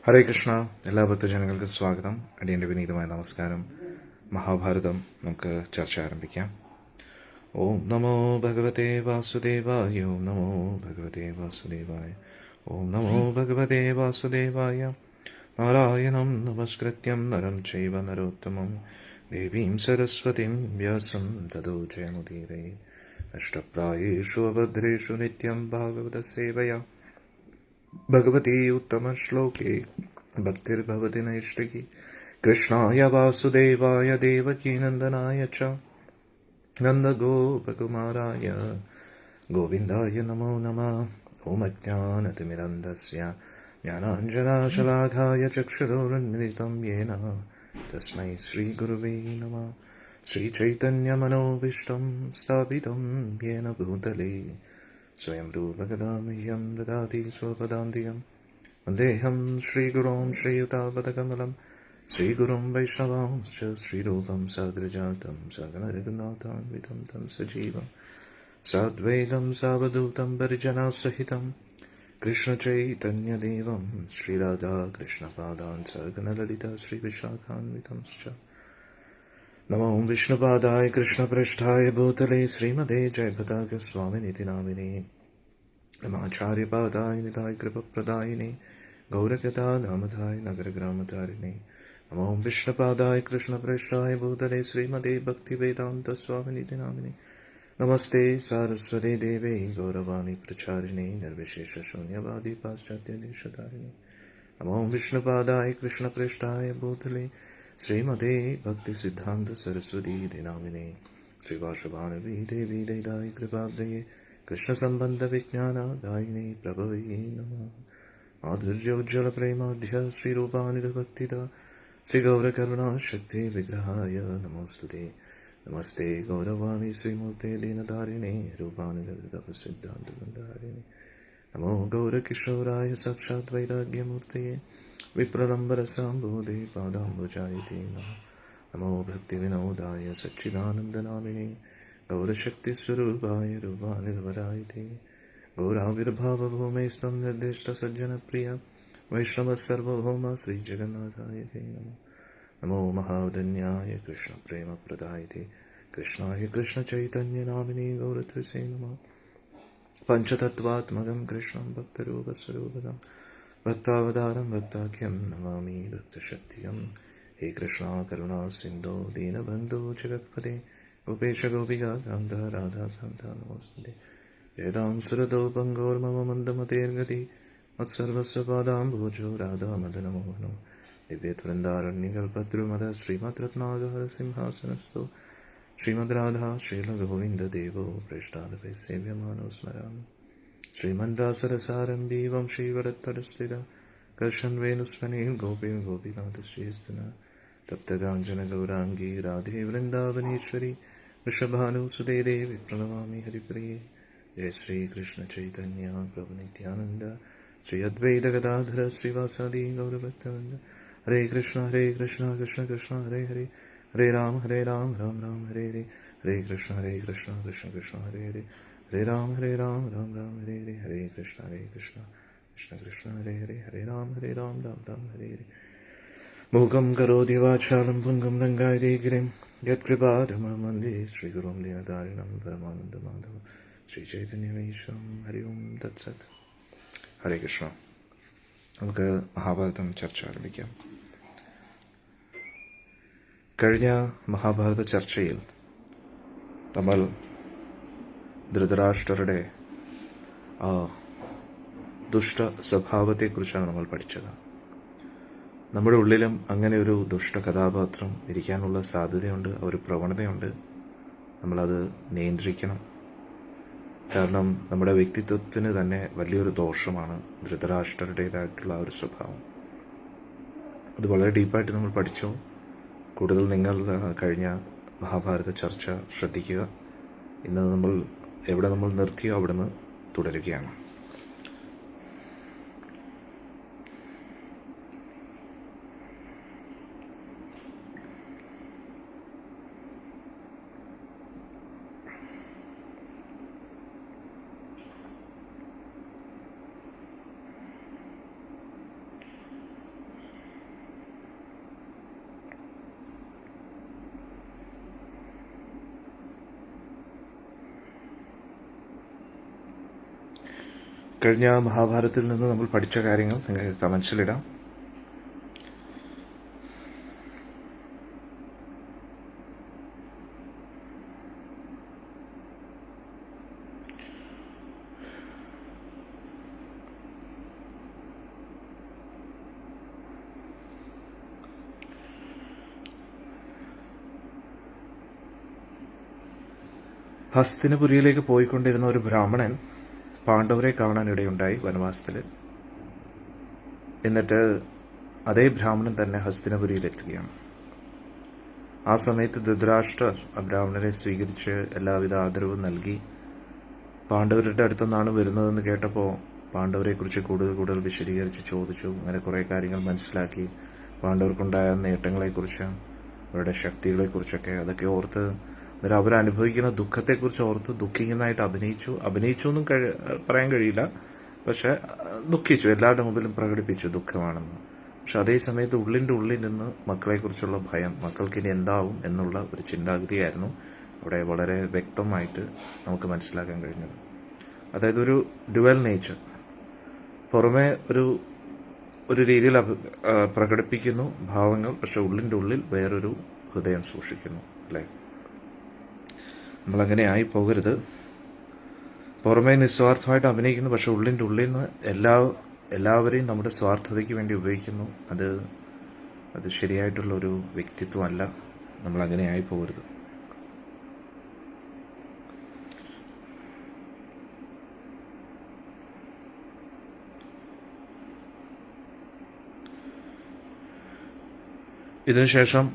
ഹരേ കൃഷ്ണ. എല്ലാ ഭക്തജനങ്ങൾക്ക് സ്വാഗതം. അടിയൻ്റെ വിനീതമായ നമസ്കാരം. മഹാഭാരതം നമുക്ക് ചർച്ച ആരംഭിക്കാം. ഓം നമോ ഭഗവതേ വാസുദേവായ. ഓം നമോ ഭഗവതേ വാസുദേവായ. ഓം നമോ ഭഗവതേ വാസുദേവായ. നാരായണം നമസ്കൃത്യം നരം ചൈവ നരോത്തമം ദേവീം സരസ്വതിം വ്യാസം തതോ ജയമുദീരേ. അഷ്ടപ്രായേഷു അഭദ്രേഷു നിത്യം ഭാഗവത സേവയാ ഭഗവതി ഉത്തമ ശ്ലോകേ ഭക്തിർഭവതി നൈഷ്ഠികി. കൃഷ്ണായ വാസുദേവായ ദേവകീ നന്ദനായ ച നന്ദഗോപകുമാരായ ഗോവിന്ദായ നമോ നമഃ. ഓം അജ്ഞാനതിമിരന്ധസ്യ ജ്ഞാനാഞ്ജനശലാഘായ ചക്ഷുരുന്മിലിതം യേന തസ്മൈ ശ്രീഗുരുവേ നമഃ. ശ്രീചൈതന്യമനോഭീഷ്ടം സ്ഥാപിതം യേന ഭൂതലേ സ്വയം രൂപകഥാ മह्यं ദദാതി സ്വപദാന്തികം. വന്ദേഹം ശ്രീഗുരോം ശ്രീയുതാപദകമലം ശ്രീഗുരും വൈഷ്ണവാംശ്ച ശ്രീരൂപം സാഗ്രജാതം സകലരഘുനാഥാന്വിതം തം സജീവം സാദ്വൈതം സാവധൂതം പരിജനാസഹിതം കൃഷ്ണചൈതന്യദേവം ശ്രീരാധാകൃഷ്ണപാദാൻ സകലലളിതാ ശ്രീവിശാഖാന്വിതംശ്ച. നമോ വിഷ്ണുപാദായ കൃഷ്ണപൃഷ്ഠായ ഭൂതലേ ശ്രീമതേ ജയപതാകസ്വാമിനിധി നാമിനേ. നമാചാര്യപാദായ നിതായ കൃപപ്രദായിനേ ഗൗരകഥാനാമധായ നഗരഗ്രാമധാരിണേ. നമോ വിഷ്ണുപാദായ കൃഷ്ണപൃഷ്ഠായ ഭൂതലേ ശ്രീമതേ ഭക്തിവേദാന്തസ്വാമിനിധി നാമിനേ. നമസ്തേ സാരസ്വതേ ദേവേ ഗൗരവാണി പ്രചാരിണേ നിർവിശേഷശൂന്യവാദി പാശ്ചാത്യദേശധാരിണേ. നമോ വിഷ്ണുപാദായ കൃഷ്ണപൃഷ്ഠായ ഭൂതലേ ശ്രീമതേ ഭക്തിസിദ്ധാന്ത സരസ്വതീ നാമിനേ. ശ്രീവാഷഭാനവീ ദേവീ ദൈതായ കൃപാബ്ദയേ കൃഷ്ണസംബന്ധ വിജ്ഞാനദായിനേ പ്രഭവേ നമഃ. മാധുര്യോജ്വല പ്രേമാഢ്യ ശ്രീരൂപാനുരഭക്തിദ ശ്രീഗൗരകരുണാശക്തി വിഗ്രഹായ നമോസ്തുതേ. നമസ്തേ ഗൗരവാണി ശ്രീമൂർത്തേ ദീനധാരിണേ രൂപാനുരസിദ്ധാന്തധാരിണേ. നമോ ഗൗരകിശോരായ സാക്ഷാത് വൈരാഗ്യമൂർത്തയേ വിപ്രലംബരസാംബോധേ പാദാംബുജായതേ നമഃ. നമോ ഭക്തിവിനോദായ സച്ചിദാനന്ദനാമിനേ ഗൗരശക്തിസ്വരൂപായ രൂപാനിർവരായതേ. ഗൗരാവിർഭാവഭൂമൈസ്ത്വം നിർദ്ദിഷ്ടസജ്ജനപ്രിയ വൈഷ്ണവസർവഭൗമ ശ്രീജഗന്നാഥായ തേ നമഃ. നമോ മഹാവദന്യായ കൃഷ്ണപ്രേമപ്രദായതേ കൃഷ്ണായ കൃഷ്ണചൈതന്യനാമിനേ ഗൗരത്വസേ നമഃ. പഞ്ചതത്വാത്മകം കൃഷ്ണം ഭക്തരൂപസ്വരൂപദം ഭക്താവതാരം ഭക്താഖ്യം നമാമി ഭക്തശക്തിയം. ഹേ കൃഷ്ണ കരുണാ സിന്ധോ ദീനബന്ധോ ജഗത്പതേ ഗോപേശ ഗോപികാ കാന്ത രാധാകാന്ത നമോസ്തുതേ. വേദാം സുരതോ പങ്കോർമമ മന്ദമതേർഗതി മത്സർവസ്വ പാദാംബോജോ രാധാമദനമോഹനോ. ദിവ്യവൃന്ദാരണ്യകൽപദ്രുമദ ശ്രീമദ് രത്നാകര സിംഹാസനസ്ഥോ ശ്രീമദ് രാധാ ശ്രീലഗോവിന്ദദേവോ പൃഷ്ഠാദപൈ സേവ്യമാനോ സ്മരാമി. ശ്രീമൻരാസരസാരംഭീ വംശീവരത്തരസ്ഥിത കർഷൻ വേണുസ്വനീം ഗോപീം ഗോപിനാഥശ്രീസ്തന തപ്തകാഞ്ചന ഗൗരാംഗീ രാധേ വൃന്ദാവനേശ്വരി വൃഷഭാനുസുതേ ദേവി പ്രണമാമി ഹരിപ്രിയേ. ജയ ശ്രീകൃഷ്ണ ചൈതന്യ പ്രഭു നിത്യാനന്ദ ശ്രീ അദ്വൈത ഗദാധര ശ്രീവാസാദി ഗൗരഭക്തവൃന്ദ. ഹരേ കൃഷ്ണ കൃഷ്ണ കൃഷ്ണ ഹരേ ഹരേ ഹരേ രാം രാം രാം ഹരേ ഹരേ. ഹരേ കൃഷ്ണ കൃഷ്ണ കൃഷ്ണ ഹരേ ഹരേ ഹരേ രാം രാം ഹരേ ഹരേ. ഹരേ കൃഷ്ണ കൃഷ്ണ കൃഷ്ണ ഹരേ ഹരേ ഹരേ രാം രാം ഹരേ ഹരേ. മൂകം കരോതി വാചാലം പുംഗം ലങ്കായതേ ഗിരിം യത്കൃപാധമന്ദേ ശ്രീഗുരും ദീനതാരിണം പരമാനന്ദമാധവം ശ്രീചൈതന്യമീശ്വരം. ഹരി ഓം തത്സത്. ഹരേ കൃഷ്ണ. നമുക്ക് മഹാഭാരതം ചർച്ച ആരംഭിക്കാം. കഴിഞ്ഞ മഹാഭാരത ചർച്ചയിൽ നമ്മൾ ധൃതരാഷ്ട്രരുടെ ദുഷ്ട സ്വഭാവത്തെക്കുറിച്ചാണ് നമ്മൾ പഠിച്ചത്. നമ്മുടെ ഉള്ളിലും അങ്ങനെ ഒരു ദുഷ്ട കഥാപാത്രം ഇരിക്കാനുള്ള സാധ്യതയുണ്ട്, ഒരു പ്രവണതയുണ്ട്. നമ്മളത് നിയന്ത്രിക്കണം. കാരണം നമ്മുടെ വ്യക്തിത്വത്തിന് തന്നെ വലിയൊരു ദോഷമാണ് ധൃതരാഷ്ട്രരുടേതായിട്ടുള്ള ഒരു സ്വഭാവം. അത് വളരെ ഡീപ്പായിട്ട് നമ്മൾ പഠിച്ചു. കൂടുതൽ നിങ്ങൾ കഴിഞ്ഞ മഹാഭാരത ചർച്ച ശ്രദ്ധിക്കുക. ഇന്ന് നമ്മൾ എവിടെ നമ്മൾ നിർത്തിയോ അവിടെ നിന്ന് തുടരുകയാണ്. കഴിഞ്ഞ മഹാഭാരതത്തിൽ നിന്ന് നമ്മൾ പഠിച്ച കാര്യങ്ങൾ നിങ്ങൾക്ക് കമൻസിലിടാം. ഹസ്തിനപുരിയിലേക്ക് പോയിക്കൊണ്ടിരുന്ന ഒരു ബ്രാഹ്മണൻ പാണ്ഡവരെ കാണാനിടയുണ്ടായി വനവാസത്തിൽ. എന്നിട്ട് അതേ ബ്രാഹ്മണൻ തന്നെ ഹസ്തിനപുരിയിലെത്തുകയാണ്. ആ സമയത്ത് ധൃതരാഷ്ട്രർ ആ ബ്രാഹ്മണരെ സ്വീകരിച്ച് എല്ലാവിധ ആദരവും നൽകി. പാണ്ഡവരുടെ അടുത്തു നിന്നാണ് വരുന്നതെന്ന് കേട്ടപ്പോൾ പാണ്ഡവരെക്കുറിച്ച് കൂടുതൽ വിശദീകരിച്ച് ചോദിച്ചു. അങ്ങനെ കുറേ കാര്യങ്ങൾ മനസ്സിലാക്കി. പാണ്ഡവർക്കുണ്ടായ നേട്ടങ്ങളെക്കുറിച്ച്, അവരുടെ ശക്തികളെക്കുറിച്ചൊക്കെ അതൊക്കെ ഓർത്ത്, എന്നിട്ട് അവരനുഭവിക്കുന്ന ദുഃഖത്തെക്കുറിച്ച് ഓർത്ത് ദുഃഖിക്കുന്നതായിട്ട് അഭിനയിച്ചു എന്നും പറയാൻ കഴിയില്ല, പക്ഷെ ദുഃഖിച്ചു, എല്ലാവരുടെ മുമ്പിലും പ്രകടിപ്പിച്ചു ദുഃഖമാണെന്ന്. പക്ഷെ അതേ സമയത്ത് ഉള്ളിൻ്റെ ഉള്ളിൽ നിന്ന് മക്കളെക്കുറിച്ചുള്ള ഭയം, മക്കൾക്കിനി എന്താവും എന്നുള്ള ഒരു ചിന്താഗതിയായിരുന്നു അവിടെ വളരെ വ്യക്തമായിട്ട് നമുക്ക് മനസ്സിലാക്കാൻ കഴിഞ്ഞത്. അതായത് ഒരു ഡുവൽ നേച്ചർ, പുറമെ ഒരു രീതിയിൽ പ്രകടിപ്പിക്കുന്നു ഭാവങ്ങൾ, പക്ഷെ ഉള്ളിൻ്റെ ഉള്ളിൽ വേറൊരു ഹൃദയം സൂക്ഷിക്കുന്നു, അല്ലേ? നമ്മളങ്ങനെ ആയി പോകരുത്. പുറമേ നിസ്വാർത്ഥമായിട്ട് അഭിനയിക്കുന്നു, പക്ഷെ ഉള്ളിൻ്റെ ഉള്ളിൽ നിന്ന് എല്ലാവരെയും നമ്മുടെ സ്വാർത്ഥതയ്ക്ക് വേണ്ടി ഉപയോഗിക്കുന്നു. അത് ശരിയായിട്ടുള്ളൊരു വ്യക്തിത്വമല്ല. നമ്മളങ്ങനെ ആയി പോകരുത്. ഇതിനുശേഷം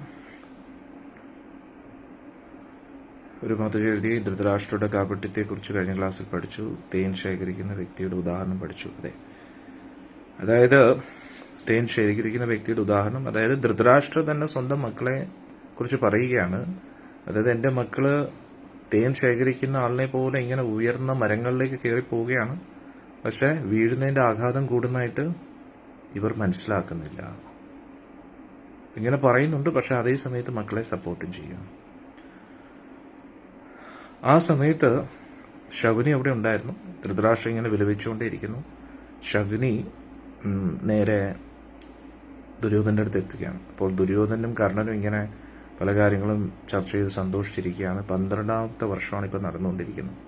ഒരു മാതൃ എഴുതി ധൃതരാഷ്ട്രയുടെ കാപട്യത്തെക്കുറിച്ച് കഴിഞ്ഞ ക്ലാസ്സിൽ പഠിച്ചു. തേൻ ശേഖരിക്കുന്ന വ്യക്തിയുടെ ഉദാഹരണം പഠിച്ചു. അതായത് തേൻ ശേഖരിക്കുന്ന വ്യക്തിയുടെ ഉദാഹരണം, അതായത് ധൃതരാഷ്ട്ര തന്നെ സ്വന്തം മക്കളെ കുറിച്ച് പറയുകയാണ്. അതായത് എൻ്റെ മക്കള് തേൻ ശേഖരിക്കുന്ന ആളിനെ പോലെ ഇങ്ങനെ ഉയർന്ന മരങ്ങളിലേക്ക് കയറി പോവുകയാണ്, പക്ഷെ വീഴുന്നതിൻ്റെ ആഘാതം കൂടുന്നതായിട്ട് ഇവർ മനസ്സിലാക്കുന്നില്ല. ഇങ്ങനെ പറയുന്നുണ്ട്, പക്ഷെ അതേ സമയത്ത് മക്കളെ സപ്പോർട്ടും ചെയ്യും. ആ സമയത്ത് ശകുനി അവിടെ ഉണ്ടായിരുന്നു. ധൃതരാഷ്ട്രം ഇങ്ങനെ വിലപിച്ചുകൊണ്ടേയിരിക്കുന്നു. ശകുനി നേരെ ദുര്യോധൻ്റെ അടുത്ത് എത്തുകയാണ്. അപ്പോൾ ദുര്യോധനും കർണനും ഇങ്ങനെ പല കാര്യങ്ങളും ചർച്ച ചെയ്ത് സന്തോഷിച്ചിരിക്കുകയാണ്. 12ാമത്തെ വർഷമാണ് ഇപ്പോൾ നടന്നുകൊണ്ടിരിക്കുന്നത്.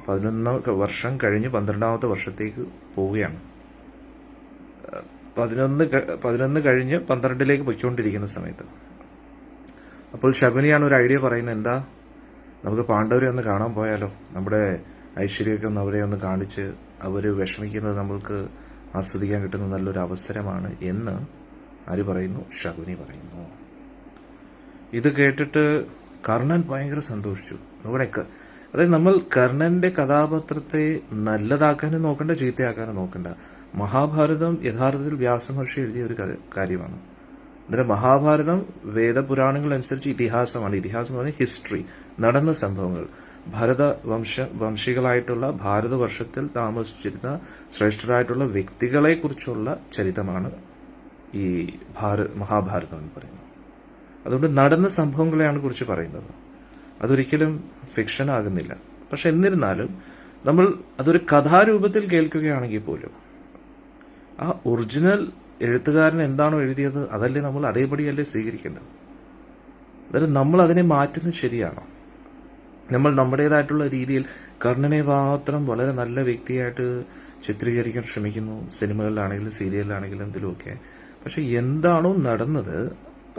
11 വർഷം കഴിഞ്ഞ് 12ാമത്തെ വർഷത്തേക്ക് പോവുകയാണ്. 11 കഴിഞ്ഞ് 12ലേക്ക് പൊയ്ക്കൊണ്ടിരിക്കുന്ന സമയത്ത് അപ്പോൾ ശകുനിയാണ് ഒരു ഐഡിയ പറയുന്നത്. എന്താ, നമുക്ക് പാണ്ഡവരെ ഒന്ന് കാണാൻ പോയാലോ? നമ്മുടെ ഐശ്വര്യമൊക്കെ ഒന്ന് അവരെ ഒന്ന് കാണിച്ച് അവർ വിഷമിക്കുന്നത് നമ്മൾക്ക് ആസ്വദിക്കാൻ കിട്ടുന്ന നല്ലൊരു അവസരമാണ് എന്ന് ആര് പറയുന്നു? ശകുനി പറയുന്നു. ഇത് കേട്ടിട്ട് കർണൻ ഭയങ്കര സന്തോഷിച്ചു. അതായത് നമ്മൾ കർണന്റെ കഥാപാത്രത്തെ നല്ലതാക്കാനും നോക്കണ്ട, ചീത്തയാക്കാനും നോക്കണ്ട. മഹാഭാരതം യഥാർത്ഥത്തിൽ വ്യാസമഹർഷി എഴുതിയ ഒരു കാര്യമാണ്. അന്നേരം മഹാഭാരതം വേദപുരാണങ്ങൾ അനുസരിച്ച് ഇതിഹാസമാണ്. ഇതിഹാസം എന്ന് പറഞ്ഞാൽ ഹിസ്റ്ററി, നടന്ന സംഭവങ്ങൾ. വംശികളായിട്ടുള്ള ഭാരതവർഷത്തിൽ താമസിച്ചിരുന്ന ശ്രേഷ്ഠരായിട്ടുള്ള വ്യക്തികളെ കുറിച്ചുള്ള ചരിത്രമാണ് ഈ മഹാഭാരതം എന്ന് പറയുന്നത്. അതുകൊണ്ട് നടന്ന സംഭവങ്ങളെയാണ് കുറിച്ച് പറയുന്നത്. അതൊരിക്കലും ഫിക്ഷൻ ആകുന്നില്ല. പക്ഷെ എന്നിരുന്നാലും നമ്മൾ അതൊരു കഥാരൂപത്തിൽ കേൾക്കുകയാണെങ്കിൽ പോലും ആ ഒറിജിനൽ എഴുത്തുകാരൻ എന്താണോ എഴുതിയത് അതല്ലേ നമ്മൾ അതേപടിയല്ലേ സ്വീകരിക്കേണ്ടത്. അതായത് നമ്മൾ അതിനെ മാറ്റുന്നത് ശരിയാണോ? നമ്മൾ നമ്മുടേതായിട്ടുള്ള രീതിയിൽ കർണനെ മാത്രം വളരെ നല്ല വ്യക്തിയായിട്ട് ചിത്രീകരിക്കാൻ ശ്രമിക്കുന്നു, സിനിമകളിലാണെങ്കിലും സീരിയലിലാണെങ്കിലും ഇതിലുമൊക്കെ. പക്ഷെ എന്താണോ നടന്നത്,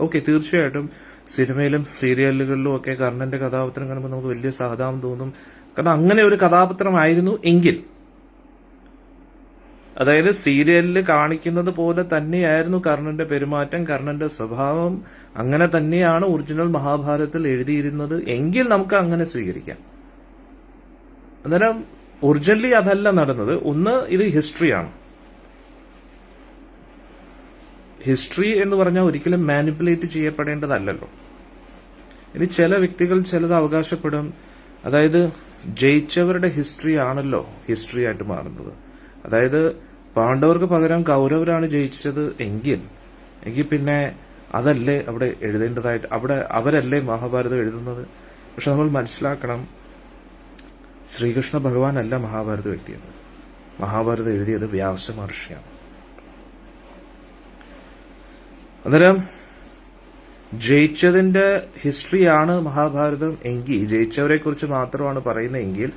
ഓക്കെ, തീർച്ചയായിട്ടും സിനിമയിലും സീരിയലുകളിലും ഒക്കെ കർണന്റെ കഥാപാത്രം കാണുമ്പോൾ നമുക്ക് വലിയ സഹതാപം തോന്നും. കാരണം അങ്ങനെ ഒരു കഥാപാത്രമായിരുന്നു എങ്കിൽ, അതായത് സീരിയലിൽ കാണിക്കുന്നത് പോലെ തന്നെയായിരുന്നു കർണന്റെ പെരുമാറ്റം, കർണന്റെ സ്വഭാവം, അങ്ങനെ തന്നെയാണ് ഒറിജിനൽ മഹാഭാരതത്തിൽ എഴുതിയിരുന്നത് എങ്കിൽ നമുക്ക് അങ്ങനെ സ്വീകരിക്കാം. അന്നേരം ഒറിജിനലി അതല്ല നടന്നത്. ഒന്ന്, ഇത് ഹിസ്റ്ററിയാണ്. ഹിസ്റ്ററി എന്ന് പറഞ്ഞാൽ ഒരിക്കലും മാനിപ്പുലേറ്റ് ചെയ്യപ്പെടേണ്ടതല്ലല്ലോ. ഇനി ചില വ്യക്തികൾ ചിലത് അവകാശപ്പെടും. അതായത് ജയിച്ചവരുടെ ഹിസ്റ്ററി ആണല്ലോ ഹിസ്റ്ററി ആയിട്ട് മാറുന്നത്. അതായത് പാണ്ഡവർക്ക് പകരം കൗരവരാണ് ജയിച്ചത് എങ്കിൽ പിന്നെ അതല്ലേ അവിടെ എഴുതേണ്ടതായിട്ട്, അവിടെ അവരല്ലേ മഹാഭാരതം എഴുതുന്നത്. പക്ഷെ നമ്മൾ മനസ്സിലാക്കണം, ശ്രീകൃഷ്ണ ഭഗവാൻ അല്ല മഹാഭാരതം എഴുതിയത്. മഹാഭാരതം എഴുതിയത് വ്യാസ മഹർഷിയാണ്. അന്നേരം ജയിച്ചതിന്റെ ഹിസ്റ്ററിയാണ് മഹാഭാരതം എങ്കിൽ, ജയിച്ചവരെ കുറിച്ച് മാത്രമാണ് പറയുന്നതെങ്കിൽ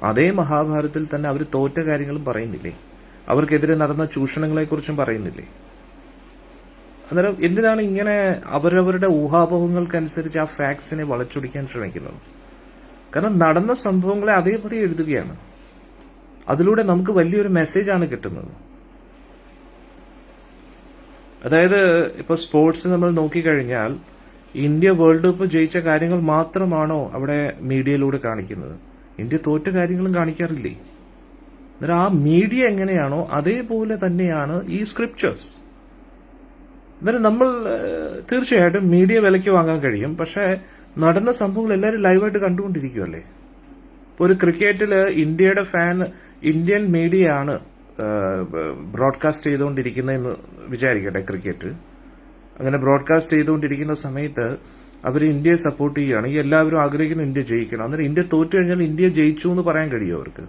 അതേ മഹാഭാരതത്തിൽ തന്നെ അവർ തോറ്റ കാര്യങ്ങളും പറയുന്നില്ലേ, അവർക്കെതിരെ നടന്ന ചൂഷണങ്ങളെക്കുറിച്ചും പറയുന്നില്ലേ? അന്നേരം എന്തിനാണ് ഇങ്ങനെ അവരവരുടെ ഊഹാപോഹങ്ങൾക്കനുസരിച്ച് ആ ഫാക്ട്സിനെ വളച്ചൊടിക്കാൻ ശ്രമിക്കുന്നത്? കാരണം നടന്ന സംഭവങ്ങളെ അതേപടി എഴുതുകയാണ്. അതിലൂടെ നമുക്ക് വലിയൊരു മെസ്സേജാണ് കിട്ടുന്നത്. അതായത് ഇപ്പൊ സ്പോർട്സ് നമ്മൾ നോക്കിക്കഴിഞ്ഞാൽ ഇന്ത്യ വേൾഡ് കപ്പ് ജയിച്ച കാര്യങ്ങൾ മാത്രമാണോ അവിടെ മീഡിയയിലൂടെ കാണിക്കുന്നത്? ഇന്ത്യ തോറ്റ കാര്യങ്ങളും കാണിക്കാറില്ലേ? അന്നേരം ആ മീഡിയ എങ്ങനെയാണോ അതേപോലെ തന്നെയാണ് ഈ സ്ക്രിപ്റ്റേഴ്സ്. അന്നേരം നമ്മൾ തീർച്ചയായിട്ടും മീഡിയ വിലയ്ക്ക് വാങ്ങാൻ കഴിയും, പക്ഷെ നടന്ന സംഭവങ്ങൾ എല്ലാവരും ലൈവായിട്ട് കണ്ടുകൊണ്ടിരിക്കുമല്ലേ. ഇപ്പോൾ ഒരു ക്രിക്കറ്റില് ഇന്ത്യയുടെ ഫാൻ ഇന്ത്യൻ മീഡിയ ആണ് ബ്രോഡ്കാസ്റ്റ് ചെയ്തുകൊണ്ടിരിക്കുന്നതെന്ന് വിചാരിക്കട്ടെ. ക്രിക്കറ്റ് അങ്ങനെ ബ്രോഡ്കാസ്റ്റ് ചെയ്തുകൊണ്ടിരിക്കുന്ന സമയത്ത് അവർ ഇന്ത്യയെ സപ്പോർട്ട് ചെയ്യുകയാണ്, ഈ എല്ലാവരും ആഗ്രഹിക്കുന്നു ഇന്ത്യ ജയിക്കണം. അന്നേരം ഇന്ത്യ തോറ്റു കഴിഞ്ഞാൽ ഇന്ത്യ ജയിച്ചു എന്ന് പറയാൻ കഴിയുമോ അവർക്ക്?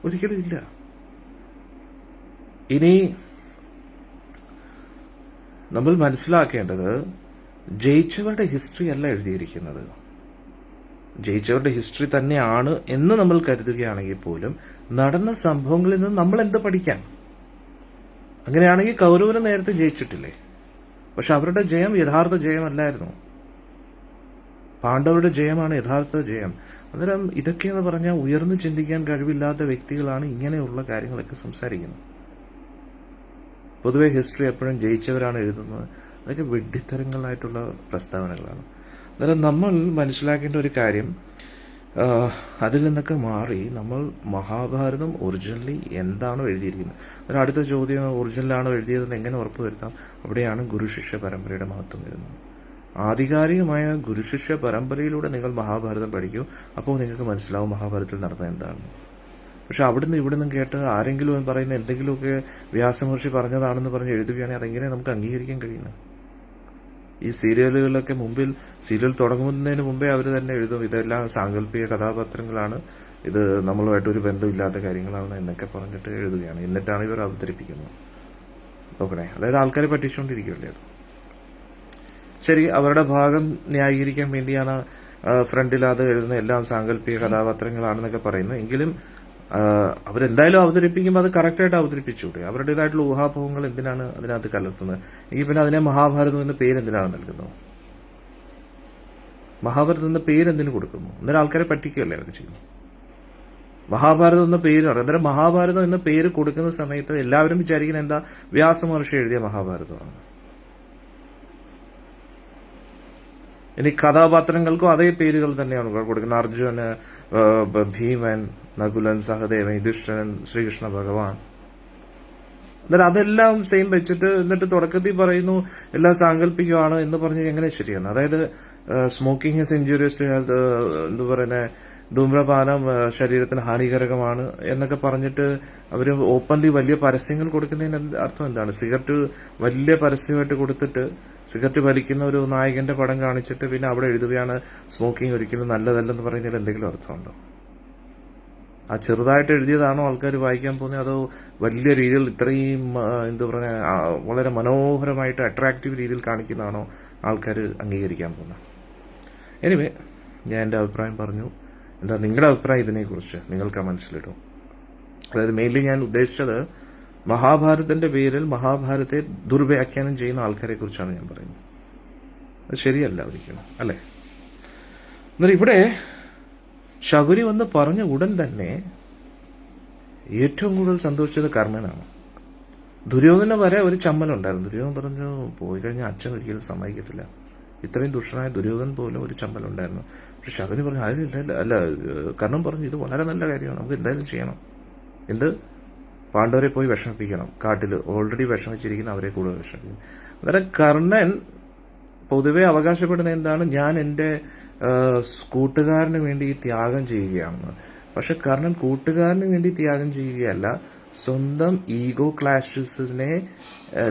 ഒരിക്കലും ഇല്ല. ഇനി നമ്മൾ മനസ്സിലാക്കേണ്ടത് ജയിച്ചവരുടെ ഹിസ്റ്ററി അല്ല എഴുതിയിരിക്കുന്നത്. ജയിച്ചവരുടെ ഹിസ്റ്ററി തന്നെയാണ് എന്ന് നമ്മൾ കരുതുകയാണെങ്കിൽ പോലും നടന്ന സംഭവങ്ങളിൽ നിന്ന് നമ്മൾ എന്ത് പഠിക്കാം? അങ്ങനെയാണെങ്കിൽ കൗരവര് നേരത്തെ ജയിച്ചിട്ടില്ലേ? പക്ഷെ അവരുടെ ജയം യഥാർത്ഥ ജയമല്ലായിരുന്നു. പാണ്ഡവരുടെ ജയമാണ് യഥാർത്ഥ ജയം. അന്നേരം ഇതൊക്കെയെന്ന് പറഞ്ഞാൽ ഉയർന്നു ചിന്തിക്കാൻ കഴിവില്ലാത്ത വ്യക്തികളാണ് ഇങ്ങനെയുള്ള കാര്യങ്ങളൊക്കെ സംസാരിക്കുന്നത്. പൊതുവെ ഹിസ്റ്ററി എപ്പോഴും ജയിച്ചവരാണ് എഴുതുന്നത്. അതൊക്കെ വെഡിത്തരങ്ങളായിട്ടുള്ള പ്രസ്താവനകളാണ്. അന്നേരം നമ്മൾ മനസ്സിലാക്കേണ്ട ഒരു കാര്യം, അതിൽ നിന്നൊക്കെ മാറി നമ്മൾ മഹാഭാരതം ഒറിജിനലി എന്താണോ എഴുതിയിരിക്കുന്നത്. അതിന് അടുത്ത ചോദ്യം, ഒറിജിനലാണോ എഴുതിയതെന്ന് എങ്ങനെ ഉറപ്പുവരുത്താം? അവിടെയാണ് ഗുരുശിഷ്യ പരമ്പരയുടെ മഹത്വം വരുന്നത്. ആധികാരികമായ ഗുരുശിഷ്യ പരമ്പരയിലൂടെ നിങ്ങൾ മഹാഭാരതം പഠിക്കൂ, അപ്പോൾ നിങ്ങൾക്ക് മനസ്സിലാവും മഹാഭാരതത്തിൽ നടന്നത് എന്താണെന്ന്. പക്ഷെ അവിടുന്ന് ഇവിടുന്ന് കേട്ട് ആരെങ്കിലും പറയുന്ന എന്തെങ്കിലുമൊക്കെ വ്യാസമഹർഷി പറഞ്ഞതാണെന്ന് പറഞ്ഞ് എഴുതുകയാണെങ്കിൽ അതെങ്ങനെ നമുക്ക് അംഗീകരിക്കാൻ കഴിയുന്നത്? ഈ സീരിയലുകളിലൊക്കെ മുമ്പിൽ സീരിയൽ തുടങ്ങുന്നതിന് മുമ്പേ അവർ തന്നെ എഴുതും ഇതെല്ലാം സാങ്കല്പിക കഥാപാത്രങ്ങളാണ്, ഇത് നമ്മളുമായിട്ട് ഒരു ബന്ധമില്ലാത്ത കാര്യങ്ങളാണ് എന്നൊക്കെ പറഞ്ഞിട്ട് എഴുതുകയാണ്. എന്നിട്ടാണ് ഇവർ അവതരിപ്പിക്കുന്നത്. നോക്കണേ, അതായത് ആൾക്കാരെ പറ്റിച്ചുകൊണ്ടിരിക്കുകയല്ലേ അത്. ശരി, അവരുടെ ഭാഗം ന്യായീകരിക്കാൻ വേണ്ടിയാണ് ഫ്രണ്ടിൽ അത് എഴുതുന്ന എല്ലാം സാങ്കല്പിക കഥാപാത്രങ്ങളാണെന്നൊക്കെ പറയുന്നത്. എങ്കിലും അവരെന്തായാലും അവതരിപ്പിക്കുമ്പോൾ അത് കറക്റ്റായിട്ട് അവതരിപ്പിച്ചൂടെ? അവരുടേതായിട്ടുള്ള ഊഹാപോഹങ്ങൾ എന്തിനാണ് അതിനകത്ത് കലർത്തുന്നത്? എങ്കിൽ പിന്നെ അതിനെ മഹാഭാരതം എന്ന പേരെന്തിനാണ് നൽകുന്നത്? മഹാഭാരതം എന്ന പേരെന്തിനു കൊടുക്കുന്നു? അന്നേരം ആൾക്കാരെ പറ്റിക്കുകയല്ലേ അവർ ചെയ്യുന്നു. മഹാഭാരതം എന്ന പേരാണ്. അന്നേരം മഹാഭാരതം എന്ന പേര് കൊടുക്കുന്ന സമയത്ത് എല്ലാവരും വിചാരിക്കുന്നത് എന്താ? വ്യാസമഹർഷി എഴുതിയ മഹാഭാരതമാണ്. ഇനി കഥാപാത്രങ്ങൾക്കും അതേ പേരുകൾ തന്നെയാണ് കൊടുക്കുന്നത്. അർജുനന്, ഭീമൻ, നകുലൻ, സഹദേവൻ, യുധിഷ്ഠിരൻ, ശ്രീകൃഷ്ണ ഭഗവാൻ. എന്നിട്ട് അതെല്ലാം സെയിം വെച്ചിട്ട് എന്നിട്ട് തുടക്കത്തിൽ പറയുന്നു എല്ലാം സാങ്കല്പികമാണ് എന്ന് പറഞ്ഞ് എങ്ങനെ ശരിയാണ്? അതായത് smoking is injurious to health, എന്താ പറയുന്നത്, ധൂമ്രപാനം ശരീരത്തിന് ഹാനികരകമാണ് എന്നൊക്കെ പറഞ്ഞിട്ട് അവർ ഓപ്പൺലി വലിയ പരസ്യങ്ങൾ കൊടുക്കുന്നതിന് അർത്ഥം എന്താണ്? സിഗരറ്റ് വലിയ പരസ്യമായിട്ട് കൊടുത്തിട്ട് സിഗരറ്റ് വലിക്കുന്ന ഒരു നായകന്റെ പടം കാണിച്ചിട്ട് പിന്നെ അവിടെ എഴുതുകയാണ് സ്മോക്കിംഗ് ഒരിക്കലും നല്ലതല്ലെന്ന് പറയുന്നതിൽ എന്തെങ്കിലും അർത്ഥമുണ്ടോ? ആ ചെറുതായിട്ട് എഴുതിയതാണോ ആൾക്കാർ വായിക്കാൻ പോകുന്നത്, അതോ വലിയ രീതിയിൽ ഇത്രയും എന്താ പറയുക വളരെ മനോഹരമായിട്ട് അട്രാക്റ്റീവ് രീതിയിൽ കാണിക്കുന്നതാണോ ആൾക്കാർ അംഗീകരിക്കാൻ പോകുന്നത്? എനിവേ, ഞാൻ എൻ്റെ അഭിപ്രായം പറഞ്ഞു. എന്താ നിങ്ങളുടെ അഭിപ്രായം ഇതിനെക്കുറിച്ച്? നിങ്ങൾ കമൻസിലിടും. അതായത് മെയിൻലി ഞാൻ ഉദ്ദേശിച്ചത് മഹാഭാരതത്തിന്റെ പേരിൽ മഹാഭാരതത്തെ ദുർവ്യാഖ്യാനം ചെയ്യുന്ന ആൾക്കാരെ കുറിച്ചാണ് ഞാൻ പറയുന്നത്. അത് ശരിയല്ല ഒരിക്കലും, അല്ലേ? എന്നാൽ ഇവിടെ ശബരി വന്ന് പറഞ്ഞ ഉടൻ തന്നെ ഏറ്റവും കൂടുതൽ സന്തോഷിച്ചത് കർണനാണ്. ദുര്യോധന വരെ ഒരു ചമ്മലുണ്ടായിരുന്നു. ദുര്യോധൻ പറഞ്ഞു പോയി കഴിഞ്ഞാൽ അച്ഛൻ ഒരിക്കലും സമ്മതിക്കത്തില്ല. ഇത്രയും ദുഷ്ടനായ ദുര്യോധൻ പോലും ഒരു ചമ്മലുണ്ടായിരുന്നു. പക്ഷെ ശബരി പറഞ്ഞു അല്ല, കർണൻ പറഞ്ഞു ഇത് വളരെ നല്ല കാര്യമാണ്, നമുക്ക് എന്തായാലും ചെയ്യണം. എന്ത്? പാണ്ഡവരെ പോയി വിഷമിപ്പിക്കണം. കാട്ടിൽ ഓൾറെഡി വിഷമിച്ചിരിക്കുന്ന അവരെ കൂടുതൽ വിഷമിപ്പിക്കും. അന്നേരം കർണൻ പൊതുവെ അവകാശപ്പെടുന്ന എന്താണ്? ഞാൻ എൻ്റെ കൂട്ടുകാരന് വേണ്ടി ത്യാഗം ചെയ്യുകയാണെന്ന്. പക്ഷെ കർണൻ കൂട്ടുകാരന് വേണ്ടി ത്യാഗം ചെയ്യുകയല്ല, സ്വന്തം ഈഗോ ക്ലാഷസിനെ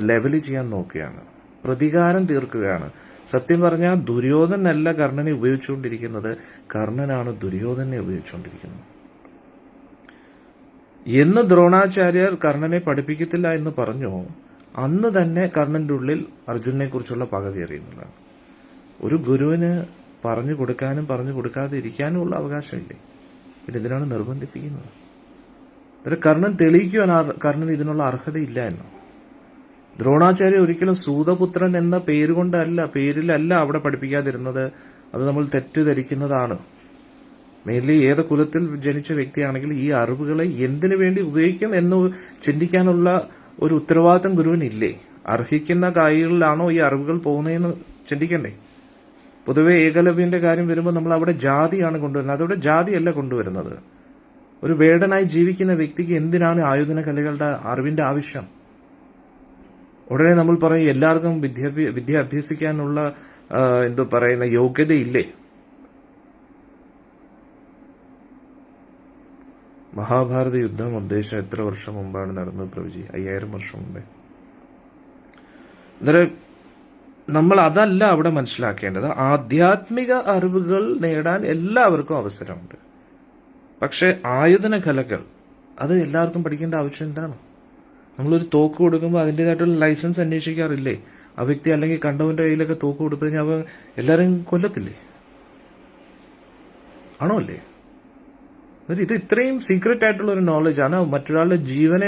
ലെവൽ ചെയ്യാൻ നോക്കുകയാണ്, പ്രതികാരം തീർക്കുകയാണ്. സത്യം പറഞ്ഞാൽ ദുര്യോധനല്ല കർണനെ ഉപയോഗിച്ചുകൊണ്ടിരിക്കുന്നത്, കർണനാണ് ദുര്യോധനെ ഉപയോഗിച്ചുകൊണ്ടിരിക്കുന്നത്. എന്ന് ദ്രോണാചാര്യർ കർണനെ പഠിപ്പിക്കത്തില്ല എന്ന് പറഞ്ഞു, അന്ന് തന്നെ കർണന്റെ ഉള്ളിൽ അർജുനെ കുറിച്ചുള്ള പക കയറിയെന്നുള്ളതാണ്. ഒരു ഗുരുവിന് പറഞ്ഞു കൊടുക്കാനും പറഞ്ഞു കൊടുക്കാതെ ഇരിക്കാനുമുള്ള അവകാശമില്ലേ? പിന്നെ ഇതിനാണ് നിർബന്ധിപ്പിക്കുന്നത്. അന്നേരം കർണൻ തെളിയിക്കുവാൻ കർണൻ ഇതിനുള്ള അർഹതയില്ല എന്ന്. ദ്രോണാചാര്യ ഒരിക്കലും സൂതപുത്രൻ എന്ന പേരിലല്ല അവിടെ പഠിപ്പിക്കാതിരുന്നത്. അത് നമ്മൾ തെറ്റിദ്ധരിക്കുന്നതാണ്. മെയിൻലി ഏത് കുലത്തിൽ ജനിച്ച വ്യക്തിയാണെങ്കിൽ ഈ അറിവുകളെ എന്തിനു വേണ്ടി ഉപയോഗിക്കും എന്ന് ചിന്തിക്കാനുള്ള ഒരു ഉത്തരവാദിത്തം ഗുരുവിനില്ലേ? അർഹിക്കുന്ന കായികളിലാണോ ഈ അറിവുകൾ പോകുന്നതെന്ന് ചിന്തിക്കണ്ടേ? പൊതുവെ ഏകലവ്യന്റെ കാര്യം വരുമ്പോൾ നമ്മൾ അവിടെ ജാതിയാണ് കൊണ്ടുവരുന്നത്. അതവിടെ ജാതിയല്ല കൊണ്ടുവരുന്നത്. ഒരു വേടനായി ജീവിക്കുന്ന വ്യക്തിക്ക് എന്തിനാണ് ആയോധന കലകളുടെ അറിവിന്റെ ആവശ്യം? ഉടനെ നമ്മൾ പറയും എല്ലാവർക്കും വിദ്യ അഭ്യസിക്കാനുള്ള യോഗ്യതയില്ലേ? മഹാഭാരത യുദ്ധം ഉദ്ദേശം എത്ര വർഷം മുമ്പാണ് നടന്നത് പ്രഭുജി? 5000 വർഷം മുമ്പേ. അന്നേരം നമ്മൾ അതല്ല അവിടെ മനസ്സിലാക്കേണ്ടത്. ആധ്യാത്മിക അറിവുകൾ നേടാൻ എല്ലാവർക്കും അവസരമുണ്ട്. പക്ഷെ ആയുധന കലകൾ അത് എല്ലാവർക്കും പഠിക്കേണ്ട ആവശ്യം എന്താണ്? നമ്മളൊരു തോക്ക് കൊടുക്കുമ്പോൾ അതിൻ്റെതായിട്ടുള്ള ലൈസൻസ് അന്വേഷിക്കാറില്ലേ? ആ വ്യക്തി അല്ലെങ്കിൽ കണ്ടവന്റെ കയ്യിലൊക്കെ തോക്ക് കൊടുത്തു കഴിഞ്ഞാൽ അവൻ എല്ലാവരും കൊല്ലത്തില്ലേ? ആണോ അല്ലേ? ഇത് ഇത്രയും സീക്രട്ട് ആയിട്ടുള്ള ഒരു നോളജാണ്. മറ്റൊരാളുടെ ജീവനെ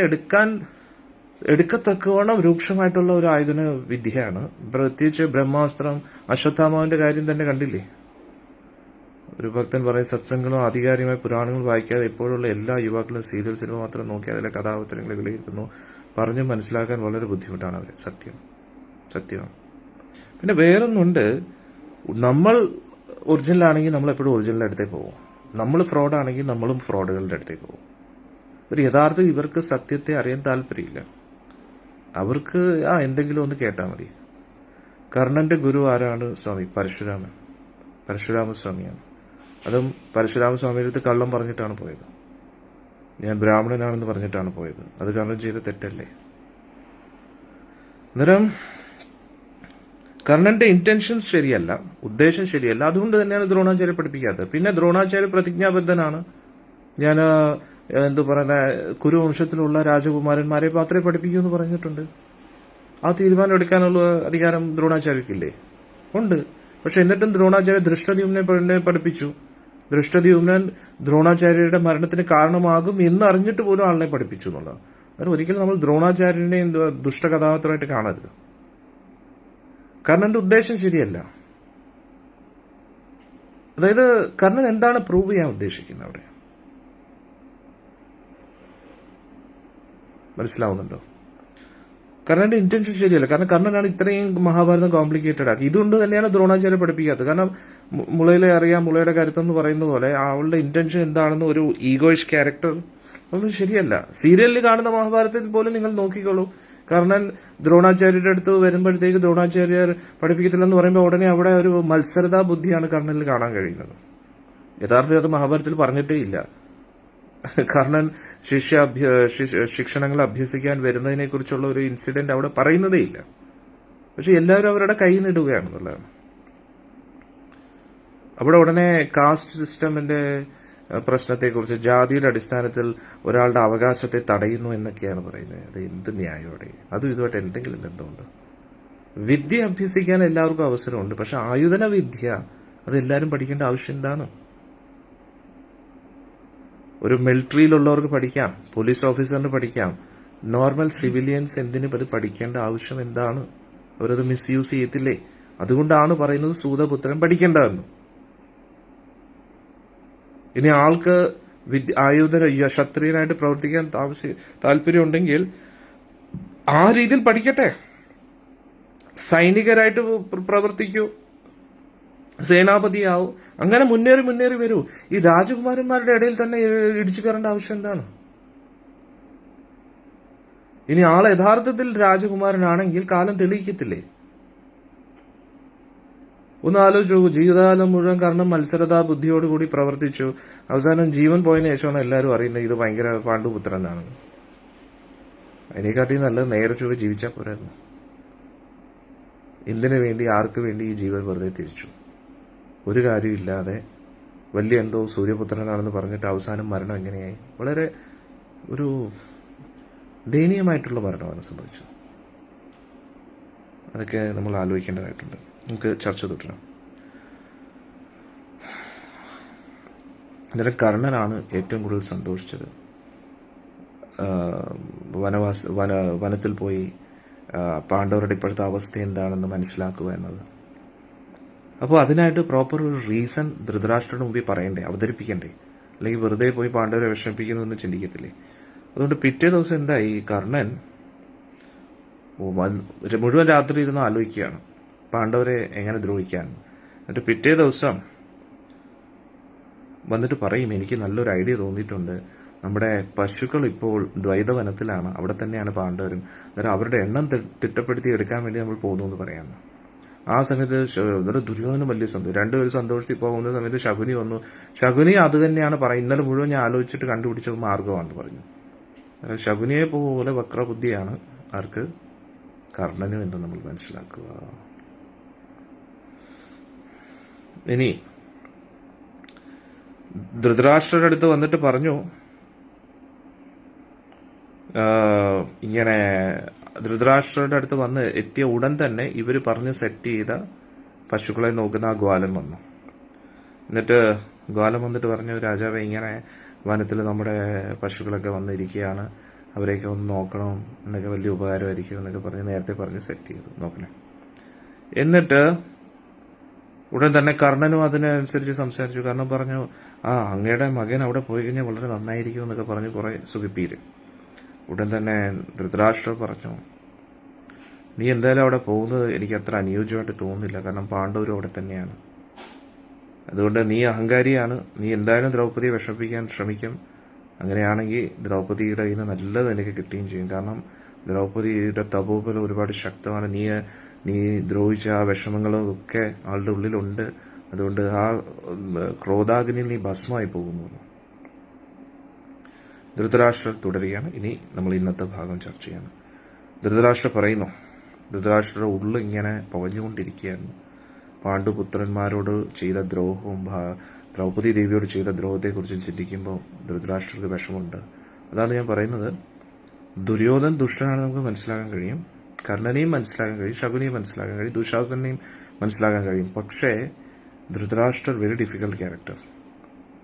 എടുക്കത്തക്കവണ്ണം രൂക്ഷമായിട്ടുള്ള ഒരു ആയുധന വിദ്യയാണ്. പ്രത്യേകിച്ച് ബ്രഹ്മാസ്ത്രം, അശ്വത്ഥാമാവിന്റെ കാര്യം തന്നെ കണ്ടില്ലേ? ഒരു ഭക്തൻ പറയും, സത്സംഗങ്ങളും ആധികാരികമായ പുരാണങ്ങളും വായിക്കാതെ ഇപ്പോഴുള്ള എല്ലാ യുവാക്കളും സീരിയൽ സിനിമ മാത്രം നോക്കി അതിലെ കഥാപാത്രങ്ങളെ വിലയിരുത്തുന്നു. പറഞ്ഞു മനസ്സിലാക്കാൻ വളരെ ബുദ്ധിമുട്ടാണ് അവർ. സത്യമാണ്. പിന്നെ വേറൊന്നുണ്ട്, നമ്മൾ ഒറിജിനൽ ആണെങ്കിൽ നമ്മൾ എപ്പോഴും ഒറിജിനലിന്റെ അടുത്തേക്ക് പോകും. നമ്മൾ ഫ്രോഡാണെങ്കിൽ നമ്മളും ഫ്രോഡുകളുടെ അടുത്തേക്ക് പോകും. ഒരു യഥാർത്ഥ ഇവർക്ക് സത്യത്തെ അറിയാൻ താല്പര്യമില്ല. അവർക്ക് എന്തെങ്കിലും ഒന്ന് കേട്ടാൽ മതി. കർണന്റെ ഗുരു ആരാണ്? സ്വാമി പരശുരാമസ്വാമിയാണ്. അതും പരശുരാമസ്വാമിയുടെ അടുത്ത് കള്ളം പറഞ്ഞിട്ടാണ് പോയത്. ഞാൻ ബ്രാഹ്മണനാണെന്ന് പറഞ്ഞിട്ടാണ് പോയത്. അത് കർണൻ ചെയ്ത തെറ്റല്ലേ? അന്നേരം കർണന്റെ ഇന്റൻഷൻസ് ശരിയല്ല, ഉദ്ദേശം ശരിയല്ല. അതുകൊണ്ട് തന്നെയാണ് ദ്രോണാചാര്യ പഠിപ്പിക്കാത്തത്. പിന്നെ ദ്രോണാചാര്യ പ്രതിജ്ഞാബദ്ധനാണ്. ഞാൻ കുരുവംശത്തിലുള്ള രാജകുമാരന്മാരെ മാത്രമേ പഠിപ്പിക്കൂ എന്ന് പറഞ്ഞിട്ടുണ്ട്. ആ തീരുമാനം എടുക്കാനുള്ള അധികാരം ദ്രോണാചാര്യക്കില്ലേ? ഉണ്ട്. പക്ഷെ എന്നിട്ടും ദ്രോണാചാര്യ ധൃഷ്ടദ്യുമ്നെ പഠിപ്പിച്ചു. ധൃഷ്ടദ്യുമ്നൻ ദ്രോണാചാര്യരുടെ മരണത്തിന് കാരണമാകും എന്ന് അറിഞ്ഞിട്ട് പോലും ആളിനെ പഠിപ്പിച്ചു എന്നുള്ളത്. അത് ഒരിക്കലും നമ്മൾ ദ്രോണാചാര്യനെ ദുഷ്ടകഥാപാത്രമായിട്ട് കാണരുത്. കർണന്റെ ഉദ്ദേശം ശരിയല്ല. അതായത് കർണൻ എന്താണ് പ്രൂവ് ചെയ്യാൻ ഉദ്ദേശിക്കുന്നത് അവിടെ? മനസ്സിലാവുന്നുണ്ടോ? കർണന്റെ ഇന്റൻഷൻ ശരിയല്ല. കാരണം കർണനാണ് ഇത്രയും മഹാഭാരതം കോംപ്ലിക്കേറ്റഡ് ആക്കി. ഇതുകൊണ്ട് തന്നെയാണ് ദ്രോണാചാര്യ പഠിപ്പിക്കാത്തത്. കാരണം മുളയിലെ അറിയാം മുളയുടെ കരുത്തെന്ന് പറയുന്ന പോലെ അവളുടെ ഇന്റൻഷൻ എന്താണെന്ന് ഒരു ഈഗോയിഷ് ക്യാരക്ടർ ഒന്നും ശരിയല്ല. സീരിയലിൽ കാണുന്ന മഹാഭാരതത്തിൽ പോലും നിങ്ങൾ നോക്കിക്കോളൂ. കർണൻ ദ്രോണാചാര്യരുടെ അടുത്ത് വരുമ്പോഴത്തേക്ക് ദ്രോണാചാര്യർ പഠിപ്പിക്കത്തില്ലെന്ന് പറയുമ്പോൾ ഉടനെ അവിടെ ഒരു മത്സരതാ ബുദ്ധിയാണ് കർണനിൽ കാണാൻ കഴിയുന്നത്. യഥാർത്ഥത്തിൽ അത് മഹാഭാരതത്തിൽ പറഞ്ഞിട്ടേ ഇല്ല. കർണൻ ശിക്ഷണങ്ങൾ അഭ്യസിക്കാൻ വരുന്നതിനെ കുറിച്ചുള്ള ഒരു ഇൻസിഡന്റ് അവിടെ പറയുന്നതേ ഇല്ല. പക്ഷെ എല്ലാവരും അവരുടെ കൈ നിടുകയാണെന്നുള്ളതാണ്. അവിടെ ഉടനെ കാസ്റ്റ് സിസ്റ്റമിന്റെ പ്രശ്നത്തെക്കുറിച്ച്, ജാതിയുടെ അടിസ്ഥാനത്തിൽ ഒരാളുടെ അവകാശത്തെ തടയുന്നു എന്നൊക്കെയാണ് പറയുന്നത്. അത് എന്ത് ന്യായോടെ? അതും ഇതുമായിട്ട് എന്തെങ്കിലും ബന്ധമുണ്ട്? വിദ്യ അഭ്യസിക്കാൻ എല്ലാവർക്കും അവസരമുണ്ട്. പക്ഷെ ആയുധന വിദ്യ അത് എല്ലാവരും പഠിക്കേണ്ട ആവശ്യം എന്താണ്? ഒരു മിലിറ്ററിയിലുള്ളവർക്ക് പഠിക്കാം, പോലീസ് ഓഫീസറിന് പഠിക്കാം. നോർമൽ സിവിലിയൻസ് എന്തിനും അത് പഠിക്കേണ്ട ആവശ്യം എന്താണ്? അവരത് മിസ്യൂസ് ചെയ്യത്തില്ലേ? അതുകൊണ്ടാണ് പറയുന്നത് സൂതപുത്രൻ പഠിക്കേണ്ടതെന്ന്. ഇനി ആൾക്ക് ക്ഷത്രിയനായിട്ട് പ്രവർത്തിക്കാൻ താല്പര്യമുണ്ടെങ്കിൽ ആ രീതിയിൽ പഠിക്കട്ടെ. സൈനികരായിട്ട് പ്രവർത്തിക്കൂ, സേനാപതിയാവും. അങ്ങനെ മുന്നേറി വരൂ. ഈ രാജകുമാരന്മാരുടെ ഇടയിൽ തന്നെ ഇടിച്ചു കയറേണ്ട ആവശ്യം എന്താണ്? ഇനി ആൾ യഥാർത്ഥത്തിൽ രാജകുമാരനാണെങ്കിൽ കാലം തെളിയിക്കത്തില്ലേ? ഒന്ന് ആലോചിച്ചു. ജീവിതകാലം മുഴുവൻ കാരണം മത്സരതാ ബുദ്ധിയോടുകൂടി പ്രവർത്തിച്ചു. അവസാനം ജീവൻ പോയതിനു ശേഷമാണ് എല്ലാവരും അറിയുന്നത് ഇത് ഭയങ്കര പാണ്ഡുപുത്രനാണെന്ന്. അതിനെക്കാട്ടി നല്ലത് നേരെ ചൊവ്വെ ജീവിച്ചാൽ പോരായിരുന്നു. എന്തിനു വേണ്ടി, ആർക്ക് വേണ്ടി ഈ ജീവൻ വെറുതെ തിരിച്ചു? ഒരു കാര്യമില്ലാതെ വലിയ എന്തോ സൂര്യപുത്രനാണെന്ന് പറഞ്ഞിട്ട് അവസാനം മരണം എങ്ങനെയായി? വളരെ ഒരു ദയനീയമായിട്ടുള്ള മരണമാണ് സംഭവിച്ചത്. അതൊക്കെ നമ്മൾ ആലോചിക്കേണ്ടതായിട്ടുണ്ട്. നമുക്ക് ചർച്ച തുടരാം. അന്നേരം കർണനാണ് ഏറ്റവും കൂടുതൽ സന്തോഷിച്ചത്. വനത്തിൽ പോയി പാണ്ഡവരുടെ ഇപ്പോഴത്തെ അവസ്ഥ എന്താണെന്ന് മനസ്സിലാക്കുക എന്നത്. അപ്പോൾ അതിനായിട്ട് പ്രോപ്പർ ഒരു റീസൺ ധൃതരാഷ്ട്രയുടെ മുമ്പിൽ പറയണ്ടേ, അവതരിപ്പിക്കണ്ടേ? അല്ലെങ്കിൽ വെറുതെ പോയി പാണ്ഡവരെ വിഷമിപ്പിക്കുന്നു എന്ന് ചിന്തിക്കത്തില്ലേ? അതുകൊണ്ട് പിറ്റേ ദിവസം എന്തായി, കർണൻ മുഴുവൻ രാത്രി ഇരുന്ന് ആലോചിക്കുകയാണ് പാണ്ഡവരെ എങ്ങനെ ദ്രോഹിക്കാൻ. എന്നിട്ട് പിറ്റേ ദിവസം വന്നിട്ട് പറയും, എനിക്ക് നല്ലൊരു ഐഡിയ തോന്നിയിട്ടുണ്ട്. നമ്മുടെ പശുക്കൾ ഇപ്പോൾ ദ്വൈതവനത്തിലാണ്, അവിടെ തന്നെയാണ് പാണ്ഡവരും. അന്നേരം അവരുടെ എണ്ണം തിട്ടപ്പെടുത്തി എടുക്കാൻ വേണ്ടി നമ്മൾ പോകുന്നു എന്ന് പറയാമെന്ന്. ആ സമയത്ത് ദുര്യോധനം വലിയ സന്തോഷം. രണ്ടുപേരും സന്തോഷത്തിൽ പോകുന്ന സമയത്ത് ശകുനി വന്നു. ശകുനി അത് തന്നെയാണ് പറയും, ഇന്നലെ മുഴുവൻ ഞാൻ ആലോചിച്ചിട്ട് കണ്ടുപിടിച്ച മാർഗമാണെന്ന് പറഞ്ഞു. ശകുനിയെ പോലെ വക്രബുദ്ധിയാണ് ആർക്ക്? കർണനും എന്ന് നമ്മൾ മനസ്സിലാക്കുക. ഇനി ധൃതരാഷ്ട്രയുടെ അടുത്ത് വന്നിട്ട് പറഞ്ഞു, ഇങ്ങനെ ധൃതരാഷ്ട്രയുടെ അടുത്ത് വന്ന് എത്തിയ ഉടൻ തന്നെ ഇവർ പറഞ്ഞ് സെറ്റ് ചെയ്ത പശുക്കളെ നോക്കുന്ന ആ ഗ്വാലൻ വന്നു. എന്നിട്ട് ഗ്വാലൻ വന്നിട്ട് പറഞ്ഞു, രാജാവെ, ഇങ്ങനെ വനത്തിൽ നമ്മുടെ പശുക്കളൊക്കെ വന്നിരിക്കുകയാണ്, അവരെയൊക്കെ ഒന്ന് നോക്കണം എന്നൊക്കെ, വലിയ ഉപകാരമായിരിക്കും എന്നൊക്കെ പറഞ്ഞ് നേരത്തെ പറഞ്ഞ് സെറ്റ് ചെയ്തു. നോക്കണേ. എന്നിട്ട് ഉടൻ തന്നെ കർണനും അതിനനുസരിച്ച് സംസാരിച്ചു. കർണൻ പറഞ്ഞു, അങ്ങയുടെ മകൻ അവിടെ പോയി കഴിഞ്ഞാൽ വളരെ നന്നായിരിക്കും എന്നൊക്കെ പറഞ്ഞ് കുറെ സുഖിപ്പീര്. ഉടൻ തന്നെ ധൃതരാഷ്ട്രർ പറഞ്ഞു, നീ എന്തായാലും അവിടെ പോകുന്നത് എനിക്ക് അത്ര അനുയോജ്യമായിട്ട് തോന്നുന്നില്ല, കാരണം പാണ്ഡവരും അവിടെ തന്നെയാണ്. അതുകൊണ്ട് നീ അഹങ്കാരിയാണ്, നീ എന്തായാലും ദ്രൗപദിയെ വിഷമിപ്പിക്കാൻ ശ്രമിക്കും. അങ്ങനെയാണെങ്കിൽ ദ്രൗപദിയുടെ കയ്യിൽ നിന്ന് നല്ലത് എനിക്ക് കിട്ടുകയും ചെയ്യും. കാരണം ദ്രൗപദിയുടെ തപോബലം ഒരുപാട് ശക്തമാണ്. നീ ദ്രോഹിച്ച ആ വിഷമങ്ങളും ഒക്കെ ആളുടെ ഉള്ളിലുണ്ട്. അതുകൊണ്ട് ആ ക്രോധാഗ്നിയിൽ നീ ഭസ്മമായി പോകുന്നു. ധൃതരാഷ്ട്രർ തുടരുകയാണ്. ഇനി നമ്മൾ ഇന്നത്തെ ഭാഗം ചർച്ച ചെയ്യാണ്. ധൃതരാഷ്ട്രർ പറയുന്നു, ധൃതരാഷ്ട്രരുടെ ഉള്ളിൽ ഇങ്ങനെ പുകഞ്ഞുകൊണ്ടിരിക്കുകയായിരുന്നു. പാണ്ഡുപുത്രന്മാരോട് ചെയ്ത ദ്രോഹവും ദ്രൗപദി ദേവിയോട് ചെയ്ത ദ്രോഹത്തെക്കുറിച്ച് ചിന്തിക്കുമ്പോൾ ധൃതരാഷ്ട്രർക്ക് വിഷമമുണ്ട്. അതാണ് ഞാൻ പറയുന്നത്. ദുര്യോധൻ ദുഷ്ടനാണെന്ന് നമുക്ക് മനസ്സിലാക്കാൻ കഴിയും, കർണനെയും മനസ്സിലാക്കാൻ കഴിയും, ശകുനെയും മനസ്സിലാക്കാൻ കഴിയും, ദുശാസനെയും മനസ്സിലാക്കാൻ കഴിയും. പക്ഷേ ധൃതരാഷ്ട്രർ വെരി ഡിഫിക്കൽട്ട് ക്യാരക്ടർ.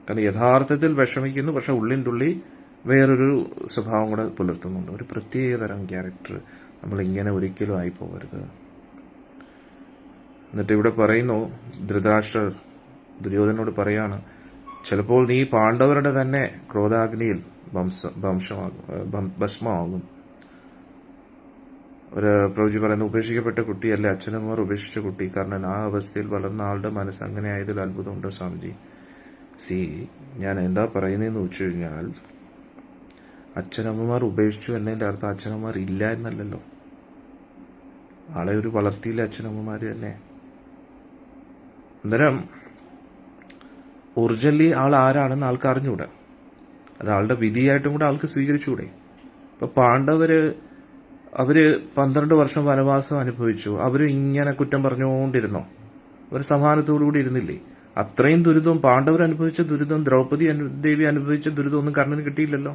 കാരണം യഥാർത്ഥത്തിൽ വിഷമിക്കുന്നു, പക്ഷെ ഉള്ളിൻ്റെ ഉള്ളിൽ വേറൊരു സ്വഭാവം കൂടെ പുലർത്തുന്നുണ്ട്. ഒരു പ്രത്യേകതരം ക്യാരക്ടർ. നമ്മളിങ്ങനെ ഒരിക്കലും ആയി പോകരുത്. എന്നിട്ട് ഇവിടെ പറയുന്നു, ധൃതരാഷ്ട്രർ ദുര്യോധനോട് പറയാണ്, ചിലപ്പോൾ നീ പാണ്ഡവരുടെ തന്നെ ക്രോധാഗ്നിയിൽ ഭസ്മമാകും. ഒരു പ്രവചി പറയുന്നു, ഉപേക്ഷിക്കപ്പെട്ട കുട്ടിയല്ലേ അച്ഛനമ്മമാർ ഉപേക്ഷിച്ച കുട്ടി. കാരണം ആ അവസ്ഥയിൽ വളർന്ന ആളുടെ മനസ്സ് അങ്ങനെ ആയതിൽ അത്ഭുതമുണ്ട് സ്വാമിജി. ഞാൻ എന്താ പറയുന്നതെന്ന് വെച്ചു കഴിഞ്ഞാൽ, അച്ഛനമ്മമാർ ഉപേക്ഷിച്ചു എന്നതിൻ്റെ അർത്ഥം അച്ഛനമ്മമാർ ഇല്ല എന്നല്ലല്ലോ. ആളെ ഒരു വളർത്തിയില്ല അച്ഛനമ്മമാർ തന്നെ. അന്നേരം ഒറിജിനലി ആൾ ആരാണെന്ന് ആൾക്ക് അറിഞ്ഞുകൂടെ, അത് ആളുടെ വിധിയായിട്ടും കൂടെ ആൾക്ക് സ്വീകരിച്ചുകൂടെ. ഇപ്പൊ പാണ്ഡവര് അവര് 12 വർഷം വനവാസം അനുഭവിച്ചു. അവര് ഇങ്ങനെ കുറ്റം പറഞ്ഞുകൊണ്ടിരുന്നോ? അവർ സമാധാനത്തോടുകൂടി ഇരുന്നില്ലേ? അത്രയും ദുരിതവും പാണ്ഡവർ അനുഭവിച്ച ദുരിതവും ദ്രൗപദി ദേവി അനുഭവിച്ച ദുരിതമൊന്നും കർണന് കിട്ടിയില്ലല്ലോ.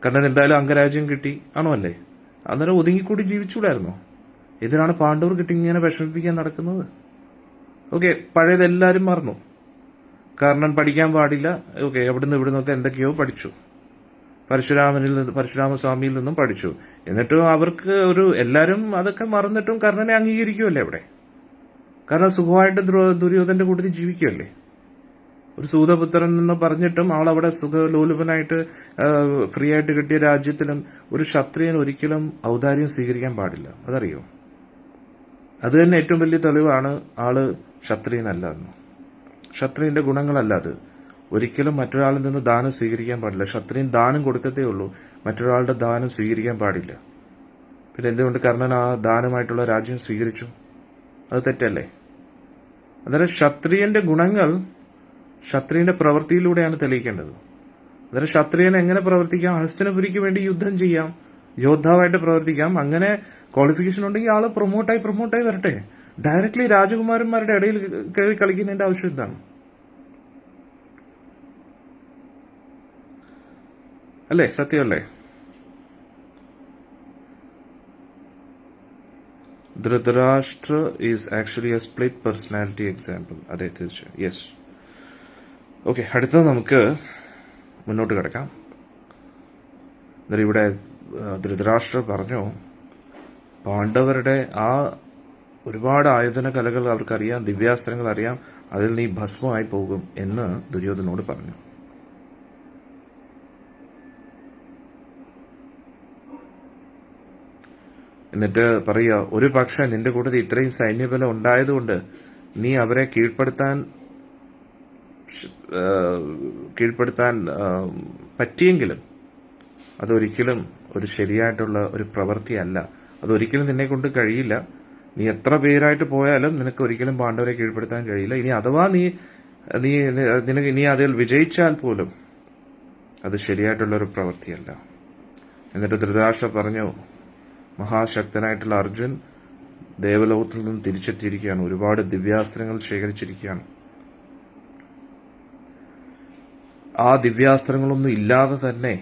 കർണൻ എന്തായാലും അംഗരാജ്യം കിട്ടി, ആണോ അല്ലേ? അന്നേരം ഒതുങ്ങിക്കൂടി ജീവിച്ചുകൂടായിരുന്നോ? ഇതിനാണ് പാണ്ഡവർ കിട്ടി ഇങ്ങനെ വിഷമിപ്പിക്കാൻ നടക്കുന്നത്. ഓക്കെ, പഴയതെല്ലാരും മറന്നു. കർണൻ പഠിക്കാൻ പാടില്ല. ഓക്കെ, അവിടുന്ന് ഇവിടുന്നൊക്കെ എന്തൊക്കെയോ പഠിച്ചു. പരശുരാമസ്വാമിയിൽ നിന്നും പഠിച്ചു. എന്നിട്ടും അവർക്ക് എല്ലാവരും അതൊക്കെ മറന്നിട്ടും കർണനെ അംഗീകരിക്കുമല്ലേ അവിടെ? കാരണം സുഖമായിട്ട് ദുര്യോധന്റെ കൂട്ടത്തിൽ ജീവിക്കുമല്ലേ. ഒരു സൂതപുത്രൻ എന്ന് പറഞ്ഞിട്ടും അവളവിടെ സുഖലോലുപനായിട്ട് ഫ്രീ ആയിട്ട് കിട്ടിയ രാജ്യത്തിലും ഒരു ക്ഷത്രിയൻ ഒരിക്കലും ഔദാര്യം സ്വീകരിക്കാൻ പാടില്ല. അതറിയോ? അത് തന്നെ ഏറ്റവും വലിയ തെളിവാണ് ആള് ക്ഷത്രിയനല്ല എന്ന്. ക്ഷത്രിയന്റെ ഗുണങ്ങളല്ല അത്. ഒരിക്കലും മറ്റൊരാളിൽ നിന്ന് ദാനം സ്വീകരിക്കാൻ പാടില്ല. ക്ഷത്രിയൻ ദാനം കൊടുക്കത്തേ ഉള്ളൂ, മറ്റൊരാളുടെ ദാനം സ്വീകരിക്കാൻ പാടില്ല. പിന്നെ എന്തുകൊണ്ട് കർണൻ ആ ദാനമായിട്ടുള്ള രാജ്യം സ്വീകരിച്ചു? അത് തെറ്റല്ലേ? അന്നേരം ക്ഷത്രിയന്റെ ഗുണങ്ങൾ ക്ഷത്രിയന്റെ പ്രവൃത്തിയിലൂടെയാണ് തെളിയിക്കേണ്ടത്. അന്നേരം ക്ഷത്രിയൻ എങ്ങനെ പ്രവർത്തിക്കാം? ഹസ്തിനപുരിക്ക് വേണ്ടി യുദ്ധം ചെയ്യാം, യോദ്ധാവായിട്ട് പ്രവർത്തിക്കാം. അങ്ങനെ ക്വാളിഫിക്കേഷൻ ഉണ്ടെങ്കിൽ ആള് പ്രൊമോട്ടായി വരട്ടെ. ഡയറക്ട്ലി രാജകുമാരന്മാരുടെ ഇടയിൽ കയറി കളിക്കുന്നതിന്റെ ആവശ്യം എന്താണ്? അല്ലേ? സത്യമല്ലേ? Dhritarashtra is actually A split personality example. അതെ, തീർച്ചയായും. യെസ്. ഓക്കെ, അടുത്തത് നമുക്ക് മുന്നോട്ട് കിടക്കാം. ഇവിടെ ധൃതരാഷ്ട്ര പറഞ്ഞു, പാണ്ഡവരുടെ ആ ഒരുപാട് ആയുധന കലകൾ അവർക്കറിയാം, ദിവ്യാസ്ത്രങ്ങൾ അറിയാം, അതിൽ നീ ഭസ്മമായി പോകും എന്ന് ദുര്യോധനോട് പറഞ്ഞു. എന്നിട്ട് പറയുക, ഒരു പക്ഷെ നിന്റെ കൂട്ടത്തിൽ ഇത്രയും സൈന്യബലം ഉണ്ടായതുകൊണ്ട് നീ അവരെ കീഴ്പ്പെടുത്താൻ പറ്റിയെങ്കിലും അതൊരിക്കലും ഒരു ശരിയായിട്ടുള്ള ഒരു പ്രവൃത്തിയല്ല. അതൊരിക്കലും നിന്നെ കൊണ്ട് കഴിയില്ല. നീ എത്ര പേരായിട്ട് പോയാലും നിനക്ക് ഒരിക്കലും പാണ്ഡവരെ കീഴ്പ്പെടുത്താൻ കഴിയില്ല. ഇനി അഥവാ നീ അതിൽ വിജയിച്ചാൽ പോലും അത് ശരിയായിട്ടുള്ള ഒരു പ്രവൃത്തിയല്ല. എന്നിട്ട് ധൃതരാഷ്ട്ര പറഞ്ഞു, മഹാശക്തനായിട്ടുള്ള അർജുൻ ദേവലോകത്തിൽ നിന്ന് തിരിച്ചെത്തിയിരിക്കുകയാണ്, ഒരുപാട് ദിവ്യാസ്ത്രങ്ങൾ ശേഖരിച്ചിരിക്കുകയാണ്. ആ ദിവ്യാസ്ത്രങ്ങളൊന്നും ഇല്ലാതെ തന്നെ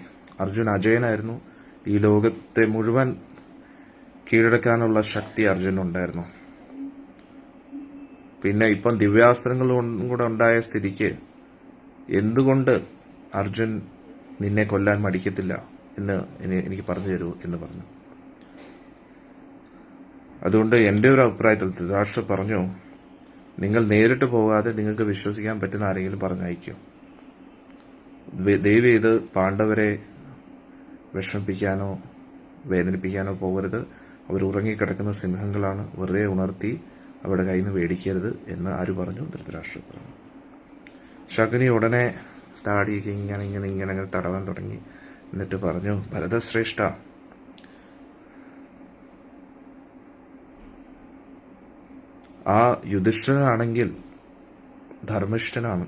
അർജുൻ അജയനായിരുന്നു. ഈ ലോകത്തെ മുഴുവൻ കീഴടക്കാനുള്ള ശക്തി അർജുനുണ്ടായിരുന്നു. പിന്നെ ഇപ്പം ദിവ്യാസ്ത്രങ്ങളും കൂടെ ഉണ്ടായ സ്ഥിതിക്ക് എന്തുകൊണ്ട് അർജുൻ നിന്നെ കൊല്ലാൻ മടിക്കത്തില്ല എന്ന് എനിക്ക് പറഞ്ഞു തരൂ എന്ന് പറഞ്ഞു. അതുകൊണ്ട് എൻ്റെ ഒരു അഭിപ്രായത്തിൽ ധൃതരാഷ്ട്ര പറഞ്ഞു, നിങ്ങൾ നേരിട്ട് പോകാതെ നിങ്ങൾക്ക് വിശ്വസിക്കാൻ പറ്റുന്ന ആരെങ്കിലും പറഞ്ഞയക്കും. ദയവ് ചെയ്ത് പാണ്ഡവരെ വിഷമിപ്പിക്കാനോ വേദനിപ്പിക്കാനോ പോകരുത്. അവർ ഉറങ്ങിക്കിടക്കുന്ന സിംഹങ്ങളാണ്, വെറുതെ ഉണർത്തി അവരുടെ കയ്യിൽ നിന്ന് മേടിക്കരുത് എന്ന് ആര് പറഞ്ഞു? ധൃതരാഷ്ട്ര പറഞ്ഞു. ശകുനി ഉടനെ താടിയൊക്കെ ഇങ്ങനെ തടവാൻ തുടങ്ങി. എന്നിട്ട് പറഞ്ഞു, ഭരതശ്രേഷ്ഠ, ആ യുധിഷ്ഠിരനാണെങ്കിൽ ധർമ്മിഷ്ഠനാണ്,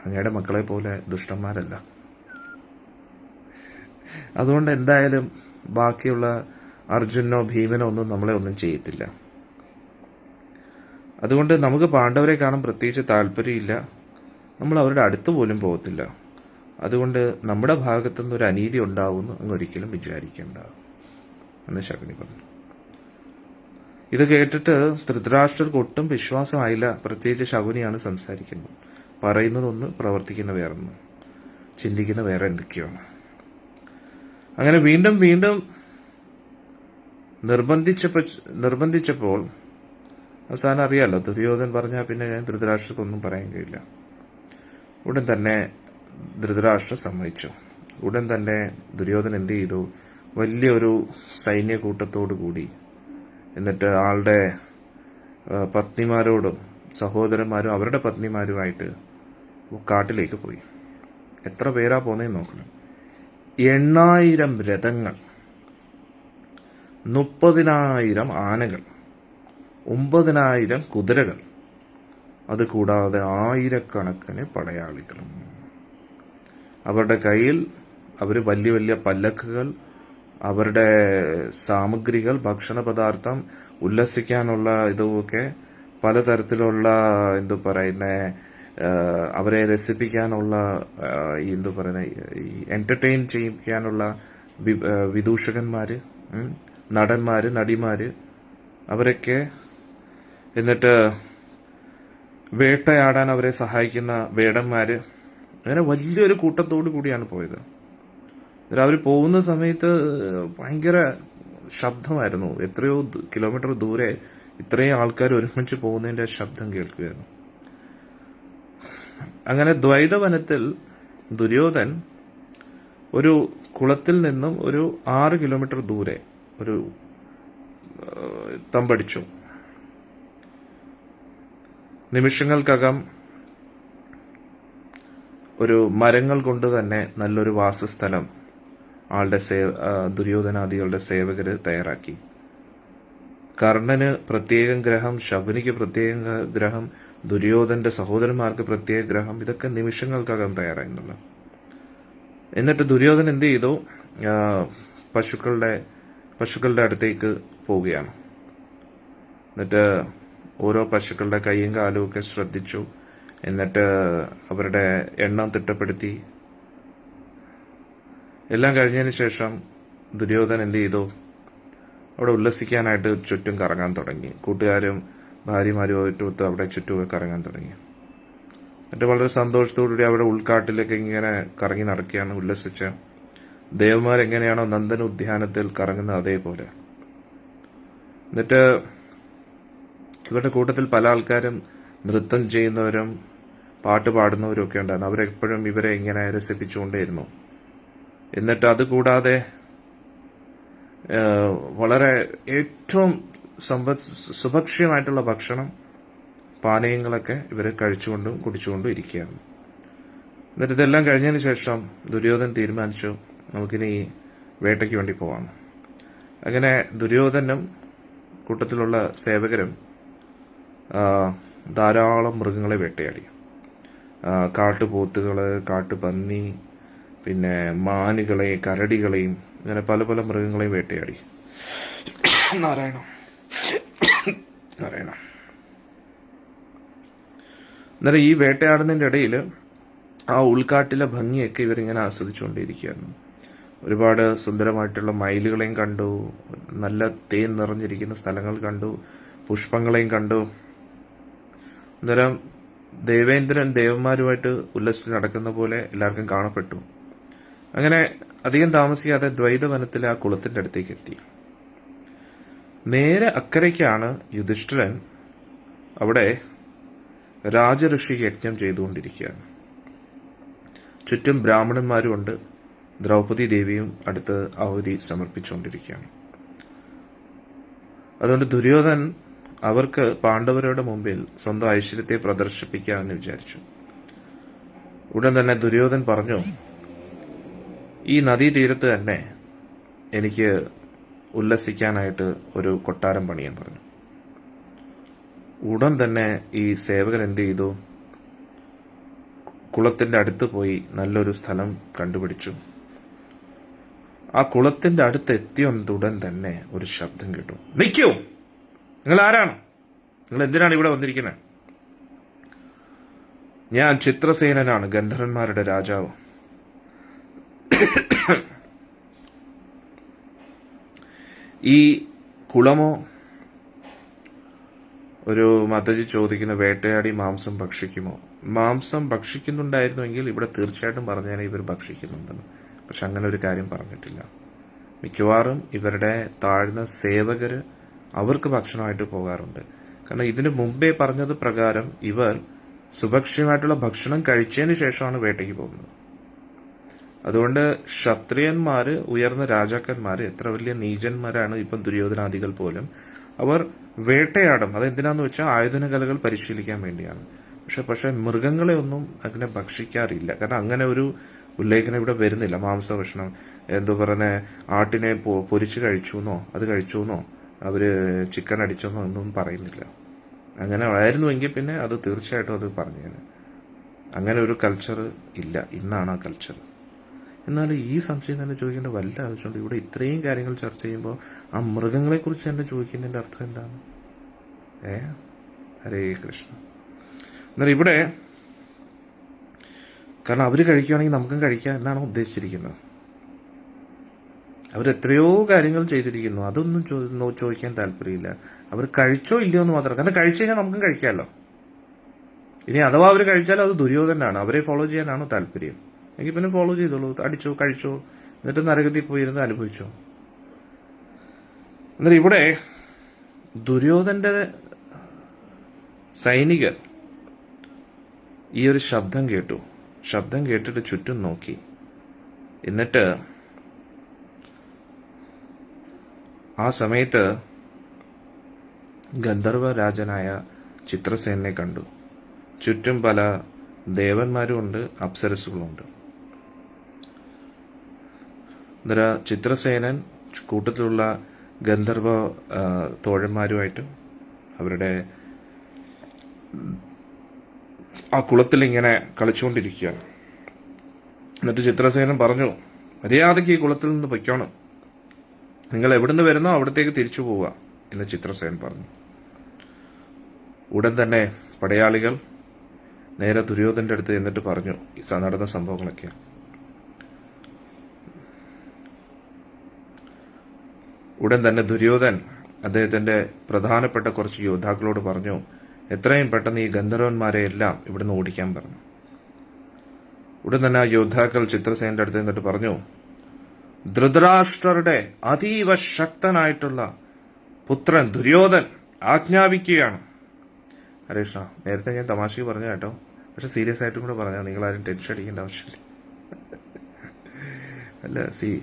അങ്ങയുടെ മക്കളെ പോലെ ദുഷ്ടന്മാരല്ല. അതുകൊണ്ട് എന്തായാലും ബാക്കിയുള്ള അർജുനോ ഭീമനോ ഒന്നും നമ്മളെ ഒന്നും ചെയ്യത്തില്ല. അതുകൊണ്ട് നമുക്ക് പാണ്ഡവരെ കാണാൻ പ്രത്യേകിച്ച് താല്പര്യമില്ല, നമ്മൾ അവരുടെ അടുത്ത് പോലും പോകത്തില്ല. അതുകൊണ്ട് നമ്മുടെ ഭാഗത്തുനിന്ന് ഒരു അനീതി ഉണ്ടാവുമെന്ന് അങ്ങ് ഒരിക്കലും വിചാരിക്കേണ്ട എന്ന് ശകുനി പറഞ്ഞു. ഇത് കേട്ടിട്ട് ധൃതരാഷ്ട്രർക്ക് ഒട്ടും വിശ്വാസമായില്ല. പ്രത്യേകിച്ച് ശകുനിയാണ് സംസാരിക്കുന്നത്. പറയുന്നതൊന്ന്, പ്രവർത്തിക്കുന്ന വേറൊന്ന്, ചിന്തിക്കുന്ന വേറെ എന്തൊക്കെയാണ്. അങ്ങനെ വീണ്ടും വീണ്ടും നിർബന്ധിച്ചപ്പോൾ അവസാനം അറിയാലോ, ദുര്യോധൻ പറഞ്ഞാൽ പിന്നെ ഞാൻ ധൃതരാഷ്ട്രക്കൊന്നും പറയാൻ കഴിയില്ല. ഉടൻ തന്നെ ധൃതരാഷ്ട്ര സമ്മതിച്ചു. ഉടൻ തന്നെ ദുര്യോധൻ എന്ത് ചെയ്തു? വലിയൊരു സൈന്യക്കൂട്ടത്തോടു കൂടി എന്നിട്ട് ആളുടെ പത്നിമാരോടും സഹോദരന്മാരും അവരുടെ പത്നിമാരുമായിട്ട് കാട്ടിലേക്ക് പോയി. എത്ര പേരാ പോന്നേന്ന് നോക്കണം. 8000 രഥങ്ങൾ, 30,000 ആനകൾ, 9,000 കുതിരകൾ, അതുകൂടാതെ ആയിരക്കണക്കിന് പടയാളികളും. അവരുടെ കയ്യിൽ അവർ വലിയ വലിയ പല്ലക്കുകൾ, അവരുടെ സാമഗ്രികൾ, ഭക്ഷണ പദാർത്ഥം, ഉല്ലസിക്കാനുള്ള ഇതൊക്കെ പലതരത്തിലുള്ള അവരെ രസിപ്പിക്കാനുള്ള ഈ എന്റർടൈൻ ചെയ്യിക്കാനുള്ള വിദൂഷകന്മാര്, നടന്മാര്, നടിമാര്, അവരൊക്കെ, എന്നിട്ട് വേട്ടയാടാൻ അവരെ സഹായിക്കുന്ന വേടന്മാര്, അങ്ങനെ വലിയൊരു കൂട്ടത്തോടു കൂടിയാണ് പോയത്. അവർ പോകുന്ന സമയത്ത് ഭയങ്കര ശബ്ദമായിരുന്നു. എത്രയോ കിലോമീറ്റർ ദൂരെ ഇത്രയും ആൾക്കാർ ഒരുമിച്ച് പോകുന്നതിന്റെ ശബ്ദം കേൾക്കുകയായിരുന്നു. അങ്ങനെ ദ്വൈതവനത്തിൽ ദുര്യോധൻ ഒരു കുളത്തിൽ നിന്നും ഒരു 6 കിലോമീറ്റർ ദൂരെ ഒരു തമ്പടിച്ചു. നിമിഷങ്ങൾക്കകം ഒരു മരങ്ങൾ കൊണ്ട് തന്നെ നല്ലൊരു വാസസ്ഥലം ആളുടെ ദുര്യോധനാദികളുടെ സേവകര് തയ്യാറാക്കി. കർണന് പ്രത്യേകം ഗ്രഹം, ശകുനിക്ക് പ്രത്യേക ഗ്രഹം, ദുര്യോധന്റെ സഹോദരന്മാർക്ക് പ്രത്യേക ഗ്രഹം, ഇതൊക്കെ നിമിഷങ്ങൾക്കകം തയ്യാറായിരുന്നില്ല. എന്നിട്ട് ദുര്യോധൻ എന്ത് ചെയ്തു? പശുക്കളുടെ അടുത്തേക്ക് പോവുകയാണ്. എന്നിട്ട് ഓരോ പശുക്കളുടെ കൈയും കാലും ഒക്കെ ശ്രദ്ധിച്ചു. എന്നിട്ട് അവരുടെ എണ്ണം തിട്ടപ്പെടുത്തി. എല്ലാം കഴിഞ്ഞതിന് ശേഷം ദുര്യോധനൻ എന്ത് ചെയ്തു? അവിടെ ഉല്ലസിക്കാനായിട്ട് ചുറ്റും കറങ്ങാൻ തുടങ്ങി. കൂട്ടുകാരും ഭാര്യമാരുമായിട്ട് അവിടെ ചുറ്റുമൊക്കെ കറങ്ങാൻ തുടങ്ങി. എന്നിട്ട് വളരെ സന്തോഷത്തോടുകൂടി അവിടെ ഉൾക്കാട്ടിലേക്ക് ഇങ്ങനെ കറങ്ങി നടക്കുകയാണ്, ഉല്ലസിച്ച്. ദേവന്മാരെങ്ങനെയാണോ നന്ദന ഉദ്യാനത്തിൽ കറങ്ങുന്നത് അതേപോലെ. എന്നിട്ട് ഇവരുടെ കൂട്ടത്തിൽ പല ആൾക്കാരും നൃത്തം ചെയ്യുന്നവരും പാട്ട് പാടുന്നവരും ഒക്കെ ഉണ്ടായിരുന്നു. അവരെപ്പോഴും ഇവരെ ഇങ്ങനെ രസിപ്പിച്ചുകൊണ്ടേയിരുന്നു. എന്നിട്ട് അതുകൂടാതെ വളരെ ഏറ്റവും സുഭക്ഷ്യമായിട്ടുള്ള ഭക്ഷണം പാനീയങ്ങളൊക്കെ ഇവർ കഴിച്ചുകൊണ്ടും കുടിച്ചുകൊണ്ടും ഇരിക്കുകയാണ്. എന്നിട്ട് ഇതെല്ലാം കഴിഞ്ഞതിന് ശേഷം ദുര്യോധനൻ തീരുമാനിച്ചു, നമുക്കിനി വേട്ടയ്ക്ക് വേണ്ടി പോവാം. അങ്ങനെ ദുര്യോധനും കൂട്ടത്തിലുള്ള സേവകരും ധാരാളം മൃഗങ്ങളെ വേട്ടയാടി. കാട്ടുപോത്തുകള്, കാട്ടുപന്നി, പിന്നെ മാനുകളെ, കരടികളെയും അങ്ങനെ പല പല മൃഗങ്ങളെയും വേട്ടയാടി. നാരായണ നാരായണ. അന്നേരം ഈ വേട്ടയാടുന്നതിൻ്റെ ഇടയിൽ ആ ഉൾക്കാട്ടിലെ ഭംഗിയൊക്കെ ഇവരിങ്ങനെ ആസ്വദിച്ചുകൊണ്ടിരിക്കുകയായിരുന്നു. ഒരുപാട് സുന്ദരമായിട്ടുള്ള മയിലുകളെയും കണ്ടു, നല്ല തേൻ നിറഞ്ഞിരിക്കുന്ന സ്ഥലങ്ങൾ കണ്ടു, പുഷ്പങ്ങളെയും കണ്ടു. അന്നേരം ദേവേന്ദ്രൻ ദേവന്മാരുമായിട്ട് ഉല്ലസിച്ച് നടക്കുന്ന പോലെ എല്ലാവർക്കും കാണപ്പെട്ടു. അങ്ങനെ അധികം താമസിയാതെ ദ്വൈതവനത്തിലെ ആ കുളത്തിന്റെ അടുത്തേക്ക് എത്തി. നേരെ അക്കരയ്ക്കാണ് യുധിഷ്ഠിരൻ അവിടെ രാജഋഷി യജ്ഞം ചെയ്തുകൊണ്ടിരിക്കുകയാണ്. ചുറ്റും ബ്രാഹ്മണന്മാരുമുണ്ട്. ദ്രൗപദി ദേവിയും അടുത്ത് ആഹുതി സമർപ്പിച്ചുകൊണ്ടിരിക്കുകയാണ്. അതുകൊണ്ട് ദുര്യോധൻ അവർക്ക് പാണ്ഡവരുടെ മുമ്പിൽ സ്വന്തം ഐശ്വര്യത്തെ പ്രദർശിപ്പിക്കാമെന്ന് വിചാരിച്ചു. ഉടൻ തന്നെ ദുര്യോധൻ പറഞ്ഞു, ഈ നദീതീരത്ത് തന്നെ എനിക്ക് ഉല്ലസിക്കാനായിട്ട് ഒരു കൊട്ടാരം പണിയാൻ പറഞ്ഞു. ഉടൻ തന്നെ ഈ സേവകൻ എന്ത് ചെയ്തു? കുളത്തിന്റെ അടുത്ത് പോയി നല്ലൊരു സ്ഥലം കണ്ടുപിടിച്ചു. ആ കുളത്തിന്റെ അടുത്ത് എത്തിയുടൻ തന്നെ ഒരു ശബ്ദം കേട്ടു. നിൽക്കൂ, നിങ്ങൾ ആരാണ്? നിങ്ങൾ എന്തിനാണ് ഇവിടെ വന്നിരിക്കുന്നത്? ഞാൻ ചിത്രസേനനാണ്, ഗന്ധർവന്മാരുടെ രാജാവ്. ഈ കുളമോ ഒരു മതജി ചോദിക്കുന്ന വേട്ടയാടി മാംസം ഭക്ഷിക്കുമോ? മാംസം ഭക്ഷിക്കുന്നുണ്ടായിരുന്നുവെങ്കിൽ ഇവിടെ തീർച്ചയായിട്ടും പറഞ്ഞാൽ ഇവർ ഭക്ഷിക്കുന്നുണ്ടെന്ന്. പക്ഷെ അങ്ങനെ ഒരു കാര്യം പറഞ്ഞിട്ടില്ല. മിക്കവാറും ഇവരുടെ താഴ്ന്ന സേവകര് അവർക്ക് ഭക്ഷണമായിട്ട് പോകാറുണ്ട്. കാരണം ഇതിനു മുമ്പേ പറഞ്ഞത് പ്രകാരം ഇവർ സുഭക്ഷ്യമായിട്ടുള്ള ഭക്ഷണം കഴിച്ചതിന് ശേഷമാണ് വേട്ടയ്ക്ക് പോകുന്നത്. അതുകൊണ്ട് ക്ഷത്രിയന്മാര്, ഉയർന്ന രാജാക്കന്മാര്, എത്ര വലിയ നീചന്മാരാണ് ഇപ്പം ദുര്യോധനാദികൾ പോലും, അവർ വേട്ടയാടും. അതെന്തിനാന്ന് വെച്ചാൽ ആയുധന കലകൾ പരിശീലിക്കാൻ വേണ്ടിയാണ്. പക്ഷെ മൃഗങ്ങളെ ഒന്നും അങ്ങനെ ഭക്ഷിക്കാറില്ല. കാരണം അങ്ങനെ ഒരു ഉല്ലേഖനം ഇവിടെ വരുന്നില്ല. മാംസഭക്ഷണം എന്തോ പറഞ്ഞ ആട്ടിനെ പൊരിച്ച് കഴിച്ചുവെന്നോ അത് കഴിച്ചുവെന്നോ അവര് ചിക്കൻ അടിച്ചെന്നോ ഒന്നും പറയുന്നില്ല. അങ്ങനെ ആയിരുന്നുവെങ്കിൽ പിന്നെ അത് തീർച്ചയായിട്ടും അത് പറഞ്ഞേനെ. അങ്ങനെ ഒരു കൾച്ചർ ഇല്ല. ഇന്നാണ് ആ കൾച്ചർ. എന്നാൽ ഈ സംശയം തന്നെ ചോദിക്കേണ്ട വല്ല ആവശ്യമുണ്ട്? ഇവിടെ ഇത്രയും കാര്യങ്ങൾ ചർച്ച ചെയ്യുമ്പോൾ ആ മൃഗങ്ങളെ കുറിച്ച് തന്നെ ചോദിക്കുന്നതിന്റെ അർത്ഥം എന്താണ്? ഹരേ കൃഷ്ണ. എന്നാൽ ഇവിടെ കാരണം അവര് കഴിക്കുകയാണെങ്കിൽ നമുക്കും കഴിക്കാം എന്നാണ് ഉദ്ദേശിച്ചിരിക്കുന്നത്. അവരെത്രയോ കാര്യങ്ങൾ ചെയ്തിരിക്കുന്നു. അതൊന്നും ചോദിക്കാൻ താല്പര്യമില്ല. അവർ കഴിച്ചോ ഇല്ലയോ എന്ന് മാത്രം. കാരണം കഴിച്ചു കഴിഞ്ഞാൽ നമുക്കും കഴിക്കാമല്ലോ. ഇനി അഥവാ അവർ കഴിച്ചാലും അത് ദുര്യോധനാണ്. അവരെ ഫോളോ ചെയ്യാനാണോ താല്പര്യം? എങ്കിൽ പിന്നെ ഫോളോ ചെയ്തോളൂ. അടിച്ചോ, കഴിച്ചോ, എന്നിട്ട് നരകത്തിൽ പോയിരുന്ന് അനുഭവിച്ചോ. എന്നാൽ ഇവിടെ ദുര്യോധന്റെ സൈനികർ ഈ ഒരു ശബ്ദം കേട്ടു. ശബ്ദം കേട്ടിട്ട് ചുറ്റും നോക്കി. എന്നിട്ട് ആ സമയത്ത് ഗന്ധർവ രാജനായ ചിത്രസേനെ കണ്ടു. ചുറ്റും പല ദേവന്മാരും ഉണ്ട്, അപ്സരസുകളുണ്ട്. അന്നേരം ചിത്രസേനൻ കൂട്ടത്തിലുള്ള ഗന്ധർവ തോഴന്മാരുമായിട്ടും അവരുടെ ആ കുളത്തിൽ ഇങ്ങനെ കളിച്ചുകൊണ്ടിരിക്കുകയാണ്. എന്നിട്ട് ചിത്രസേനൻ പറഞ്ഞു, മര്യാദയ്ക്ക് ഈ കുളത്തിൽ നിന്ന് പൊയ്ക്കോണം. നിങ്ങൾ എവിടുന്ന് വരുന്നോ അവിടത്തേക്ക് തിരിച്ചു പോവുക എന്ന് ചിത്രസേനൻ പറഞ്ഞു. ഉടൻ തന്നെ പടയാളികൾ നേരെ ദുര്യോധന്റെ അടുത്ത് എന്നിട്ട് പറഞ്ഞു നടന്ന സംഭവങ്ങളൊക്കെ. ഉടൻ തന്നെ ദുര്യോധൻ അദ്ദേഹത്തിന്റെ പ്രധാനപ്പെട്ട കുറച്ച് യോദ്ധാക്കളോട് പറഞ്ഞു, എത്രയും പെട്ടെന്ന് ഈ ഗന്ധർവന്മാരെ എല്ലാം ഇവിടുന്ന് ഓടിക്കാൻ പറഞ്ഞു. ഉടൻ തന്നെ ആ യോദ്ധാക്കൾ ചിത്രസേനന്റെ അടുത്ത് നിന്നിട്ട് പറഞ്ഞു, ധൃതരാഷ്ട്രരുടെ അതീവ ശക്തനായിട്ടുള്ള പുത്രൻ ദുര്യോധൻ ആജ്ഞാപിക്കുകയാണ്. ഹരേഷ്ണ, നേരത്തെ ഞാൻ തമാശക്ക് പറഞ്ഞു കേട്ടോ, പക്ഷെ സീരിയസ് ആയിട്ടും കൂടെ പറഞ്ഞാൽ നിങ്ങളാരും ടെൻഷൻ അടിക്കേണ്ട ആവശ്യമില്ല. അല്ല,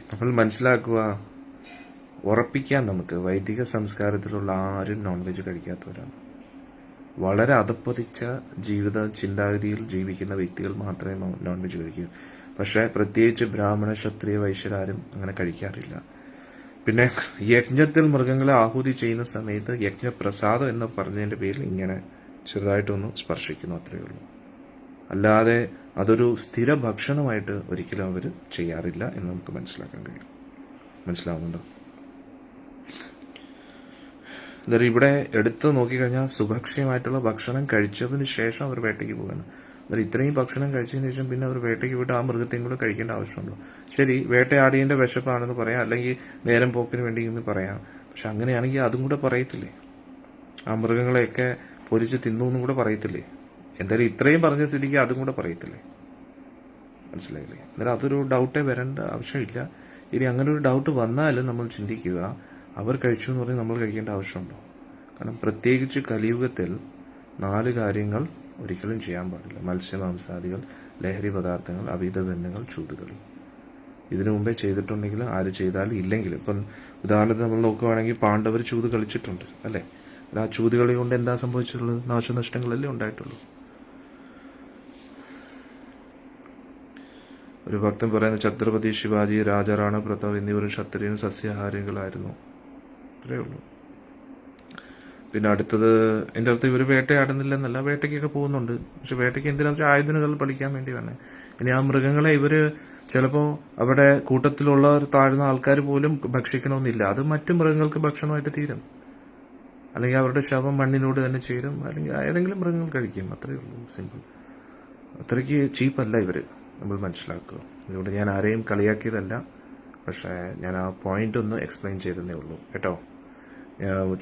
നമ്മൾ മനസ്സിലാക്കുക, ഉറപ്പിക്കാൻ നമുക്ക് വൈദിക സംസ്കാരത്തിലുള്ള ആരും നോൺ വെജ് കഴിക്കാത്തവരാണ്. വളരെ അധപ്പതിച്ച ജീവിത ചിന്താഗതിയിൽ ജീവിക്കുന്ന വ്യക്തികൾ മാത്രമേ നോൺ വെജ് കഴിക്കൂ. പക്ഷേ പ്രത്യേകിച്ച് ബ്രാഹ്മണ, ക്ഷത്രിയ, വൈശ്യരാരും അങ്ങനെ കഴിക്കാറില്ല. പിന്നെ യജ്ഞത്തിൽ മൃഗങ്ങളെ ആഹൂതി ചെയ്യുന്ന സമയത്ത് യജ്ഞപ്രസാദം എന്ന് പറഞ്ഞതിന്റെ പേരിൽ ഇങ്ങനെ ചെറുതായിട്ടൊന്ന് സ്പർശിക്കുന്നു, അത്രയേ ഉള്ളൂ. അല്ലാതെ അതൊരു സ്ഥിര ഭക്ഷണമായിട്ട് ഒരിക്കലും അവർ ചെയ്യാറില്ല എന്ന് നമുക്ക് മനസ്സിലാക്കാൻ കഴിയും. മനസ്സിലാവുന്നുണ്ടോ? എന്തായാലും ഇവിടെ എടുത്ത് നോക്കിക്കഴിഞ്ഞാൽ സുഭക്ഷ്യമായിട്ടുള്ള ഭക്ഷണം കഴിച്ചതിന് ശേഷം അവർ വേട്ടയ്ക്ക് പോവുകയാണ്. എന്നാൽ ഇത്രയും ഭക്ഷണം കഴിച്ചതിന് ശേഷം പിന്നെ അവർ വേട്ടയ്ക്ക് പോയിട്ട് ആ മൃഗത്തെയും കൂടെ കഴിക്കേണ്ട ആവശ്യമുണ്ടോ? ശരി, വേട്ടയാടിയതിന്റെ വിശപ്പാണെന്ന് പറയാം, അല്ലെങ്കിൽ നേരം പോക്കിന് വേണ്ടി എന്ന് പറയാം. പക്ഷെ അങ്ങനെയാണെങ്കിൽ അതും കൂടെ പറയത്തില്ലേ? ആ മൃഗങ്ങളെയൊക്കെ പൊരിച്ച് തിന്നു എന്നും കൂടെ പറയത്തില്ലേ? എന്തായാലും ഇത്രയും പറഞ്ഞ സ്ഥിതിക്ക് അതും കൂടെ പറയത്തില്ലേ? മനസ്സിലായില്ലേ? എന്നാലും അതൊരു ഡൗട്ടേ വരേണ്ട ആവശ്യമില്ല. ഇനി അങ്ങനെ ഒരു ഡൗട്ട് വന്നാലും നമ്മൾ ചിന്തിക്കുക, അവർ കഴിച്ചു എന്ന് പറഞ്ഞ് നമ്മൾ കഴിക്കേണ്ട ആവശ്യമുണ്ടോ? കാരണം പ്രത്യേകിച്ച് കലിയുഗത്തിൽ 4 കാര്യങ്ങൾ ഒരിക്കലും ചെയ്യാൻ പാടില്ല: മത്സ്യമാംസാദികൾ, ലഹരി പദാർത്ഥങ്ങൾ, അവിഹിത ബന്ധങ്ങൾ, ചൂതുകളി. ഇതിനു മുമ്പേ ചെയ്തിട്ടുണ്ടെങ്കിലും ആര് ചെയ്താലും ഇല്ലെങ്കിലും, ഇപ്പം ഉദാഹരണത്തിന് നമ്മൾ നോക്കുകയാണെങ്കിൽ പാണ്ഡവർ ചൂത് കളിച്ചിട്ടുണ്ട്, അല്ലേ? ആ ചൂതുകളി കൊണ്ട് എന്താ സംഭവിച്ചിട്ടുള്ളത്? നാശനഷ്ടങ്ങളല്ലേ ഉണ്ടായിട്ടുള്ളൂ. ഒരു ഭക്തൻ പറയുന്ന, ഛത്രപതി ശിവാജി, രാജാറാണ പ്രതാപ് എന്നിവരും ക്ഷത്രിയനും സസ്യാഹാരികളായിരുന്നു. അത്രേ ഉള്ളൂ. പിന്നെ അടുത്തത്, എൻ്റെ അടുത്ത് ഇവർ വേട്ടയാടുന്നില്ലെന്നല്ല, വേട്ടയ്ക്കൊക്കെ പോകുന്നുണ്ട്. പക്ഷെ വേട്ടയ്ക്ക് എന്തിനാ വെച്ചാൽ ആയുധങ്ങൾ പഠിക്കാൻ വേണ്ടി തന്നെ. ഇനി ആ മൃഗങ്ങളെ ഇവര് ചിലപ്പോൾ അവിടെ കൂട്ടത്തിലുള്ള താഴ്ന്ന ആൾക്കാർ പോലും ഭക്ഷിക്കണമെന്നില്ല. അത് മറ്റു മൃഗങ്ങൾക്ക് ഭക്ഷണമായിട്ട് തീരും. അല്ലെങ്കിൽ അവരുടെ ശവം മണ്ണിനോട് തന്നെ ചേരും, അല്ലെങ്കിൽ ഏതെങ്കിലും മൃഗങ്ങൾ കഴിക്കും. അത്രയേ ഉള്ളൂ, സിമ്പിൾ. അത്രയ്ക്ക് ചീപ്പല്ല ഇവര്, നമ്മൾ മനസ്സിലാക്കുക. അതുകൊണ്ട് ഞാൻ ആരെയും കളിയാക്കിയതല്ല, പക്ഷേ ഞാൻ ആ പോയിന്റ് ഒന്ന് എക്സ്പ്ലെയിൻ ചെയ്തതേ ഉള്ളൂ കേട്ടോ.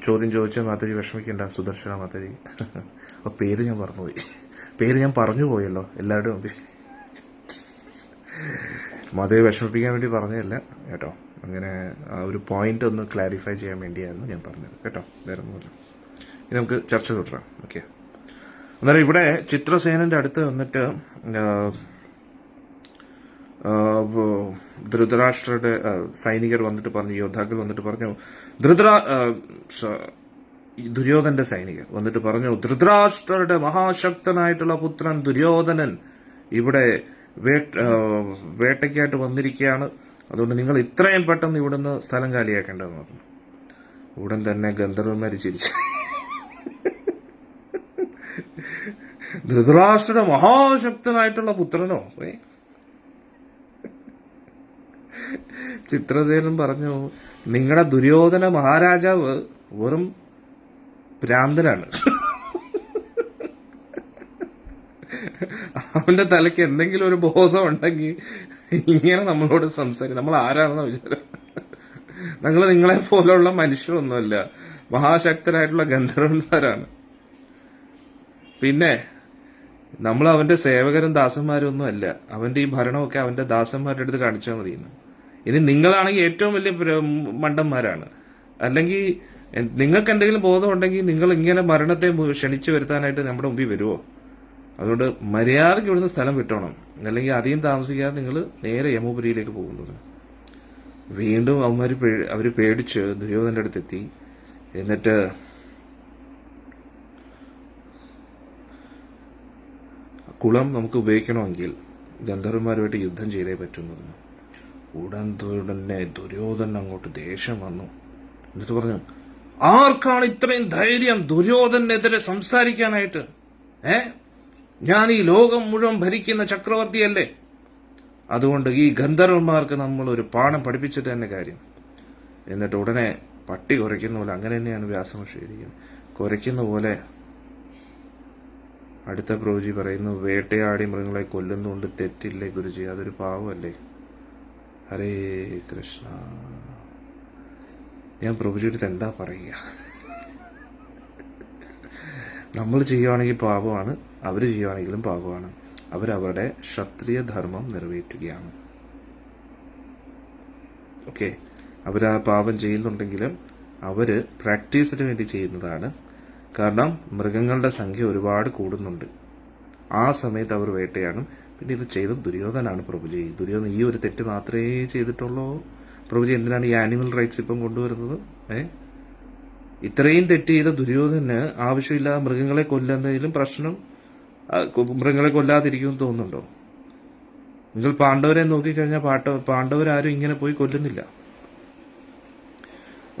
ചോദ്യം ചോദിച്ച മാതാജി വിഷമിക്കണ്ട, സുദർശന മാതാജി. അപ്പോൾ പേര് ഞാൻ മറന്നുപോയി, പേര് ഞാൻ പറഞ്ഞു പോയല്ലോ എല്ലാവരുടെയും മുമ്പിൽ. മാതാജി വിഷമിപ്പിക്കാൻ വേണ്ടി പറഞ്ഞതല്ല കേട്ടോ, അങ്ങനെ ആ ഒരു പോയിന്റ് ഒന്ന് ക്ലാരിഫൈ ചെയ്യാൻ വേണ്ടിയായിരുന്നു ഞാൻ പറഞ്ഞത് കേട്ടോ, വേറെ ഒന്നുമില്ല. ഇനി നമുക്ക് ചർച്ച തുടരാം. ഓക്കെ, അന്നേരം ഇവിടെ ചിത്രസേനന്റെ അടുത്ത് വന്നിട്ട് ധൃതരാഷ്ട്രയുടെ സൈനികർ വന്നിട്ട് പറഞ്ഞു, യോദ്ധാക്കൾ വന്നിട്ട് പറഞ്ഞു, ദുര്യോധന്റെ സൈനികർ വന്നിട്ട് പറഞ്ഞു, ധൃതരാഷ്ട്രയുടെ മഹാശക്തനായിട്ടുള്ള പുത്രൻ ദുര്യോധനൻ ഇവിടെ വേട്ടയ്ക്കായിട്ട് വന്നിരിക്കുകയാണ്. അതുകൊണ്ട് നിങ്ങൾ ഇത്രയും പെട്ടെന്ന് ഇവിടുന്ന് സ്ഥലം കാലിയാക്കേണ്ടതെന്ന് പറഞ്ഞു. ഉടൻ തന്നെ ഗന്ധർവന്മാർ ചിരിച്ചു. ധൃതരാഷ്ട്രയുടെ മഹാശക്തനായിട്ടുള്ള പുത്രനോ? ചിത്രസേനൻ പറഞ്ഞു, നിങ്ങളുടെ ദുര്യോധന മഹാരാജാവ് വെറും ഭ്രാന്തനാണ്. അവന്റെ തലയ്ക്ക് എന്തെങ്കിലും ഒരു ബോധം ഉണ്ടെങ്കിൽ ഇങ്ങനെ നമ്മളോട് സംസാരിക്കും. നമ്മൾ ആരാണെന്ന് വിചാരം? നിങ്ങളെ പോലുള്ള മനുഷ്യരൊന്നുമല്ല, മഹാശക്തരായിട്ടുള്ള ഗന്ധർവന്മാരാണ്. പിന്നെ നമ്മൾ അവന്റെ സേവകരും ദാസന്മാരും ഒന്നും അല്ല. അവന്റെ ഈ ഭരണമൊക്കെ അവന്റെ ദാസന്മാരുടെ അടുത്ത് കാണിച്ചാൽ മതിയെന്ന്. ഇനി നിങ്ങളാണെങ്കിൽ ഏറ്റവും വലിയ മണ്ടന്മാരാണ്. അല്ലെങ്കിൽ നിങ്ങൾക്ക് എന്തെങ്കിലും ബോധം ഉണ്ടെങ്കിൽ നിങ്ങൾ ഇങ്ങനെ മരണത്തെ ക്ഷണിച്ചു വരുത്താനായിട്ട് നമ്മുടെ മുമ്പിൽ വരുമോ? അതുകൊണ്ട് മര്യാദയ്ക്ക് ഇവിടുന്ന് സ്ഥലം വിട്ടോണം, അല്ലെങ്കിൽ അധികം താമസിക്കാതെ നിങ്ങൾ നേരെ യമപുരിയിലേക്ക് പോകുന്നത്. വീണ്ടും അവര് പേടിച്ച് ദുര്യോധന്റെ അടുത്തെത്തി. എന്നിട്ട് കുളം നമുക്ക് ഉപയോഗിക്കണമെങ്കിൽ ഗന്ധർവന്മാരുമായിട്ട് യുദ്ധം ചെയ്തേ പറ്റുമെന്ന് പറഞ്ഞു. ഉടനെ ദുര്യോധനൻ അങ്ങോട്ട് ദേഷ്യം വന്നു. എന്നിട്ട് പറഞ്ഞു, ആർക്കാണ് ഇത്രയും ധൈര്യം ദുര്യോധനെതിരെ സംസാരിക്കാനായിട്ട്? ഞാൻ ഈ ലോകം മുഴുവൻ ഭരിക്കുന്ന ചക്രവർത്തിയല്ലേ. അതുകൊണ്ട് ഈ ഗന്ധർവന്മാർക്ക് നമ്മൾ ഒരു പാഠം പഠിപ്പിച്ചിട്ട് തന്നെ കാര്യം. എന്നിട്ട് ഉടനെ പട്ടി കുരയ്ക്കുന്ന പോലെ, അങ്ങനെ തന്നെയാണ് വ്യാസമഹർഷി എഴുതിയിരിക്കുന്നത്, കുരയ്ക്കുന്ന പോലെ അടുത്ത പ്രവചി പറയുന്നു, വേട്ടയാടി മൃഗങ്ങളെ കൊല്ലുന്നുകൊണ്ട് തെറ്റില്ലേ ഗുരുജി, അതൊരു പാവമല്ലേ? ഹരേ കൃഷ്ണ. ഞാൻ പ്രഭുജിയുടെ എന്താ പറയുക? നമ്മൾ ചെയ്യുവാണെങ്കിൽ പാപമാണ്, അവർ ചെയ്യുവാണെങ്കിലും പാപമാണ്. അവരവരുടെ ക്ഷത്രിയ ധർമ്മം നിറവേറ്റുകയാണ്. ഓക്കെ, അവർ ആ പാപം ചെയ്യുന്നുണ്ടെങ്കിലും അവർ പ്രാക്ടീസിന് വേണ്ടി ചെയ്യുന്നതാണ്. കാരണം മൃഗങ്ങളുടെ സംഖ്യ ഒരുപാട് കൂടുന്നുണ്ട്. ആ സമയത്ത് അവർ വേട്ടയാടും. പിന്നെ ഇത് ചെയ്ത ദുര്യോധനാണ് പ്രഭുജി. ദുര്യോധന ഈ ഒരു തെറ്റ് മാത്രമേ ചെയ്തിട്ടുള്ളൂ. പ്രഭുജി എന്തിനാണ് ഈ ആനിമൽ റൈറ്റ്സ് ഇപ്പം കൊണ്ടുവരുന്നത്? ഇത്രയും തെറ്റ് ചെയ്ത ദുര്യോധന് ആവശ്യമില്ലാതെ മൃഗങ്ങളെ കൊല്ലുന്നതിലും പ്രശ്നം മൃഗങ്ങളെ കൊല്ലാതിരിക്കുമെന്ന് തോന്നുന്നുണ്ടോ? നിങ്ങൾ പാണ്ഡവരെ നോക്കിക്കഴിഞ്ഞാൽ പാണ്ഡവരാരും ഇങ്ങനെ പോയി കൊല്ലുന്നില്ല.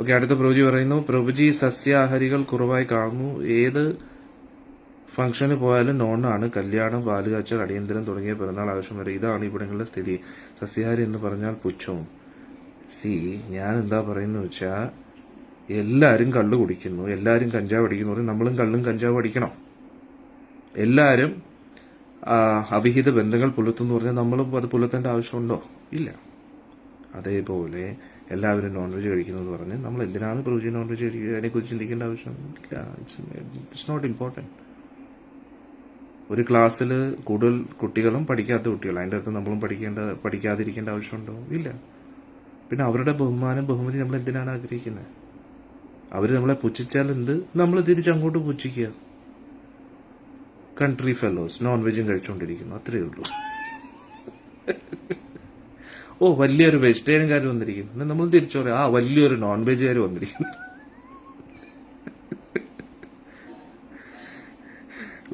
ഓക്കെ, അടുത്ത പ്രഭുജി പറയുന്നു, പ്രഭുജി സസ്യാഹാരികൾ കുറവായി കാണുന്നു. ഏത് ഫംഗ്ഷന് പോയാലും നോണാണ്. കല്യാണം, പാലുകാച്ചൽ, അടിയന്തരം തുടങ്ങിയ പിറന്നാൾ ആവശ്യം വരെ ഇതാണ് ഇവിടങ്ങളുടെ സ്ഥിതി. സസ്യാഹാരി എന്ന് പറഞ്ഞാൽ പുച്ഛവും. ഞാൻ എന്താ പറയുന്ന വെച്ചാൽ, എല്ലാവരും കള്ളു കുടിക്കുന്നു, എല്ലാവരും കഞ്ചാവ് അടിക്കുന്നു. നമ്മളും കള്ളും കഞ്ചാവ് അടിക്കണം. എല്ലാവരും അവിഹിത ബന്ധങ്ങൾ പുലർത്തുന്നു പറഞ്ഞാൽ നമ്മളും അത് പുലർത്തേണ്ട ആവശ്യമുണ്ടോ? ഇല്ല. അതേപോലെ എല്ലാവരും നോൺ വെജ് കഴിക്കുന്നു എന്ന് പറഞ്ഞ് നമ്മൾ എന്തിനാണ് പ്രഭുജി നോൺ വെജ് കഴിക്കുക? അതിനെക്കുറിച്ച് ചിന്തിക്കേണ്ട ആവശ്യമില്ല. It's not important. ഒരു ക്ലാസ്സിൽ കൂടുതൽ കുട്ടികളും പഠിക്കാത്ത കുട്ടികൾ, അതിൻ്റെ അടുത്ത് നമ്മളും പഠിക്കാതിരിക്കേണ്ട ആവശ്യമുണ്ടോ? ഇല്ല. പിന്നെ അവരുടെ ബഹുമതി നമ്മൾ എന്തിനാണ് ആഗ്രഹിക്കുന്നത്? അവർ നമ്മളെ പുച്ഛിച്ചാൽ എന്ത്, നമ്മൾ തിരിച്ചങ്ങോട്ട് പുച്ഛിക്കുക. കൺട്രി ഫെലോസ് നോൺ വെജും കഴിച്ചുകൊണ്ടിരിക്കുന്നു, അത്രയേ ഉള്ളൂ. വലിയൊരു വെജിറ്റേറിയൻകാർ വന്നിരിക്കുന്നു, നമ്മൾ തിരിച്ചു പറയാം, വലിയൊരു നോൺ വെജുകാർ വന്നിരിക്കുന്നു.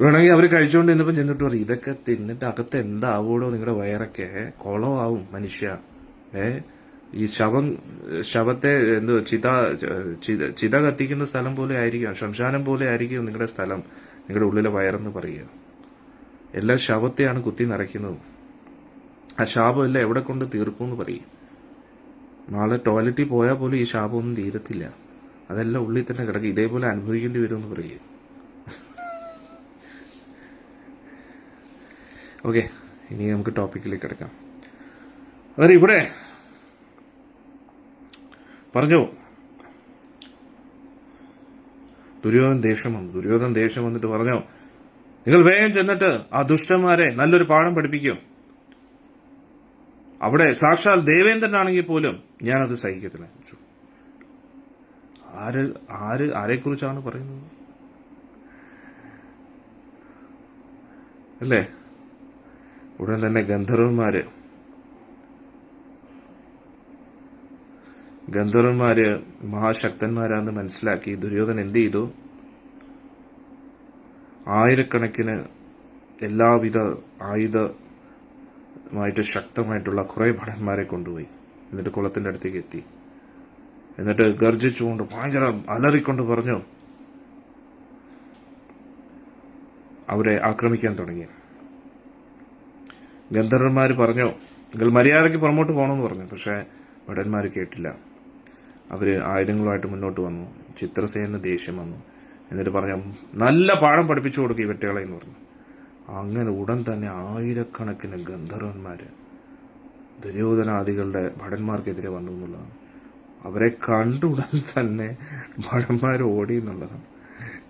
വേണമെങ്കിൽ അവർ കഴിച്ചുകൊണ്ട് ഇന്നിപ്പം ചെന്നിട്ട് പറയും, ഇതൊക്കെ തിന്നിട്ട് അകത്ത് എന്താവൂടോ നിങ്ങളുടെ വയറൊക്കെ കുളമാവും മനുഷ്യ. ഈ ശവത്തെ ചിത കത്തിക്കുന്ന സ്ഥലം പോലെ ആയിരിക്കും, ശ്മശാനം പോലെ ആയിരിക്കും നിങ്ങളുടെ സ്ഥലം, നിങ്ങളുടെ ഉള്ളിലെ വയറെന്ന് പറയുക. എല്ലാ ശവത്തെയാണ് കുത്തി നിറയ്ക്കുന്നത്. ആ ശാപമെല്ലാം എവിടെ കൊണ്ട് തീർക്കുമെന്ന് പറയും. നാളെ ടോയ്ലറ്റിൽ പോയാൽ പോലും ഈ ശാപമൊന്നും തീരത്തില്ല. അതെല്ലാം ഉള്ളിൽ തന്നെ കിടക്കും. ഇതേപോലെ അനുഭവിക്കേണ്ടി വരുമെന്ന് പറയും. ഓക്കെ, ഇനി നമുക്ക് ടോപ്പിക്കിലേക്ക് കിടക്കാം. അതായത് ഇവിടെ പറഞ്ഞു, ദുര്യോധൻ ദേഷ്യം വന്നിട്ട് പറഞ്ഞു, നിങ്ങൾ വേഗം ചെന്നിട്ട് ആ ദുഷ്ടന്മാരെ നല്ലൊരു പാഠം പഠിപ്പിക്കും. അവിടെ സാക്ഷാൽ ദേവേന്ദ്രനാണെങ്കിൽ പോലും ഞാനത് സഹിക്കത്തില്ല. ആരെക്കുറിച്ചാണ് പറയുന്നത്? അല്ലേ? ഉടൻ തന്നെ ഗന്ധർവന്മാര് മഹാശക്തന്മാരാന്ന് മനസ്സിലാക്കി ദുര്യോധൻ എന്ത് ചെയ്തു? ആയിരക്കണക്കിന് എല്ലാവിധ ആയുധമായിട്ട് ശക്തമായിട്ടുള്ള കുറെ ഭടന്മാരെ കൊണ്ടുപോയി. എന്നിട്ട് കുളത്തിന്റെ അടുത്തേക്ക് എത്തി. എന്നിട്ട് ഗർജിച്ചുകൊണ്ട് ഭയങ്കര അലറിക്കൊണ്ട് പറഞ്ഞു, അവരെ ആക്രമിക്കാൻ തുടങ്ങി. ഗന്ധർവന്മാർ പറഞ്ഞു, നിങ്ങൾ മര്യാദയ്ക്ക് പുറമോട്ട് പോകണമെന്ന് പറഞ്ഞു. പക്ഷെ ഭടന്മാർ കേട്ടില്ല. അവർ ആയുധങ്ങളുമായിട്ട് മുന്നോട്ട് വന്നു. ചിത്രസേന ദേഷ്യം വന്നു. എന്നിട്ട് പറഞ്ഞു, നല്ല പാഠം പഠിപ്പിച്ചു കൊടുക്കുക ഈ വെട്ടുകളെ എന്ന് പറഞ്ഞു. അങ്ങനെ ഉടൻ തന്നെ ആയിരക്കണക്കിന് ഗന്ധർവന്മാർ ദുര്യോധനാദികളുടെ ഭടന്മാർക്കെതിരെ വന്നു എന്നുള്ളതാണ്. അവരെ കണ്ടുടൻ തന്നെ ഭടന്മാർ ഓടി എന്നുള്ളതാണ്.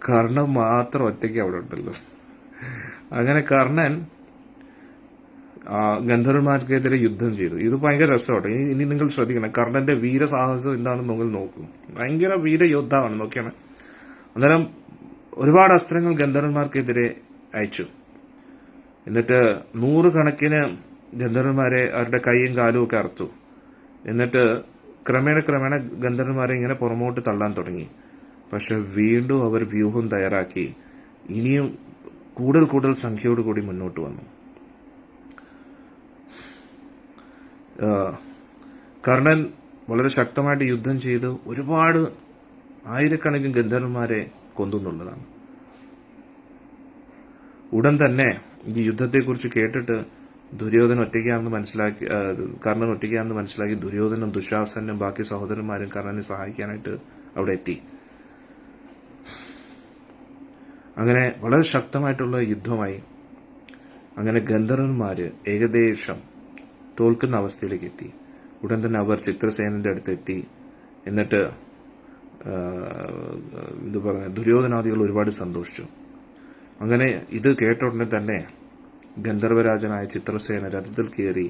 കർണൻ മാത്രം ഒറ്റയ്ക്ക് അവിടെ ഉണ്ടല്ലോ. അങ്ങനെ കർണൻ ഗന്ധർവന്മാർക്കെതിരെ യുദ്ധം ചെയ്തു. ഇത് ഭയങ്കര രസമാണ്. ഇനി നിങ്ങൾ ശ്രദ്ധിക്കണം, കർണന്റെ വീരസാഹസം എന്താണെന്ന് നിങ്ങൾ നോക്കൂ. ഭയങ്കര വീരയോദ്ധാവാണ്. നോക്കിയാണ്. അന്നേരം ഒരുപാട് അസ്ത്രങ്ങൾ ഗന്ധർവന്മാർക്കെതിരെ അയച്ചു. എന്നിട്ട് 100 കണക്കിന് ഗന്ധർവന്മാരെ അവരുടെ കൈയും കാലും ഒക്കെ അറുത്തു. എന്നിട്ട് ക്രമേണ ഗന്ധർവന്മാരെ ഇങ്ങനെ പുറമോട്ട് തള്ളാൻ തുടങ്ങി. പക്ഷെ വീണ്ടും അവർ വ്യൂഹം തയ്യാറാക്കി ഇനിയും കൂടുതൽ സംഖ്യയോടുകൂടി മുന്നോട്ട് വന്നു. കർണൻ വളരെ ശക്തമായിട്ട് യുദ്ധം ചെയ്ത് ഒരുപാട് ആയിരക്കണക്കിന് ഗന്ധർവന്മാരെ കൊന്നുള്ളതാണ്. ഉടൻ തന്നെ ഈ യുദ്ധത്തെക്കുറിച്ച് കേട്ടിട്ട് കർണൻ ഒറ്റയ്ക്കാണെന്ന് മനസ്സിലാക്കി ദുര്യോധനും ദുശാസനും ബാക്കി സഹോദരന്മാരും കർണനെ സഹായിക്കാനായിട്ട് അവിടെ എത്തി. അങ്ങനെ വളരെ ശക്തമായിട്ടുള്ള യുദ്ധമായി. അങ്ങനെ ഗന്ധർവന്മാര് ഏകദേശം തോൽക്കുന്ന അവസ്ഥയിലേക്ക് എത്തി. ഉടൻ തന്നെ അവർ ചിത്രസേനന്റെ അടുത്ത് എത്തി. എന്നിട്ട് ഇത് പറഞ്ഞ ദുര്യോധനാദികൾ ഒരുപാട് സന്തോഷിച്ചു. അങ്ങനെ ഇത് കേട്ട ഉടനെ തന്നെ ഗന്ധർവരാജനായ ചിത്രസേന രഥത്തിൽ കയറി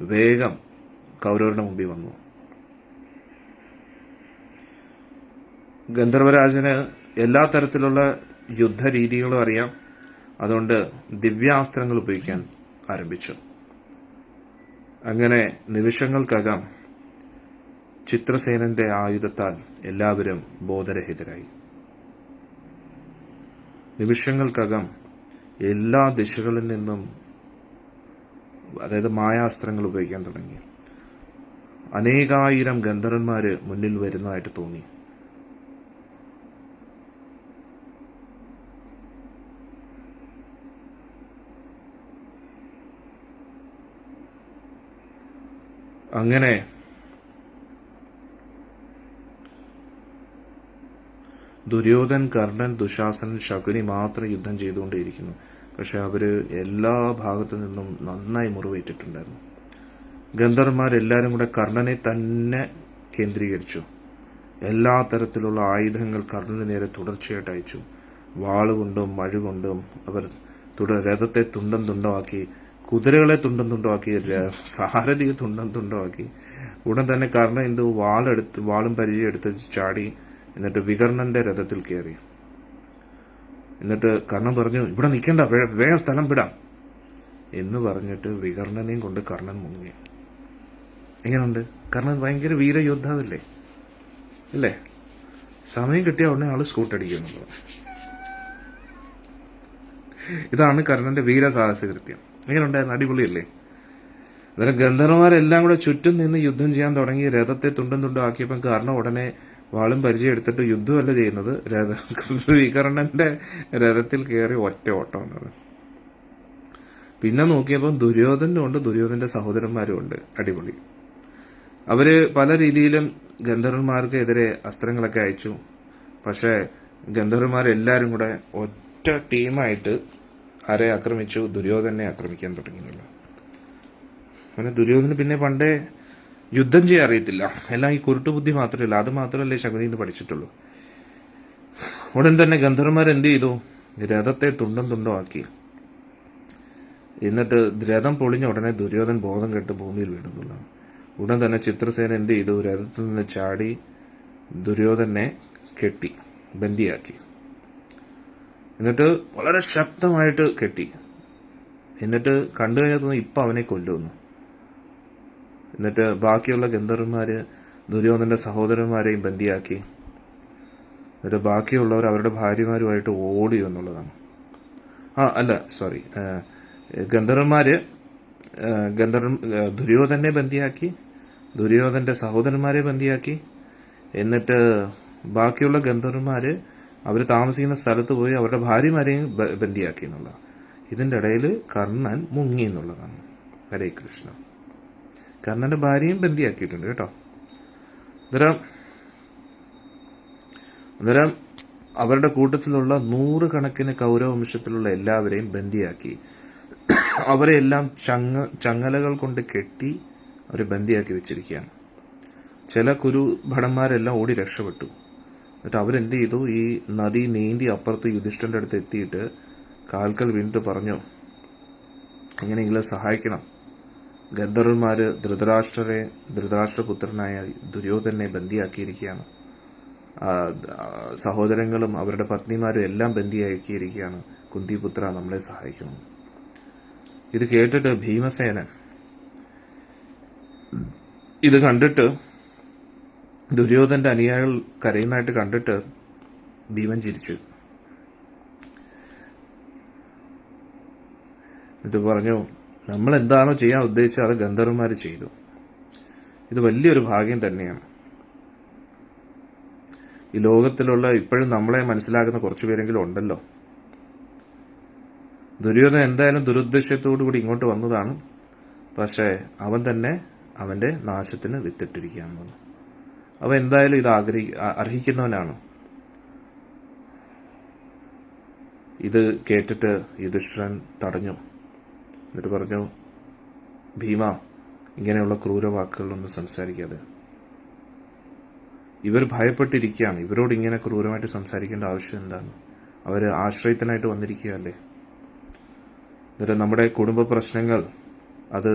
വേഗം കൗരവരുടെ മുമ്പിൽ വന്നു. ഗന്ധർവരാജന് എല്ലാ തരത്തിലുള്ള യുദ്ധരീതികളും അറിയാം. അതുകൊണ്ട് ദിവ്യാസ്ത്രങ്ങൾ ഉപയോഗിക്കാൻ ആരംഭിച്ചു. അങ്ങനെ നിമിഷങ്ങൾക്കകം ചിത്രസേനന്റെ ആയുധത്താൽ എല്ലാവരും ബോധരഹിതരായി. നിമിഷങ്ങൾക്കകം എല്ലാ ദിശകളിൽ നിന്നും, അതായത് മായാസ്ത്രങ്ങൾ ഉപയോഗിക്കാൻ തുടങ്ങി. അനേകായിരം ഗന്ധർവന്മാര് മുന്നിൽ വരുന്നതായിട്ട് തോന്നി. അങ്ങനെ ദുര്യോധൻ, കർണൻ, ദുശാസനൻ, ശകുനി മാത്രം യുദ്ധം ചെയ്തുകൊണ്ടേയിരിക്കുന്നു. പക്ഷെ അവര് എല്ലാ ഭാഗത്തു നിന്നും നന്നായി മുറിവേറ്റിട്ടുണ്ടായിരുന്നു. ഗന്ധർവന്മാരെല്ലാവരും കൂടെ കർണനെ തന്നെ കേന്ദ്രീകരിച്ചു. എല്ലാ തരത്തിലുള്ള ആയുധങ്ങൾ കർണന് നേരെ തുടർച്ചയായിട്ട് അയച്ചു. വാളുകൊണ്ടും മഴുകൊണ്ടും അവർ രഥത്തെ തുണ്ടം തുണ്ടമാക്കി, കുതിരകളെ തുണ്ടം തുണ്ടമാക്കി, സാരഥിയെ തുണ്ടം തുണ്ടമാക്കി. ഉടൻ തന്നെ കർണൻ വാളും പരിചയം എടുത്ത് ചാടി. എന്നിട്ട് വികർണന്റെ രഥത്തിൽ കയറി. എന്നിട്ട് കർണൻ പറഞ്ഞു, ഇവിടെ നിൽക്കണ്ട, വേഗം സ്ഥലം വിടാം എന്ന് പറഞ്ഞിട്ട് വികർണനെയും കൊണ്ട് കർണൻ മുങ്ങി. എങ്ങനെയുണ്ട്? കർണൻ ഭയങ്കര വീരയോദ്ധാവല്ലേ അല്ലേ? സമയം കിട്ടിയ ഉടനെ ആള് സ്കൂട്ടടിക്കുന്നുള്ളത്. ഇതാണ് കർണന്റെ വീരസാഹസകൃത്യം. എങ്ങനെയുണ്ടായിരുന്നു? അടിപൊളിയല്ലേ? അന്നേരം ഗന്ധർവന്മാരെല്ലാം കൂടെ ചുറ്റും നിന്ന് യുദ്ധം ചെയ്യാൻ തുടങ്ങി. രഥത്തെ തുണ്ടും തുണ്ടും ആക്കിയപ്പം കർണൻ ഉടനെ വാളും പരിചയം എടുത്തിട്ട് യുദ്ധമല്ല ചെയ്യുന്നത്, വികർണന്റെ രഥത്തിൽ കയറി ഒറ്റ ഓട്ടമാണ്. പിന്നെ നോക്കിയപ്പോൾ ദുര്യോധനും ഉണ്ട്, ദുര്യോധന്റെ സഹോദരന്മാരും ഉണ്ട്. അടിപൊളി. അവര് പല രീതിയിലും ഗന്ധർവന്മാർക്ക് എതിരെ അസ്ത്രങ്ങളൊക്കെ അയച്ചു. പക്ഷെ ഗന്ധർവന്മാരെല്ലാരും കൂടെ ഒറ്റ ടീമായിട്ട് ആരെ ആക്രമിച്ചു? ദുര്യോധനെ ആക്രമിക്കാൻ തുടങ്ങിയില്ല. അങ്ങനെ ദുര്യോധന് പിന്നെ പണ്ടേ യുദ്ധം ചെയ്യാൻ അറിയത്തില്ല. എല്ലാം ഈ കുരുട്ടുബുദ്ധി മാത്രമല്ല, അത് മാത്രമല്ലേ ശകുനി എന്ന് പഠിച്ചിട്ടുള്ളൂ. ഉടൻ തന്നെ ഗന്ധർവന്മാർ എന്ത് ചെയ്തു? രഥത്തെ തുണ്ടം തുണ്ടമാക്കി. എന്നിട്ട് രഥം പൊളിഞ്ഞ ഉടനെ ദുര്യോധൻ ബോധം കെട്ട് ഭൂമിയിൽ വീണുന്നില്ല. ഉടൻ തന്നെ ചിത്രസേന എന്ത് ചെയ്തു? രഥത്തിൽ നിന്ന് ചാടി ദുര്യോധനെ കെട്ടി ബന്ദിയാക്കി. എന്നിട്ട് വളരെ ശക്തമായിട്ട് കെട്ടി. എന്നിട്ട് കണ്ടു കഴിഞ്ഞാൽ തോന്നുന്നു ഇപ്പൊ അവനെ കൊല്ലുന്നു. എന്നിട്ട് ബാക്കിയുള്ള ഗന്ധർവന്മാര് ദുര്യോധന്റെ സഹോദരന്മാരെയും ബന്ദിയാക്കി. എന്നിട്ട് ബാക്കിയുള്ളവർ അവരുടെ ഭാര്യമാരുമായിട്ട് ഓടി എന്നുള്ളതാണ്. ഗന്ധർവന്മാര് ദുര്യോധനെ ബന്ദിയാക്കി, ദുര്യോധന്റെ സഹോദരന്മാരെ ബന്ദിയാക്കി. എന്നിട്ട് ബാക്കിയുള്ള ഗന്ധർവന്മാര് അവർ താമസിക്കുന്ന സ്ഥലത്ത് പോയി അവരുടെ ഭാര്യമാരെയും ബന്ദിയാക്കി എന്നുള്ള. ഇതിന്റെ ഇടയിൽ കർണൻ മുങ്ങി എന്നുള്ളതാണ്. ഹരേ കൃഷ്ണ. കർണന്റെ ഭാര്യയും ബന്ദിയാക്കിയിട്ടുണ്ട് കേട്ടോ. അന്നേരം അവരുടെ കൂട്ടത്തിലുള്ള 100 കണക്കിന് കൗരവംശത്തിലുള്ള എല്ലാവരെയും ബന്ദിയാക്കി. അവരെ എല്ലാം ചങ്ങലകൾ കൊണ്ട് കെട്ടി അവരെ ബന്ദിയാക്കി വെച്ചിരിക്കുകയാണ്. ചില കുരുഭടന്മാരെല്ലാം ഓടി രക്ഷപ്പെട്ടു. എന്നിട്ട് അവരെന്ത് ചെയ്തു? ഈ നദി നീന്തി അപ്പുറത്ത് യുധിഷ്ഠിരന്റെ അടുത്ത് എത്തിയിട്ട് കാൽക്കൽ വീണിട്ട് പറഞ്ഞു, എങ്ങനെയെങ്കിലും സഹായിക്കണം. ഗന്ധർവന്മാര് ധൃതരാഷ്ട്രപുത്രനായ ദുര്യോധനെ ബന്ദിയാക്കിയിരിക്കുകയാണ്. സഹോദരങ്ങളും അവരുടെ പത്നിമാരും എല്ലാം ബന്ദിയാക്കിയിരിക്കുകയാണ്. കുന്തിപുത്ര, നമ്മളെ സഹായിക്കണം. ഇത് കേട്ടിട്ട് ഭീമസേനൻ ഇത് കണ്ടിട്ട്, ദുര്യോധന്റെ അനുയായികൾ കരയുന്നതായിട്ട് കണ്ടിട്ട് ഭീമൻ ചിരിച്ചു. ഇത് പറഞ്ഞു, നമ്മൾ എന്താണോ ചെയ്യാൻ ഉദ്ദേശിച്ചത് അത് ഗന്ധർവന്മാർ ചെയ്തു. ഇത് വലിയൊരു ഭാഗ്യം തന്നെയാണ്. ഈ ലോകത്തിലുള്ള ഇപ്പോഴും നമ്മളെ മനസ്സിലാക്കുന്ന കുറച്ചു പേരെങ്കിലും ഉണ്ടല്ലോ. ദുര്യോധനൻ എന്തായാലും ദുരുദ്ദേശത്തോടുകൂടി ഇങ്ങോട്ട് വന്നതാണ്. പക്ഷേ അവൻ തന്നെ അവന്റെ നാശത്തിന് വിത്തിട്ടിരിക്കുകയാണ്. അവൻ എന്തായാലും ഇത് അർഹിക്കുന്നവനാണ്. ഇത് കേട്ടിട്ട് യുധിഷ്ഠിരൻ തടഞ്ഞു. എന്നിട്ട് പറഞ്ഞു, ഭീമ, ഇങ്ങനെയുള്ള ക്രൂരവാക്കുകളൊന്നും സംസാരിക്കാതെ. ഇവർ ഭയപ്പെട്ടിരിക്കുകയാണ്. ഇവരോട് ഇങ്ങനെ ക്രൂരമായിട്ട് സംസാരിക്കേണ്ട ആവശ്യം എന്താണ്? അവർ ആശ്രയത്തിനായിട്ട് വന്നിരിക്കുകയല്ലേ. എന്നിട്ട് നമ്മുടെ കുടുംബ പ്രശ്നങ്ങൾ അത്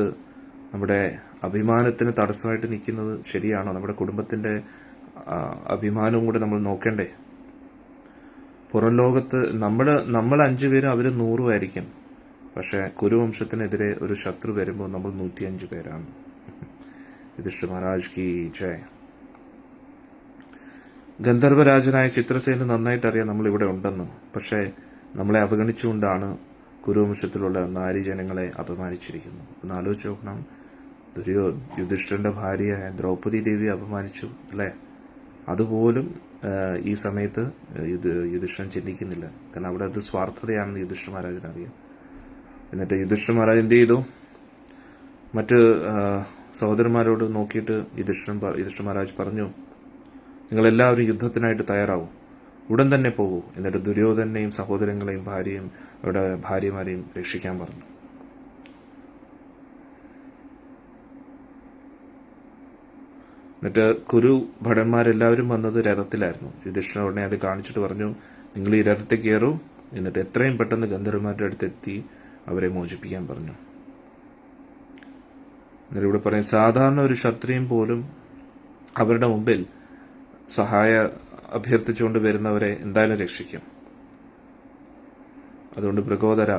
നമ്മുടെ അഭിമാനത്തിന് തടസ്സമായിട്ട് നിൽക്കുന്നത് ശരിയാണോ? നമ്മുടെ കുടുംബത്തിൻ്റെ അഭിമാനവും കൂടെ നമ്മൾ നോക്കണ്ടേ? പുറം ലോകത്ത് നമ്മൾ 5 പേരും അവർ 100 ആയിരിക്കും. പക്ഷേ കുരുവംശത്തിനെതിരെ ഒരു ശത്രു വരുമ്പോൾ നമ്മൾ 105 പേരാണ്. യുധിഷ്ഠിർ മഹാരാജ് കി ജയ്. ഗന്ധർവരാജനായ ചിത്രസേന നന്നായിട്ട് അറിയാം നമ്മൾ ഇവിടെ ഉണ്ടെന്ന്. പക്ഷേ നമ്മളെ അവഗണിച്ചുകൊണ്ടാണ് കുരുവംശത്തിലുള്ള നാരീജനങ്ങളെ അപമാനിച്ചിരിക്കുന്നത്. ഒന്ന് ആലോചിച്ച് നോക്കണം. യുധിഷ്ഠിരന്റെ ഭാര്യയായ ദ്രൗപദി ദേവിയെ അപമാനിച്ചു അല്ലേ? അതുപോലും ഈ സമയത്ത് യുധിഷ്ഠിരൻ ചിന്തിക്കുന്നില്ല. കാരണം അവിടെ അത് സ്വാർത്ഥതയാണെന്ന് യുധിഷ്ഠിർ മഹാരാജന് അറിയാം. എന്നിട്ട് യുധിഷ്ഠിർ മഹാരാജ് എന്ത് ചെയ്തു? മറ്റ് സഹോദരന്മാരോട് നോക്കിയിട്ട് യുധിഷ്ഠിർ മഹാരാജ് പറഞ്ഞു, നിങ്ങളെല്ലാവരും യുദ്ധത്തിനായിട്ട് തയ്യാറാവും, ഉടൻ തന്നെ പോകൂ. എന്നിട്ട് ദുര്യോധനെയും സഹോദരങ്ങളെയും അവരുടെ ഭാര്യമാരെയും രക്ഷിക്കാൻ പറഞ്ഞു. എന്നിട്ട് കുരു ഭടന്മാരെല്ലാവരും വന്നത് രഥത്തിലായിരുന്നു. യുധിഷ്ഠിരൻ ഉടനെ അത് കാണിച്ചിട്ട് പറഞ്ഞു, നിങ്ങൾ ഈ രഥത്തിൽ കയറൂ, എന്നിട്ട് എത്രയും പെട്ടെന്ന് ഗന്ധർവന്മാരുടെ അടുത്തെത്തി അവരെ മോചിപ്പിക്കാൻ പറഞ്ഞു. എന്നിട്ട് ഇവിടെ പറയും, സാധാരണ ഒരു ക്ഷത്രിയൻ പോലും അവരുടെ മുമ്പിൽ സഹായ അഭ്യർത്ഥിച്ചുകൊണ്ട് വരുന്നവരെ എന്തായാലും രക്ഷിക്കും. അതുകൊണ്ട് പ്രകോദര,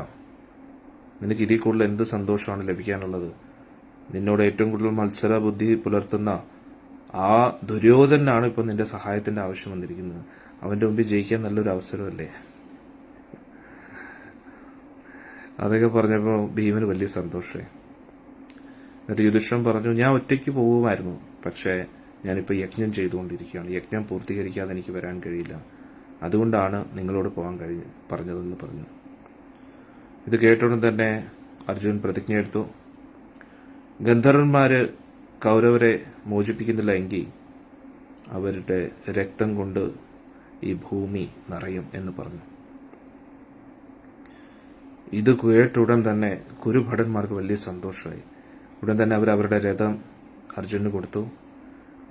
നിനക്ക് ഇതിൽ കൂടുതൽ എന്ത് സന്തോഷമാണ് ലഭിക്കാനുള്ളത്? നിന്നോട് ഏറ്റവും കൂടുതൽ മത്സര ബുദ്ധി പുലർത്തുന്ന ആ ദുര്യോധനാണ് ഇപ്പൊ നിന്റെ സഹായത്തിന്റെ ആവശ്യം വന്നിരിക്കുന്നത്. അവന്റെ മുമ്പിൽ ജയിക്കാൻ നല്ലൊരു അവസരമല്ലേ? അതൊക്കെ പറഞ്ഞപ്പോൾ ഭീമന് വലിയ സന്തോഷമായി. എന്നിട്ട് യുധിഷ്ഠിരൻ പറഞ്ഞു, ഞാൻ ഒറ്റയ്ക്ക് പോകുമായിരുന്നു, പക്ഷേ ഞാനിപ്പോൾ യജ്ഞം ചെയ്തുകൊണ്ടിരിക്കുകയാണ്. യജ്ഞം പൂർത്തീകരിക്കാതെ എനിക്ക് വരാൻ കഴിയില്ല. അതുകൊണ്ടാണ് നിങ്ങളോട് പോകാൻ പറഞ്ഞതെന്ന് പറഞ്ഞു. ഇത് കേട്ടോടും തന്നെ അർജുൻ പ്രതിജ്ഞ എടുത്തു, ഗന്ധർവന്മാര് കൗരവരെ മോചിപ്പിക്കുന്നില്ല എങ്കിൽ അവരുടെ രക്തം കൊണ്ട് ഈ ഭൂമി നിറയും എന്ന് പറഞ്ഞു. ഇത് കേട്ടുടൻ തന്നെ കുരുഭടന്മാർക്ക് വലിയ സന്തോഷമായി. ഉടൻ തന്നെ അവർ അവരുടെ രഥം അർജുനന് കൊടുത്തു.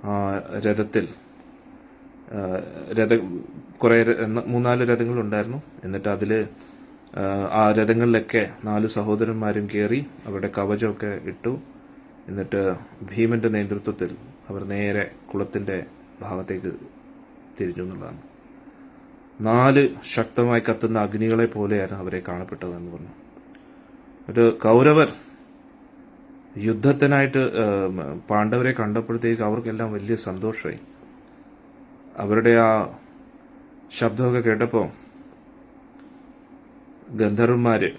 ആ രഥത്തിൽ കുറെ 3-4 രഥങ്ങളുണ്ടായിരുന്നു. എന്നിട്ട് അതിൽ ആ രഥങ്ങളിലൊക്കെ 4 സഹോദരന്മാരും കയറി അവരുടെ കവചമൊക്കെ ഇട്ടു. എന്നിട്ട് ഭീമന്റെ നേതൃത്വത്തിൽ അവർ നേരെ കുളത്തിന്റെ ഭാഗത്തേക്ക് തിരിഞ്ഞു എന്നുള്ളതാണ്. 4 ശക്തമായി കത്തുന്ന അഗ്നികളെ പോലെയാണ് അവരെ കാണപ്പെട്ടതെന്ന് പറഞ്ഞു. ഒരു കൗരവർ യുദ്ധത്തിനായിട്ട് പാണ്ഡവരെ കണ്ടപ്പോഴത്തേക്ക് അവർക്കെല്ലാം വലിയ സന്തോഷമായി. അവരുടെ ആ ശബ്ദമൊക്കെ കേട്ടപ്പോൾ ഗന്ധർവന്മാര്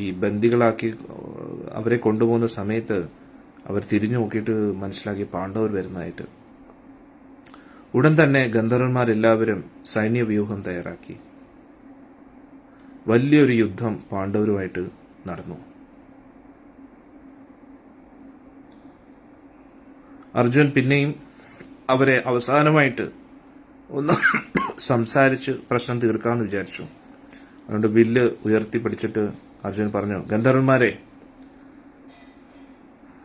ഈ ബന്ദികളാക്കി അവരെ കൊണ്ടുപോകുന്ന സമയത്ത് അവർ തിരിഞ്ഞു നോക്കിയിട്ട് മനസ്സിലാക്കി പാണ്ഡവർ വരുന്നതായിട്ട്. ഉടൻ തന്നെ ഗന്ധർവന്മാരെല്ലാവരും സൈന്യവ്യൂഹം തയ്യാറാക്കി. വലിയൊരു യുദ്ധം പാണ്ഡവരുമായിട്ട് നടന്നു. അർജുൻ പിന്നെയും അവരെ അവസാനമായിട്ട് ഒന്ന് സംസാരിച്ച് പ്രശ്നം തീർക്കാമെന്ന് വിചാരിച്ചു. അതുകൊണ്ട് വില്ല് ഉയർത്തിപ്പിടിച്ചിട്ട് അർജുൻ പറഞ്ഞു, ഗന്ധർവന്മാരെ,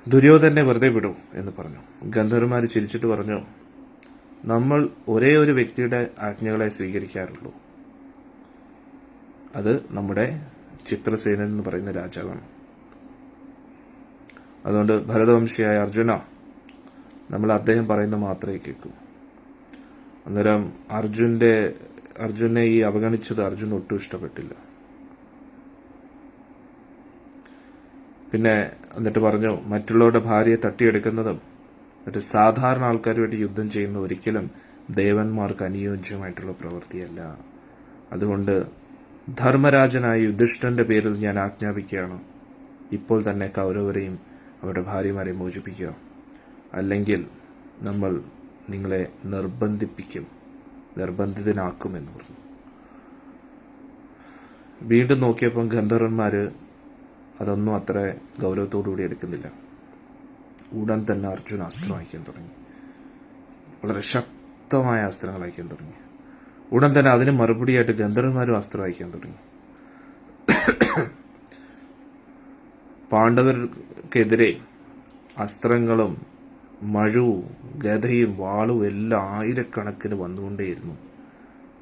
ദുര്യോധനെ വെറുതെ വിടൂ എന്ന് പറഞ്ഞു. ഗന്ധർവന്മാർ ചിരിച്ചിട്ട് പറഞ്ഞു, നമ്മൾ ഒരേ ഒരു വ്യക്തിയുടെ ആജ്ഞകളെ സ്വീകരിക്കാറുള്ളൂ, അത് നമ്മുടെ ചിത്രസേനൻ എന്ന് പറയുന്ന രാജാവാണ്. അതുകൊണ്ട് ഭരതവംശിയായ അർജുന, നമ്മൾ അദ്ദേഹം പറയുന്ന മാത്രമേ കേൾക്കൂ. അന്നേരം അർജുനെ ഈ അവഗണിച്ചത് അർജുൻ ഒട്ടും ഇഷ്ടപ്പെട്ടില്ല. പിന്നെ എന്നിട്ട് പറഞ്ഞു, മറ്റുള്ളവരുടെ ഭാര്യയെ തട്ടിയെടുക്കുന്നതും എന്നിട്ട് സാധാരണ ആൾക്കാരുമായിട്ട് യുദ്ധം ചെയ്യുന്ന ഒരിക്കലും ദേവന്മാർക്ക് അനുയോജ്യമായിട്ടുള്ള പ്രവൃത്തിയല്ല. അതുകൊണ്ട് ധർമ്മരാജനായ യുധിഷ്ഠിരന്റെ പേരിൽ ഞാൻ ആജ്ഞാപിക്കുകയാണ്, ഇപ്പോൾ തന്നെ കൗരവരെയും അവരുടെ ഭാര്യമാരെയും മോചിപ്പിക്കുക, അല്ലെങ്കിൽ നമ്മൾ നിങ്ങളെ നിർബന്ധിതനാക്കുമെന്ന് പറഞ്ഞു. വീണ്ടും നോക്കിയപ്പം ഗന്ധർവന്മാര് അതൊന്നും അത്ര ഗൗരവത്തോടുകൂടി എടുക്കുന്നില്ല. ഉടൻ തന്നെ അർജുൻ അസ്ത്രം അയക്കാൻ തുടങ്ങി. വളരെ ശക്തമായ അസ്ത്രങ്ങൾ അയക്കാൻ തുടങ്ങി. ഉടൻ തന്നെ അതിന് മറുപടിയായിട്ട് ഗന്ധർവന്മാരും അസ്ത്രം അയക്കാൻ തുടങ്ങി. പാണ്ഡവർക്കെതിരെ അസ്ത്രങ്ങളും മഴവും ഗദയും വാളും എല്ലാം ആയിരക്കണക്കിന് വന്നുകൊണ്ടേയിരുന്നു.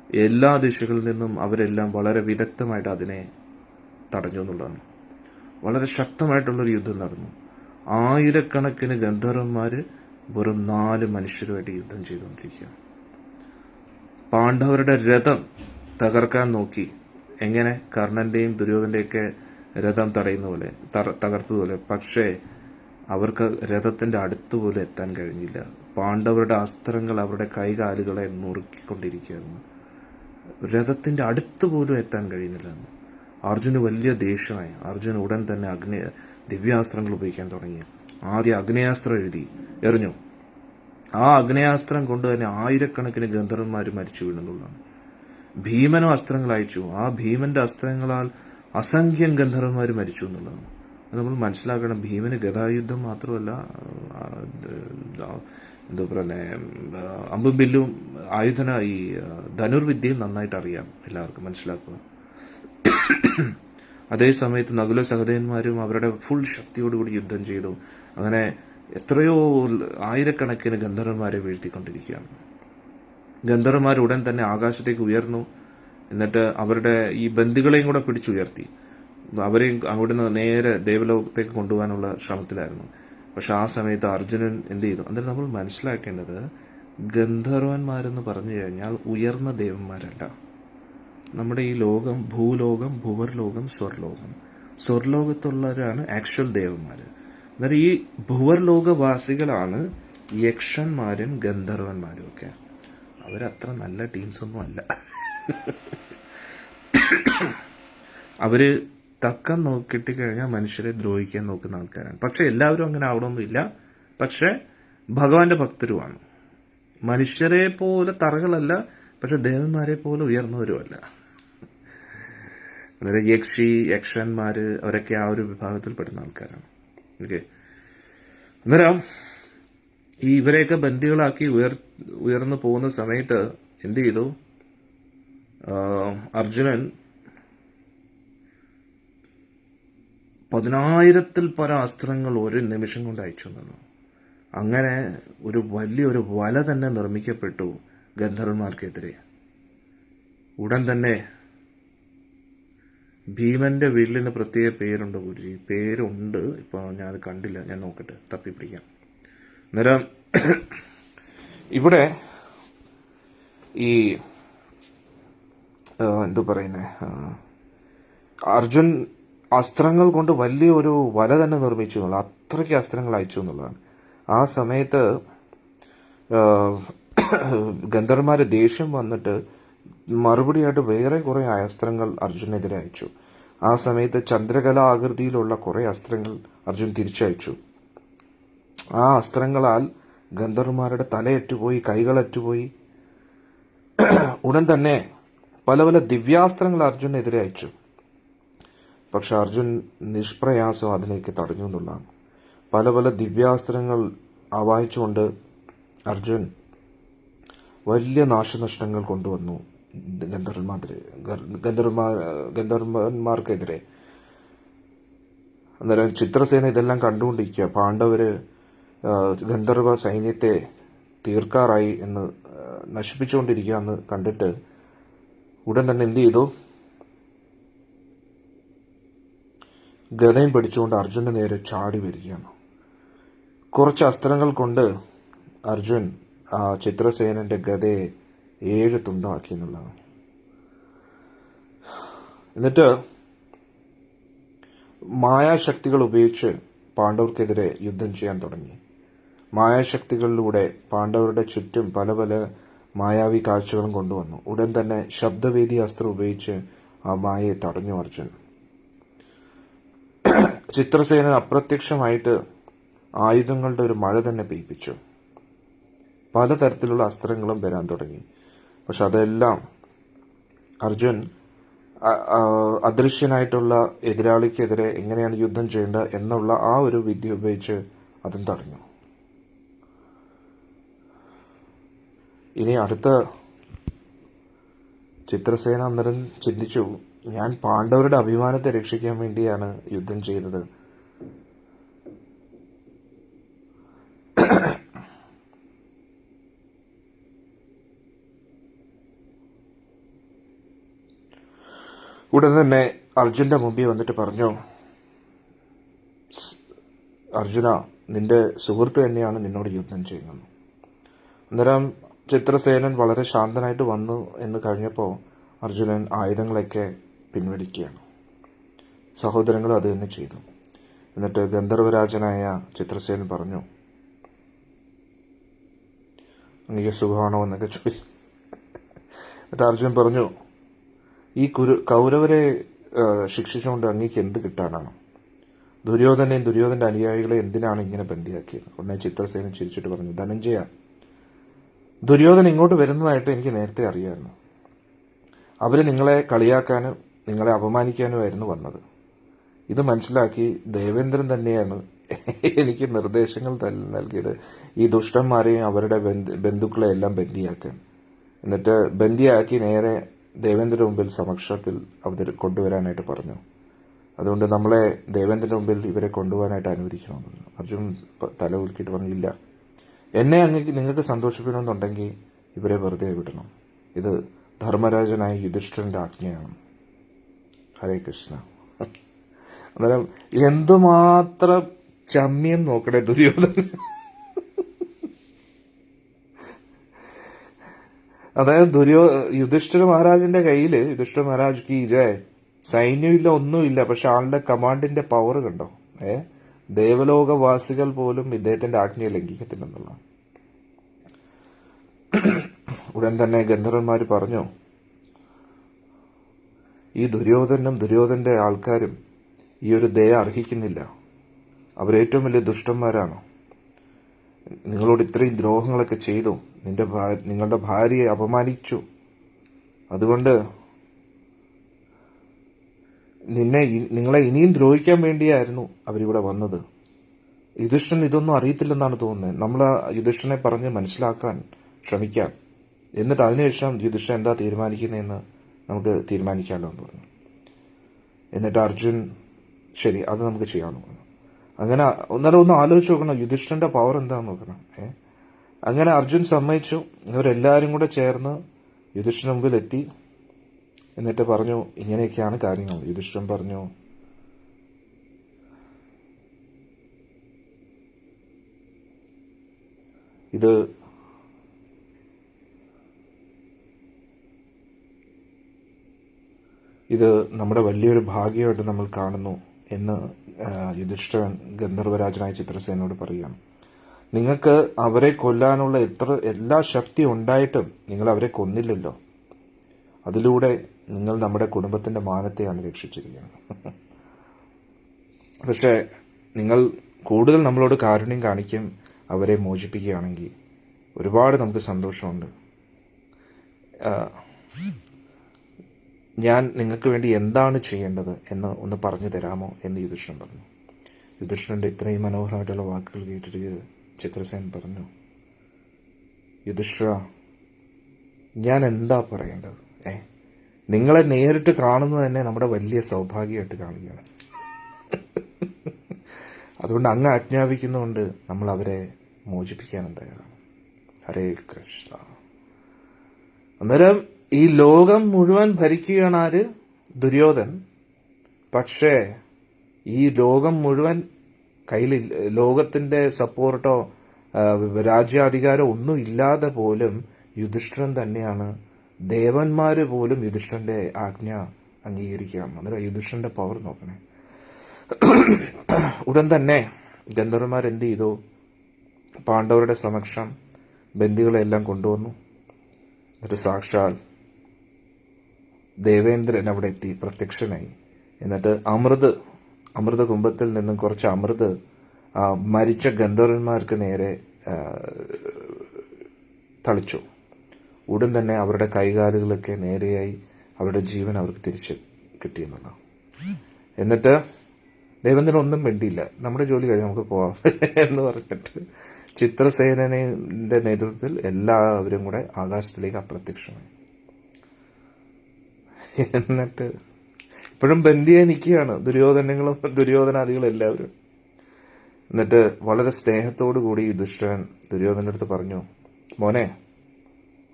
എല്ലാ ദിശകളിൽ നിന്നും അവരെല്ലാം വളരെ വിദഗ്ധമായിട്ട് അതിനെ തടഞ്ഞു എന്നുള്ളതാണ്. വളരെ ശക്തമായിട്ടുള്ളൊരു യുദ്ധം നടന്നു. ആയിരക്കണക്കിന് ഗന്ധർവന്മാർ വെറും 4 മനുഷ്യരുമായിട്ട് യുദ്ധം ചെയ്തുകൊണ്ടിരിക്കുക. പാണ്ഡവരുടെ രഥം തകർക്കാൻ നോക്കി. എങ്ങനെ? കർണന്റെയും ദുര്യോധന്റെയൊക്കെ രഥം തടയുന്ന പോലെ, തകർത്തതുപോലെ. പക്ഷേ അവർക്ക് രഥത്തിന്റെ അടുത്ത് പോലും എത്താൻ കഴിഞ്ഞില്ല. പാണ്ഡവരുടെ അസ്ത്രങ്ങൾ അവരുടെ കൈകാലുകളെ നുറുക്കിക്കൊണ്ടിരിക്കുകയായിരുന്നു. രഥത്തിന്റെ അടുത്ത് പോലും എത്താൻ കഴിയുന്നില്ല. അർജുന് വലിയ ദേഷ്യമായി. അർജുൻ ഉടൻ തന്നെ ദിവ്യാസ്ത്രങ്ങൾ ഉപയോഗിക്കാൻ തുടങ്ങി. ആദ്യം അഗ്നേയാസ്ത്രം എറിഞ്ഞു. ആ അഗ്നേയാസ്ത്രം കൊണ്ട് തന്നെ ആയിരക്കണക്കിന് ഗന്ധർവന്മാർ മരിച്ചു വീണെന്നുള്ളതാണ്. ഭീമനും അസ്ത്രങ്ങൾ അയച്ചു. ആ ഭീമന്റെ അസ്ത്രങ്ങളാൽ അസംഖ്യം ഗന്ധർവന്മാർ മരിച്ചു എന്നുള്ളതാണ്. നമ്മൾ മനസ്സിലാക്കണം, ഭീമന് ഗദായുദ്ധം മാത്രമല്ല, എന്താ പറയുന്നത്, അമ്പും ബില്ലും ഈ ധനുർവിദ്യയും നന്നായിട്ട് അറിയാം. എല്ലാവർക്കും മനസ്സിലാക്കുക. അതേ സമയത്ത് നകുല സഹദേവന്മാരും അവരുടെ ഫുൾ ശക്തിയോടുകൂടി യുദ്ധം ചെയ്തു. അങ്ങനെ എത്രയോ ആയിരക്കണക്കിന് ഗന്ധർവന്മാരെ വീഴ്ത്തിക്കൊണ്ടിരിക്കുകയാണ്. ഗന്ധർവന്മാർ ഉടൻ തന്നെ ആകാശത്തേക്ക് ഉയർന്നു. എന്നിട്ട് അവരുടെ ഈ ബന്ദികളെയും കൂടെ പിടിച്ചുയർത്തി. അവരെയും അവിടുന്ന് നേരെ ദേവലോകത്തേക്ക് കൊണ്ടുപോകാനുള്ള ശ്രമത്തിലായിരുന്നു. പക്ഷെ ആ സമയത്ത് അർജുനൻ എന്ത് ചെയ്തു? അന്നേരം നമ്മൾ മനസ്സിലാക്കേണ്ടത്, ഗന്ധർവന്മാരെന്ന് പറഞ്ഞു കഴിഞ്ഞാൽ ഉയർന്ന ദേവന്മാരല്ല. നമ്മുടെ ഈ ലോകം, ഭൂലോകം, ഭുവർലോകം, സ്വർലോകം. സ്വർലോകത്തുള്ളവരാണ് ആക്ച്വൽ ദേവന്മാര്. അന്നേരം ഈ ഭുവർലോകവാസികളാണ് യക്ഷന്മാരും ഗന്ധർവന്മാരും ഒക്കെ. അവരത്ര നല്ല ടീംസൊന്നും അല്ല. അവര് തക്കം കിട്ടിക്കഴിഞ്ഞാൽ മനുഷ്യരെ ദ്രോഹിക്കാൻ നോക്കുന്ന ആൾക്കാരാണ്. പക്ഷെ എല്ലാവരും അങ്ങനെ ആവണമെന്നില്ല. പക്ഷെ ഭഗവാന്റെ ഭക്തരുമാണ്. മനുഷ്യരെ പോലെ തറകളല്ല, പക്ഷെ ദേവന്മാരെ പോലെ ഉയർന്നവരുമല്ല. അതായത് യക്ഷന്മാര് അവരൊക്കെ ആ ഒരു വിഭാഗത്തിൽ പെടുന്ന ആൾക്കാരാണ്. ഓക്കെ. അന്നേരം ഇവരെയൊക്കെ ബന്ദികളാക്കി ഉയർന്നു പോകുന്ന സമയത്ത് എന്ത് ചെയ്തു? അർജുനൻ 10,000-ൽ പരം അസ്ത്രങ്ങൾ ഒരു നിമിഷം കൊണ്ട് അയച്ചു തന്നു. അങ്ങനെ ഒരു വലിയൊരു വല തന്നെ നിർമ്മിക്കപ്പെട്ടു ഗന്ധർവന്മാർക്കെതിരെ. ഉടൻ തന്നെ ഭീമന്റെ വീട്ടിലിന് പ്രത്യേക പേരുണ്ട് ഗുരുജി. പേരുണ്ട്, ഇപ്പൊ ഞാൻ അത് കണ്ടില്ല, ഞാൻ നോക്കട്ടെ, തപ്പിപ്പിടിക്കാം. അന്നേരം ഇവിടെ ഈ എന്തു പറയുന്നേ, അർജുൻ അസ്ത്രങ്ങൾ കൊണ്ട് വലിയൊരു വല തന്നെ നിർമ്മിച്ചു എന്നുള്ളത്. അത്രയ്ക്ക് അസ്ത്രങ്ങൾ അയച്ചു എന്നുള്ളതാണ്. ആ സമയത്ത് ഗന്ധർവന്മാര് ദേഷ്യം വന്നിട്ട് മറുപടിയായിട്ട് വേറെ കുറെ അസ്ത്രങ്ങൾ അർജുനെതിരെ അയച്ചു. ആ സമയത്ത് ചന്ദ്രകല ആകൃതിയിലുള്ള കുറെ അസ്ത്രങ്ങൾ അർജുൻ തിരിച്ചയച്ചു. ആ അസ്ത്രങ്ങളാൽ ഗന്ധർവന്മാരുടെ തലയറ്റുപോയി, കൈകളറ്റുപോയി. ഉടൻ തന്നെ പല പല ദിവ്യാസ്ത്രങ്ങൾ അർജുനെതിരെ അയച്ചു. പക്ഷെ അർജുൻ നിഷ്പ്രയാസം അതിലേക്ക് തടഞ്ഞു എന്നുള്ളതാണ്. പല പല ദിവ്യാസ്ത്രങ്ങൾ ആവാഹിച്ചുകൊണ്ട് അർജുൻ വലിയ നാശനഷ്ടങ്ങൾ കൊണ്ടുവന്നു ഗന്ധർവന്മാർക്കെതിരെ. അന്നേരം ചിത്രസേന ഇതെല്ലാം കണ്ടുകൊണ്ടിരിക്കുക. പാണ്ഡവര് ഗന്ധർവ സൈന്യത്തെ തീർക്കാറായി എന്ന്, നശിപ്പിച്ചുകൊണ്ടിരിക്കുക എന്ന് കണ്ടിട്ട് ഉടൻ തന്നെ എന്ത് ചെയ്തു? ഗദയും പിടിച്ചുകൊണ്ട് അർജുന്റെ നേരെ ചാടി വരികയാണ്. കുറച്ച് അസ്ത്രങ്ങൾ കൊണ്ട് അർജുൻ ആ ചിത്രസേനന്റെ ഗദയെ 7 തുണ്ടാക്കി എന്നുള്ളതാണ്. എന്നിട്ട് മായാശക്തികൾ ഉപയോഗിച്ച് പാണ്ഡവർക്കെതിരെ യുദ്ധം ചെയ്യാൻ തുടങ്ങി. മായാശക്തികളിലൂടെ പാണ്ഡവരുടെ ചുറ്റും പല പല മായാവി കാഴ്ചകളും കൊണ്ടുവന്നു. ഉടൻ തന്നെ ശബ്ദവേദി അസ്ത്രം ഉപയോഗിച്ച് ആ മായയെ തടഞ്ഞു അർജുൻ. ചിത്രസേന അപ്രത്യക്ഷമായിട്ട് ആയുധങ്ങളുടെ ഒരു മഴ തന്നെ പെയ്പ്പിച്ചു. പലതരത്തിലുള്ള അസ്ത്രങ്ങളും വരാൻ തുടങ്ങി. പക്ഷെ അതെല്ലാം അർജുൻ അദൃശ്യനായിട്ടുള്ള എതിരാളിക്കെതിരെ എങ്ങനെയാണ് യുദ്ധം ചെയ്യേണ്ടത് എന്നുള്ള ആ ഒരു വിദ്യ ഉപയോഗിച്ച് അതും തടഞ്ഞു. ഇനി അടുത്ത ചിത്രസേന അന്നേരം ചിന്തിച്ചു, ഞാൻ പാണ്ഡവരുടെ അഭിമാനത്തെ രക്ഷിക്കാൻ വേണ്ടിയാണ് യുദ്ധം ചെയ്തത്. ഉടൻ തന്നെ അർജുൻ്റെ മുമ്പിൽ വന്നിട്ട് പറഞ്ഞു, അർജുന, നിന്റെ സുഹൃത്ത് തന്നെയാണ് നിന്നോട് യുദ്ധം ചെയ്യുന്നത്. അന്നേരം ചിത്രസേനൻ വളരെ ശാന്തനായിട്ട് വന്നു എന്ന് കഴിഞ്ഞപ്പോൾ അർജുനൻ ആയുധങ്ങളൊക്കെ പിൻവലിക്കുകയാണ്. സഹോദരങ്ങൾ അത് തന്നെ ചെയ്തു. എന്നിട്ട് ഗന്ധർവരാജനായ ചിത്രസേനൻ പറഞ്ഞു, അങ്ങേക്ക് സുഖമാണോ എന്നൊക്കെ ചോദിച്ചു. എന്നിട്ട് അർജുനൻ പറഞ്ഞു, ഈ കൗരവരെ ശിക്ഷിച്ചുകൊണ്ട് അങ്ങേക്ക് എന്ത് കിട്ടാനാണ്? ദുര്യോധനെയും ദുര്യോധൻ്റെ അനുയായികളെ എന്തിനാണ് ഇങ്ങനെ ബന്ദിയാക്കിയത്? ഉടനെ ചിത്രസേനൻ ചിരിച്ചിട്ട് പറഞ്ഞു, ധനഞ്ജയ, ദുര്യോധൻ ഇങ്ങോട്ട് വരുന്നതായിട്ട് എനിക്ക് നേരത്തെ അറിയാമായിരുന്നു. അവർ നിങ്ങളെ കളിയാക്കാനും നിങ്ങളെ അപമാനിക്കാനുമായിരുന്നു വന്നത്. ഇത് മനസ്സിലാക്കി ദേവേന്ദ്രൻ തന്നെയാണ് എനിക്ക് നിർദ്ദേശങ്ങൾ നൽകിയത് ഈ ദുഷ്ടന്മാരെയും അവരുടെ ബന്ധുക്കളെ എല്ലാം ബന്ദിയാക്കാൻ. എന്നിട്ട് ബന്ദിയാക്കി നേരെ ദേവേന്ദ്രന്റെ മുമ്പിൽ സമക്ഷത്തിൽ കൊണ്ടുവരാനായിട്ട് പറഞ്ഞു. അതുകൊണ്ട് നമ്മളെ ദേവേന്ദ്രന്റെ മുമ്പിൽ ഇവരെ കൊണ്ടുപോകാനായിട്ട് അനുവദിക്കണമെന്ന് പറഞ്ഞു. അർജുൻ തല ഉലുക്കിയിട്ട് പറഞ്ഞില്ല, എന്നെ നിങ്ങൾക്ക് സന്തോഷിക്കണമെന്നുണ്ടെങ്കിൽ ഇവരെ വെറുതെ വിടണം. ഇത് ധർമ്മരാജനായ യുധിഷ്ഠിരന്റെ ആജ്ഞയാണ്. ഹരേ കൃഷ്ണ. അന്നേരം എന്തുമാത്രം ചമ്യം നോക്കണേ ദുര്യോധനൻ. അതായത് യുധിഷ്ഠിര മഹാരാജിന്റെ കയ്യിൽ, യുധിഷ്ഠിര മഹാരാജ് കി ജയ്, സൈന്യമില്ല, ഒന്നുമില്ല, പക്ഷെ ആളുടെ കമാൻഡിന്റെ പവർ കണ്ടോ. ദേവലോകവാസികൾ പോലും ഇദ്ദേഹത്തിന്റെ ആജ്ഞയെ ലംഘിക്കത്തില്ലെന്നുള്ള. ഉടൻ തന്നെ ഗന്ധർവന്മാർ പറഞ്ഞു, ഈ ദുര്യോധനും ദുര്യോധന്റെ ആൾക്കാരും ഈ ഒരു ദയ അർഹിക്കുന്നില്ല. അവരേറ്റവും വലിയ ദുഷ്ടന്മാരാണ്. നിങ്ങളോട് ഇത്രയും ദ്രോഹങ്ങളൊക്കെ ചെയ്തു, നിങ്ങളുടെ ഭാര്യയെ അപമാനിച്ചു. അതുകൊണ്ട് നിങ്ങളെ ഇനിയും ദ്രോഹിക്കാൻ വേണ്ടിയായിരുന്നു അവരിവിടെ വന്നത്. യുധിഷ്ഠിരൻ ഇതൊന്നും അറിയത്തില്ലെന്നാണ് തോന്നുന്നത്. നമ്മൾ യുധിഷ്ഠിരനെ പറഞ്ഞ് മനസ്സിലാക്കാൻ ശ്രമിക്കാം. എന്നിട്ട് അതിനുശേഷം യുധിഷ്ഠിരൻ എന്താ തീരുമാനിക്കുന്നതെന്ന് നമുക്ക് തീരുമാനിക്കാമല്ലോ എന്ന് പറഞ്ഞു. എന്നിട്ട് അർജുൻ, ശരി, അത് നമുക്ക് ചെയ്യാമെന്ന് പറഞ്ഞു. അങ്ങനെ ഒന്ന് ആലോചിച്ച് നോക്കണം, യുധിഷ്ഠിരന്റെ പവർ എന്താന്ന് നോക്കണം. അങ്ങനെ അർജുൻ സമ്മതിച്ചു. ഇവരെല്ലാവരും കൂടെ ചേർന്ന് യുധിഷ്ഠിരന് മുമ്പിൽ എത്തി. എന്നിട്ട് പറഞ്ഞു, ഇങ്ങനെയൊക്കെയാണ് കാര്യങ്ങൾ. യുധിഷ്ഠിരൻ പറഞ്ഞു, ഇത് നമ്മുടെ വലിയൊരു ഭാഗ്യമായിട്ട് നമ്മൾ കാണുന്നു എന്ന് യുധിഷ്ഠിരൻ ഗന്ധർവരാജനായ ചിത്രസേനോട് പറയുകയാണ്. നിങ്ങൾക്ക് അവരെ കൊല്ലാനുള്ള എല്ലാ ശക്തി ഉണ്ടായിട്ടും നിങ്ങൾ അവരെ കൊന്നില്ലല്ലോ. അതിലൂടെ നിങ്ങൾ നമ്മുടെ കുടുംബത്തിന്റെ മാനത്തെയാണ് രക്ഷിച്ചിരിക്കുന്നത്. പക്ഷേ നിങ്ങൾ കൂടുതൽ നമ്മളോട് കാരുണ്യം കാണിക്കും, അവരെ മോചിപ്പിക്കുകയാണെങ്കിൽ ഒരുപാട് നമുക്ക് സന്തോഷമുണ്ട്. ഞാൻ നിങ്ങൾക്ക് വേണ്ടി എന്താണ് ചെയ്യേണ്ടത് എന്ന് ഒന്ന് പറഞ്ഞു തരാമോ എന്ന് യുധിഷ്ഠിരൻ പറഞ്ഞു. യുധിഷ്ഠിരൻ്റെ ഇത്രയും മനോഹരമായിട്ടുള്ള വാക്കുകൾ കേട്ടിട്ട് ചിത്രസേനൻ പറഞ്ഞു, യുധിഷ്ഠിര, ഞാൻ എന്താ പറയേണ്ടത്? നിങ്ങളെ നേരിട്ട് കാണുന്നത് തന്നെ നമ്മുടെ വലിയ സൗഭാഗ്യമായിട്ട് കാണുകയാണ്. അതുകൊണ്ട് അങ്ങ് ആജ്ഞാപിക്കുന്നതുകൊണ്ട് നമ്മൾ അവരെ മോചിപ്പിക്കാനും തയ്യാറാണ്. ഹരേ കൃഷ്ണ. അന്നേരം ഈ ലോകം മുഴുവൻ ഭരിക്കുകയാണ് ആര്? ദുര്യോധൻ. പക്ഷേ ഈ ലോകം മുഴുവൻ കയ്യിൽ ലോകത്തിന്റെ സപ്പോർട്ടോ രാജ്യാധികാരം ഒന്നും ഇല്ലാതെ പോലും യുധിഷ്ഠിരൻ തന്നെയാണ്. ദേവന്മാര് പോലും യുധിഷ്ഠിരന്റെ ആജ്ഞ അംഗീകരിക്കുകയാണ്. അന്നേരം യുധിഷ്ഠിരന്റെ പവർ നോക്കണേ. ഉടൻ തന്നെ ഗന്ധർവന്മാർ എന്ത് ചെയ്തു? പാണ്ഡവരുടെ സമക്ഷം ബന്ദികളെല്ലാം കൊണ്ടുവന്നു. എന്നിട്ട് സാക്ഷാൽ ദേവേന്ദ്രൻ അവിടെ എത്തി പ്രത്യക്ഷനായി. എന്നിട്ട് അമൃത കുംഭത്തിൽ നിന്നും കുറച്ച് അമൃത് മരിച്ച ഗന്ധർവന്മാർക്ക് നേരെ തളിച്ചു. ഉടൻ തന്നെ അവരുടെ കൈകാലുകളൊക്കെ നേരെയായി, അവരുടെ ജീവൻ അവർക്ക് തിരിച്ച് കിട്ടിയെന്നുള്ള. എന്നിട്ട് ദേവേന്ദ്രൻ ഒന്നും വേണ്ടിയില്ല, നമ്മുടെ ജോലി കഴിഞ്ഞ് നമുക്ക് പോവാം എന്ന് പറഞ്ഞിട്ട് ചിത്രസേനന്റെ നേതൃത്വത്തിൽ എല്ലാവരും കൂടെ ആകാശത്തിലേക്ക് അപ്രത്യക്ഷമായി. എന്നിട്ട് ഇപ്പോഴും ബന്ദിയായി നിൽക്കുകയാണ് ദുര്യോധനാദികളും എല്ലാവരും. എന്നിട്ട് വളരെ സ്നേഹത്തോടു കൂടി യുധിഷ്ഠിരൻ ദുര്യോധനന്റെ അടുത്ത് പറഞ്ഞു, മോനെ,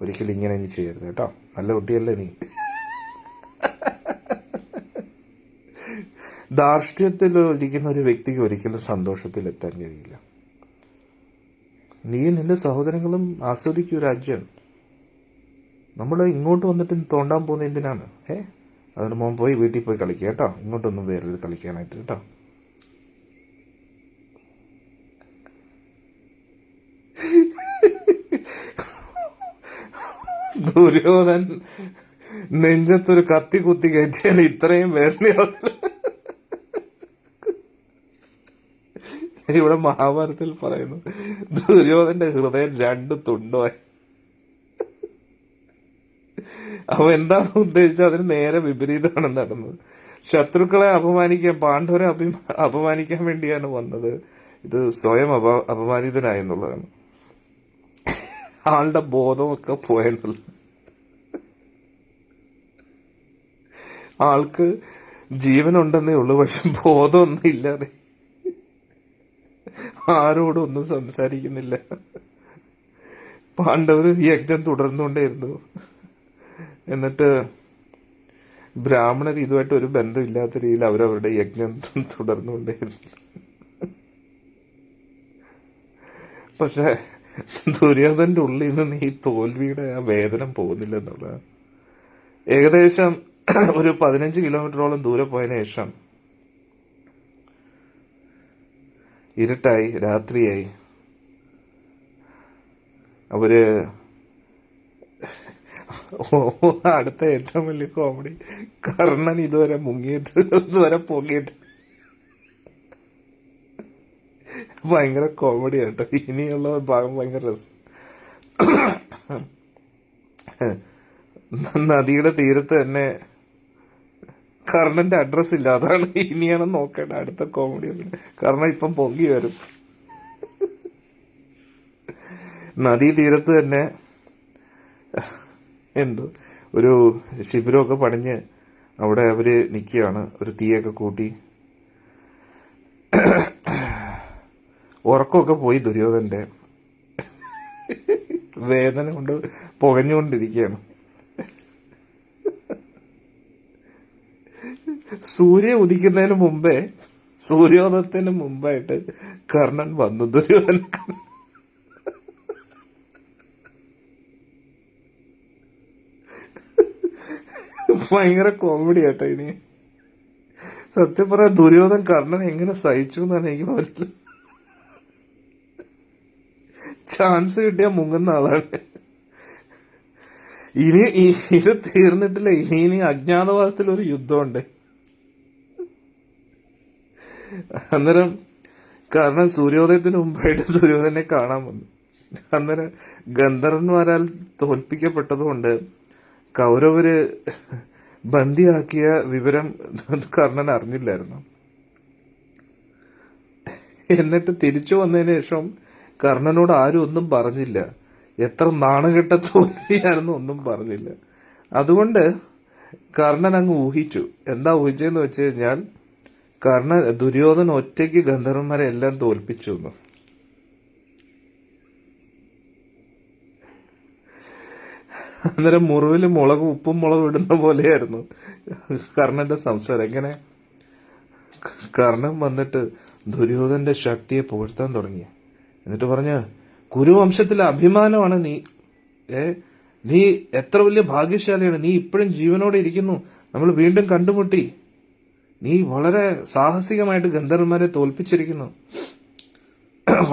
ഒരിക്കലും ഇങ്ങനെ ഇനി ചെയ്യരുത് കേട്ടോ, നല്ല കുട്ടിയല്ലേ നീ. ധാർഷ്ട്യത്തിൽ ഇരിക്കുന്ന ഒരു വ്യക്തിക്ക് ഒരിക്കലും സന്തോഷത്തിൽ എത്താൻ കഴിയില്ല. നീ നിന്റെ സഹോദരങ്ങളും ആസ്വദിക്കൂ രാജ്യം. നമ്മൾ ഇങ്ങോട്ട് വന്നിട്ട് തോണ്ടാൻ പോകുന്ന എന്തിനാണ്? അതിന് മോൻ പോയി വീട്ടിൽ പോയി കളിക്കുക കേട്ടോ. ഇങ്ങോട്ടൊന്നും വേറൊരു കളിക്കാനായിട്ട് കേട്ടോ. ദുര്യോധൻ നെഞ്ചത്തൊരു കത്തി കുത്തി കയറ്റിയാൽ ഇത്രയും വേദന. ഇവിടെ മഹാഭാരതത്തിൽ പറയുന്നു ദുര്യോധന്റെ ഹൃദയം 2 തുണ്ടമായി. അവ എന്താണ് ഉദ്ദേശിച്ചത്? അതിന് നേരെ വിപരീതമാണ് നടന്നത്. ശത്രുക്കളെ അപമാനിക്കാൻ, പാണ്ഡവരെ അപമാനിക്കാൻ വേണ്ടിയാണ് വന്നത്. ഇത് സ്വയം അപമാനിതനായെന്നുള്ളതാണ്. ആളുടെ ബോധമൊക്കെ പോയെന്നുള്ളത്. ആൾക്ക് ജീവനുണ്ടെന്നേ ഉള്ളൂ, പക്ഷെ ബോധമൊന്നും ഇല്ലാതെ ആരോടും ഒന്നും സംസാരിക്കുന്നില്ല. പാണ്ഡവർ യജ്ഞം തുടർന്നുകൊണ്ടേയിരുന്നു. എന്നിട്ട് ബ്രാഹ്മണർ ഇതുമായിട്ട് ഒരു ബന്ധമില്ലാത്ത രീതിയിൽ അവരവരുടെ യജ്ഞം തുടർന്നുകൊണ്ടേയിരുന്നു. പക്ഷെ ദുര്യോധന്റെ ഉള്ളിൽ നിന്ന് ഈ തോൽവിയുടെ ആ വേദന പോകുന്നില്ല എന്നുള്ളതാണ്. ഏകദേശം ഒരു 15 കിലോമീറ്ററോളം ദൂരെ പോയതിനു ശേഷം ഇരുട്ടായി, രാത്രിയായി. അവര് അടുത്ത ഏറ്റവും വലിയ കോമഡി, കർണൻ ഇതുവരെ പൊങ്ങിയിട്ട് ഭയങ്കര കോമഡി ആട്ടോ. ഇനിയുള്ള ഭാഗം ഭയങ്കര രസം. നദിയുടെ തീരത്ത് തന്നെ കർണന്റെ അഡ്രസ് ഇല്ല. അതാണ് ഇനിയാണ് നോക്കേണ്ട അടുത്ത കോമഡി. കർണൻ ഇപ്പം പൊങ്ങി വരും. നദീ തീരത്ത് തന്നെ എന്തോ ഒരു ശിബിരമൊക്കെ പണിഞ്ഞ് അവിടെ അവര് നിൽക്കുകയാണ്. ഒരു തീയൊക്കെ കൂട്ടി. ഉറക്കമൊക്കെ പോയി ദുര്യോധന്റെ. വേദന കൊണ്ട് പുകഞ്ഞുകൊണ്ടിരിക്കുകയാണ്. സൂര്യോദയത്തിന് മുമ്പായിട്ട് കർണൻ വന്നു ദുര്യോധന. ഭയങ്കര കോമഡി ആട്ടോ. ഇനി സത്യം പറയാൻ ദുര്യോധൻ കർണൻ എങ്ങനെ സഹിച്ചു എന്നാണ് എനിക്ക് മനസ്സിൽ. ചാൻസ് കിട്ടിയ മുങ്ങുന്ന ആളാണ്. ഇനി ഇത് തീർന്നിട്ടില്ല. ഇനി അജ്ഞാതവാസത്തിൽ ഒരു യുദ്ധമുണ്ട്. അന്നേരം കാരണം സൂര്യോദയത്തിന് മുമ്പായിട്ട് ദുര്യോധനെ കാണാൻ വന്നു. അന്നേരം ഗന്ധർവന്മാരാൽ തോൽപ്പിക്കപ്പെട്ടതുകൊണ്ട് കൗരവര് ബന്ദിയാക്കിയ വിവരം കർണൻ അറിഞ്ഞില്ലായിരുന്നു. എന്നിട്ട് തിരിച്ചു വന്നതിന് ശേഷം കർണനോട് ആരും ഒന്നും പറഞ്ഞില്ല. എത്ര നാണുകെട്ട തോൽവിയാണെന്ന് ഒന്നും പറഞ്ഞില്ല. അതുകൊണ്ട് കർണൻ അങ്ങ് ഊഹിച്ചു. എന്താ ഊഹിച്ചെന്ന് വെച്ച് കഴിഞ്ഞാൽ ദുര്യോധൻ ഒറ്റയ്ക്ക് ഗന്ധർവന്മാരെ എല്ലാം തോൽപ്പിച്ചു എന്ന്. അന്നേരം മുറിവിൽ ഉപ്പും മുളകും ഇടുന്ന പോലെയായിരുന്നു കർണന്റെ സംസാരം. എങ്ങനെ കർണൻ വന്നിട്ട് ദുര്യോധന്റെ ശക്തിയെ പുകഴ്ത്താൻ തുടങ്ങി. എന്നിട്ട് പറഞ്ഞ കുരുവംശത്തിലെ അഭിമാനമാണ് നീ. നീ എത്ര വലിയ ഭാഗ്യശാലിയാണ്. നീ ഇപ്പോഴും ജീവനോടെ ഇരിക്കുന്നു. നമ്മൾ വീണ്ടും കണ്ടുമുട്ടി. നീ വളരെ സാഹസികമായിട്ട് ഗന്ധർവന്മാരെ തോൽപ്പിച്ചിരിക്കുന്നു.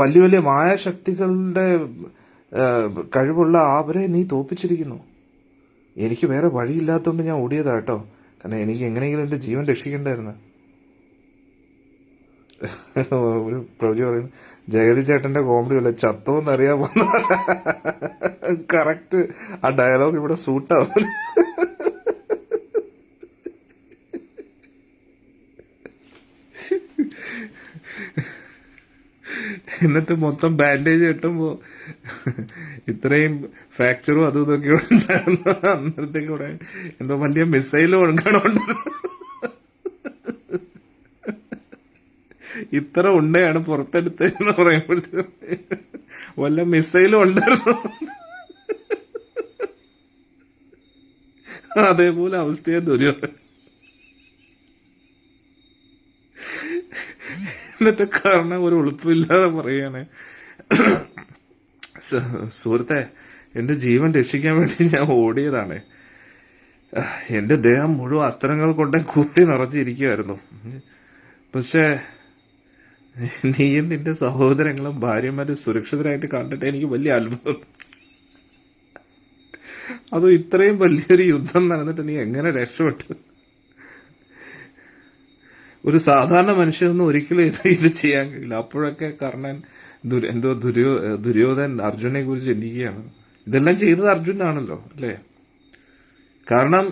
വലിയ വലിയ മായാശക്തികളുടെ കഴിവുള്ള അവരെ നീ തോൽപ്പിച്ചിരിക്കുന്നു. എനിക്ക് വേറെ വഴിയില്ലാത്തതുകൊണ്ട് ഞാൻ ഓടിയതാ കേട്ടോ. കാരണം എനിക്ക് എങ്ങനെയെങ്കിലും എന്റെ ജീവൻ രക്ഷിക്കണ്ടായിരുന്നു. ഒരു പ്രവചി പറയുന്നു, ജഗതി ചേട്ടന്റെ കോമഡി അല്ല, ചത്തോന്നറിയാൻ വന്ന. കറക്റ്റ് ആ ഡയലോഗ് ഇവിടെ സൂട്ടാവും. എന്നിട്ട് മൊത്തം ബാൻഡേജ് കെട്ടുമ്പോ ഇത്രയും ഫ്രാക്ചറും അതും ഇതൊക്കെ ഉണ്ടായിരുന്നു. അന്നേരത്തേക്ക് ഇവിടെ എന്തോ വലിയ മിസൈലും ഒഴുകണമുണ്ട്. ഇത്ര ഉണ്ടയാണ് പുറത്തെടുത്തെന്ന് പറയുമ്പോഴത്തേക്ക് വല്ല മിസൈലും ഉണ്ടായിരുന്നു. അതേപോലെ അവസ്ഥയെ ദുര്യോധന. എന്നിട്ട് കാരണം ഒരു ഉളുപ്പില്ലാതെ പറയാണ്, സുഹൃത്തെ, എന്റെ ജീവൻ രക്ഷിക്കാൻ വേണ്ടി ഞാൻ ഓടിയതാണ്. എന്റെ ദേഹം മുഴുവൻ അസ്ത്രങ്ങൾ കൊണ്ട് കുത്തി നിറച്ചിരിക്കുമായിരുന്നു. പക്ഷേ നീയും നിന്റെ സഹോദരങ്ങളും ഭാര്യമാരും സുരക്ഷിതരായിട്ട് കണ്ടിട്ട് എനിക്ക് വലിയ അത്ഭുതം. അതും ഇത്രയും വലിയൊരു യുദ്ധം നടന്നിട്ട് നീ എങ്ങനെ രക്ഷപ്പെട്ടു? ഒരു സാധാരണ മനുഷ്യനൊന്നും ഒരിക്കലും ഇത് ചെയ്യാൻ കഴിയില്ല. അപ്പോഴൊക്കെ കർണൻ ദുര്യോധൻ അർജുനെ കുറിച്ച് ചിന്തിക്കുകയാണ്. ഇതെല്ലാം ചെയ്തത് അർജുനാണല്ലോ, അല്ലേ? കാരണം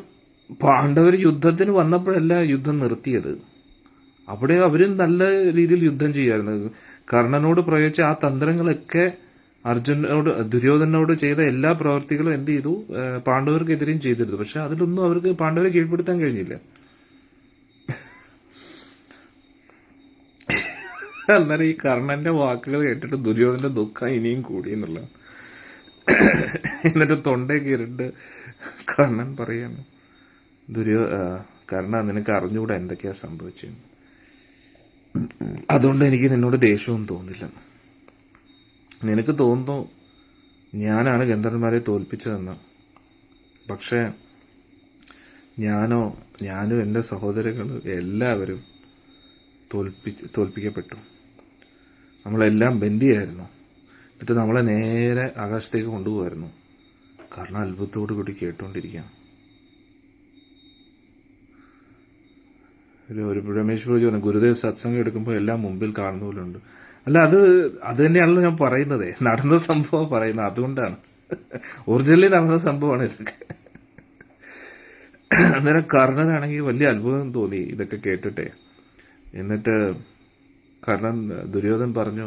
പാണ്ഡവർ യുദ്ധത്തിന് വന്നപ്പോഴല്ല യുദ്ധം നിർത്തിയത്. അവിടെ അവരും നല്ല രീതിയിൽ യുദ്ധം ചെയ്യായിരുന്നു. കർണനോട് പ്രയോഗിച്ച ആ തന്ത്രങ്ങളൊക്കെ ദുര്യോധനോട് ചെയ്ത എല്ലാ പ്രവർത്തികളും എന്ത് ചെയ്തു? പാണ്ഡവർക്കെതിരെയും ചെയ്തിരുന്നു. പക്ഷെ അതിലൊന്നും അവർക്ക് പാണ്ഡവരെ കീഴ്പ്പെടുത്താൻ കഴിഞ്ഞില്ല. അന്നേരം ഈ കർണന്റെ വാക്കുകൾ കേട്ടിട്ട് ദുര്യോധന്റെ ദുഃഖം ഇനിയും കൂടി എന്നുള്ള. എന്നിട്ട് തൊണ്ടയൊക്കെ ഇരുണ്ട് കർണൻ പറയാണ്, കർണ, നിനക്ക് അറിഞ്ഞുകൂടെ എന്തൊക്കെയാ സംഭവിച്ചത്? അതുകൊണ്ട് എനിക്ക് നിന്നോട് ദേഷ്യവും തോന്നില്ല. നിനക്ക് തോന്നുന്നു ഞാനാണ് ഗന്ധർവന്മാരെ തോൽപ്പിച്ചതെന്ന്. പക്ഷെ ഞാനും എൻ്റെ സഹോദരങ്ങളും എല്ലാവരും തോൽപ്പിക്കപ്പെട്ടു. നമ്മളെല്ലാം ബന്ദിയായിരുന്നു. എന്നിട്ട് നമ്മളെ നേരെ ആകാശത്തേക്ക് കൊണ്ടുപോകായിരുന്നു. കാരണം അത്ഭുതത്തോടു കൂടി കേട്ടുകൊണ്ടിരിക്കാം. ഒരു രമേശ് പ്രഭു പറഞ്ഞു, ഗുരുദേവ് സത്സംഗം എടുക്കുമ്പോൾ എല്ലാം മുമ്പിൽ കാണുന്ന പോലെ ഉണ്ട്. അല്ല, അത് തന്നെയാണല്ലോ ഞാൻ പറയുന്നത്. നടന്ന സംഭവം പറയുന്നത്. അതുകൊണ്ടാണ് ഒറിജിനലി നടന്ന സംഭവമാണ് ഇതൊക്കെ. അന്നേരം കർണനാണെങ്കിൽ വലിയ അത്ഭുതം തോന്നി ഇതൊക്കെ കേട്ടിട്ടെ. എന്നിട്ട് ദുര്യോധൻ പറഞ്ഞു,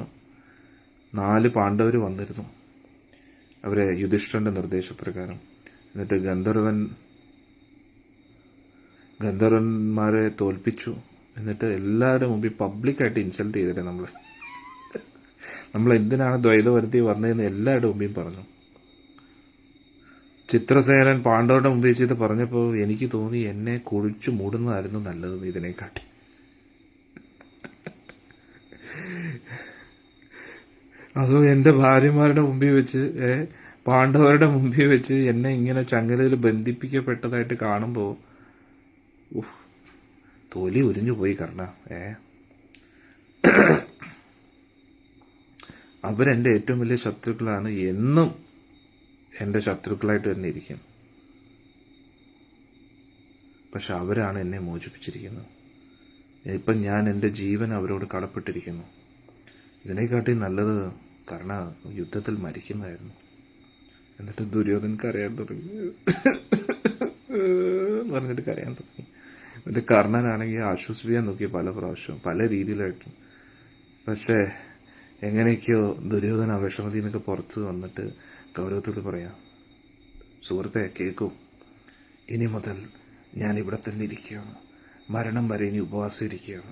4 പാണ്ഡവർ വന്നിരുന്നു അവരെ യുധിഷ്ഠിരന്റെ നിർദ്ദേശപ്രകാരം. എന്നിട്ട് ഗന്ധർവന്മാരെ തോൽപ്പിച്ചു. എന്നിട്ട് എല്ലാവരുടെ മുമ്പിൽ പബ്ലിക്കായിട്ട് ഇൻസൾട്ട് ചെയ്തിട്ട് നമ്മൾ എന്തിനാണ് ദ്വൈതവരുത്തി വന്നതെന്ന് എല്ലാവരുടെ മുമ്പിൽ പറഞ്ഞു. ചിത്രസേനൻ പാണ്ഡവരുടെ മുമ്പിൽ ചെയ്ത് പറഞ്ഞപ്പോൾ എനിക്ക് തോന്നി എന്നെ കുഴിച്ചു മൂടുന്നതായിരുന്നു നല്ലത് ഇതിനെക്കാട്ടി. അതോ എൻ്റെ ഭാര്യമാരുടെ മുമ്പിൽ വെച്ച്, പാണ്ഡവരുടെ മുമ്പിൽ വെച്ച് എന്നെ ഇങ്ങനെ ചങ്ങലയിൽ ബന്ധിപ്പിക്കപ്പെട്ടതായിട്ട് കാണുമ്പോൾ തൊലി ഉരിഞ്ഞു പോയി കർണ. അവരെൻ്റെ ഏറ്റവും വലിയ ശത്രുക്കളാണ്. എന്നും എൻ്റെ ശത്രുക്കളായിട്ട് തന്നെ ഇരിക്കും. പക്ഷെ അവരാണ് എന്നെ മോചിപ്പിച്ചിരിക്കുന്നത്. ഇപ്പം ഞാൻ എൻ്റെ ജീവൻ അവരോട് കടപ്പെട്ടിരിക്കുന്നു. ഇതിനെക്കാട്ടി നല്ലത് കർണ യുദ്ധത്തിൽ മരിക്കുന്നതായിരുന്നു. എന്നിട്ട് ദുര്യോധൻ കരയാൻ തുടങ്ങി, പറഞ്ഞിട്ട് കരയാൻ തുടങ്ങി. എന്നിട്ട് കർണനാണെങ്കിൽ ആശ്വസിപ്പിക്കാൻ നോക്കി പല പ്രാവശ്യവും പല രീതിയിലായിട്ടും. പക്ഷേ എങ്ങനെയൊക്കെയോ ദുര്യോധന വിഷമതി എന്നൊക്കെ പുറത്ത് വന്നിട്ട് ഗൗരവത്തോട് പറയാം, സുഹൃത്തെ കേൾക്കൂ, ഇനി മുതൽ ഞാൻ ഇവിടെ തന്നെ ഇരിക്കുകയാണ്. മരണം വരെ ഇനി ഉപവാസം ഇരിക്കുകയാണ്.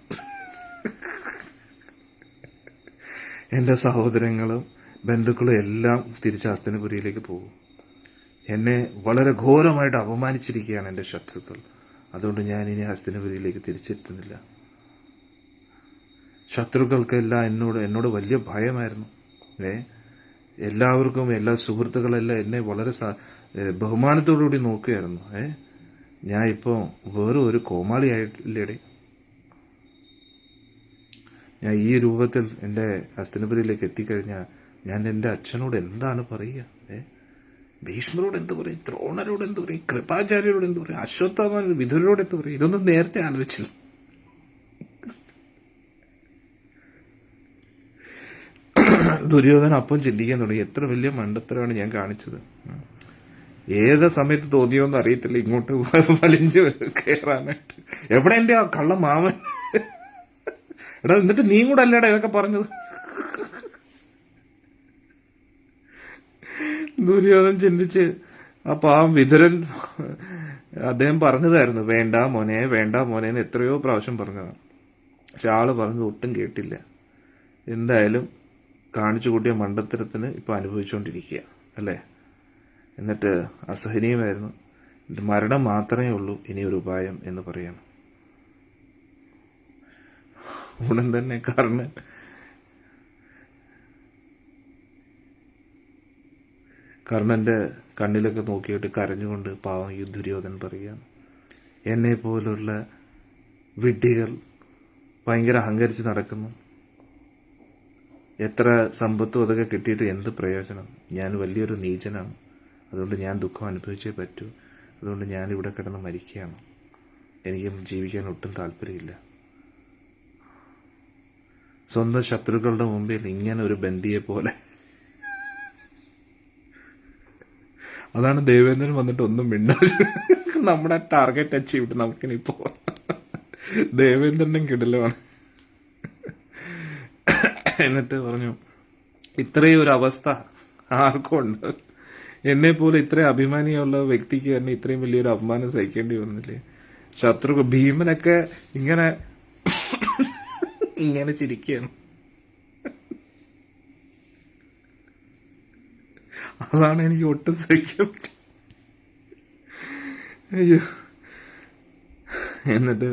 എൻ്റെ സഹോദരങ്ങളും ബന്ധുക്കളും എല്ലാം തിരിച്ച് ഹസ്തിനപുരിയിലേക്ക് പോകും. എന്നെ വളരെ ഘോരമായിട്ട് അപമാനിച്ചിരിക്കുകയാണ് എൻ്റെ ശത്രുക്കൾ. അതുകൊണ്ട് ഞാൻ ഇനി ഹസ്തിനപുരിയിലേക്ക് തിരിച്ചെത്തുന്നില്ല. ശത്രുക്കൾക്കെല്ലാം എന്നോട് വലിയ ഭയമായിരുന്നു. എല്ലാവർക്കും എല്ലാ സുഹൃത്തുക്കളെല്ലാം എന്നെ വളരെ ബഹുമാനത്തോടുകൂടി നോക്കുകയായിരുന്നു. ഞാൻ ഇപ്പോൾ വേറെ ഒരു കോമാളിയായില്ലേടെ. ഞാൻ ഈ രൂപത്തിൽ എൻ്റെ ഹസ്തിനപുരിയിലേക്ക് എത്തിക്കഴിഞ്ഞാൽ ഞാൻ എൻ്റെ അച്ഛനോട് എന്താണ് പറയുക? ഭീഷ്മരോട് എന്ത് പറയും? ദ്രോണരോട് എന്ത് പറയും? കൃപാചാര്യരോട് എന്ത് പറയും? അശ്വത്ഥാമൻ വിതുരരോട് എന്ത് പറയും? ഇതൊന്നും നേരത്തെ ആലോചിച്ചില്ല. ദുര്യോധന അപ്പം ചിന്തിക്കാൻ തുടങ്ങി, എത്ര വലിയ മണ്ടത്തരമാണ് ഞാൻ കാണിച്ചത്. ഏത് സമയത്ത് തോന്നിയോന്ന് അറിയത്തില്ല ഇങ്ങോട്ട് വലിഞ്ഞു കയറാനായിട്ട്. എവിടെ എൻ്റെ ആ കള്ള മാമൻ? എടാ, എന്നിട്ട് നീ കൂടെ അല്ലേടാ ഇതൊക്കെ പറഞ്ഞത്? ദുര്യോധൻ ചിന്തിച്ച് ആ പാവം വിതുരൻ അദ്ദേഹം പറഞ്ഞതായിരുന്നു, വേണ്ട മോനെ വേണ്ട മോനെ എന്ന് എത്രയോ പ്രാവശ്യം പറഞ്ഞതാണ്. പക്ഷെ ആള് പറഞ്ഞത് ഒട്ടും കേട്ടില്ല. എന്തായാലും കാണിച്ചു കൂട്ടിയ മണ്ടത്തരത്തിന് ഇപ്പൊ അനുഭവിച്ചുകൊണ്ടിരിക്കുക അല്ലേ? എന്നിട്ട് അസഹനീയമായിരുന്നു. മരണം മാത്രമേ ഉള്ളൂ ഇനി ഒരു ഉപായം എന്ന് പറയാണ്. ഉടൻ തന്നെ കർണന്റെ കണ്ണിലൊക്കെ നോക്കിയിട്ട് കരഞ്ഞുകൊണ്ട് പാവം ഈ ദുര്യോധനൻ പറയുകയാണ്, എന്നെ പോലുള്ള വിഡ്ഢികൾ ഭയങ്കര അഹങ്കരിച്ച് നടക്കുന്നു. എത്ര സമ്പത്തും അതൊക്കെ കിട്ടിയിട്ട് എന്ത് പ്രയോജനം? ഞാൻ വലിയൊരു നീചനാണ്. അതുകൊണ്ട് ഞാൻ ദുഃഖം അനുഭവിച്ചേ പറ്റൂ. അതുകൊണ്ട് ഞാനിവിടെ കിടന്ന് മരിക്കുകയാണ്. എനിക്കും ജീവിക്കാൻ ഒട്ടും താല്പര്യമില്ല. സ്വന്തം ശത്രുക്കളുടെ മുമ്പിൽ ഇങ്ങനെ ഒരു ബന്ദിയെ പോലെ. അതാണ് ദേവേന്ദ്രൻ വന്നിട്ട് ഒന്നും മിണ്ടാതെ നമ്മുടെ ടാർഗറ്റ് അച്ചീവ്ഡ്. നമുക്കിനി പോവാം. ദേവേന്ദ്രനും കിടലുമാണ്. എന്നിട്ട് പറഞ്ഞു, ഇത്രയും ഒരു അവസ്ഥ ആർക്കും ഉണ്ട്? എന്നെ പോലെ ഇത്രയും അഭിമാനിയുള്ള വ്യക്തിക്ക് തന്നെ ഇത്രയും വലിയൊരു അപമാനം സഹിക്കേണ്ടി വന്നില്ലേ? ഭീമനൊക്കെ ഇങ്ങനെ ചിരിക്കുകയാണ്. അതാണ് എനിക്ക് ഒട്ടും സഹിക്കാൻ പറ്റും. അയ്യോ. എന്നിട്ട്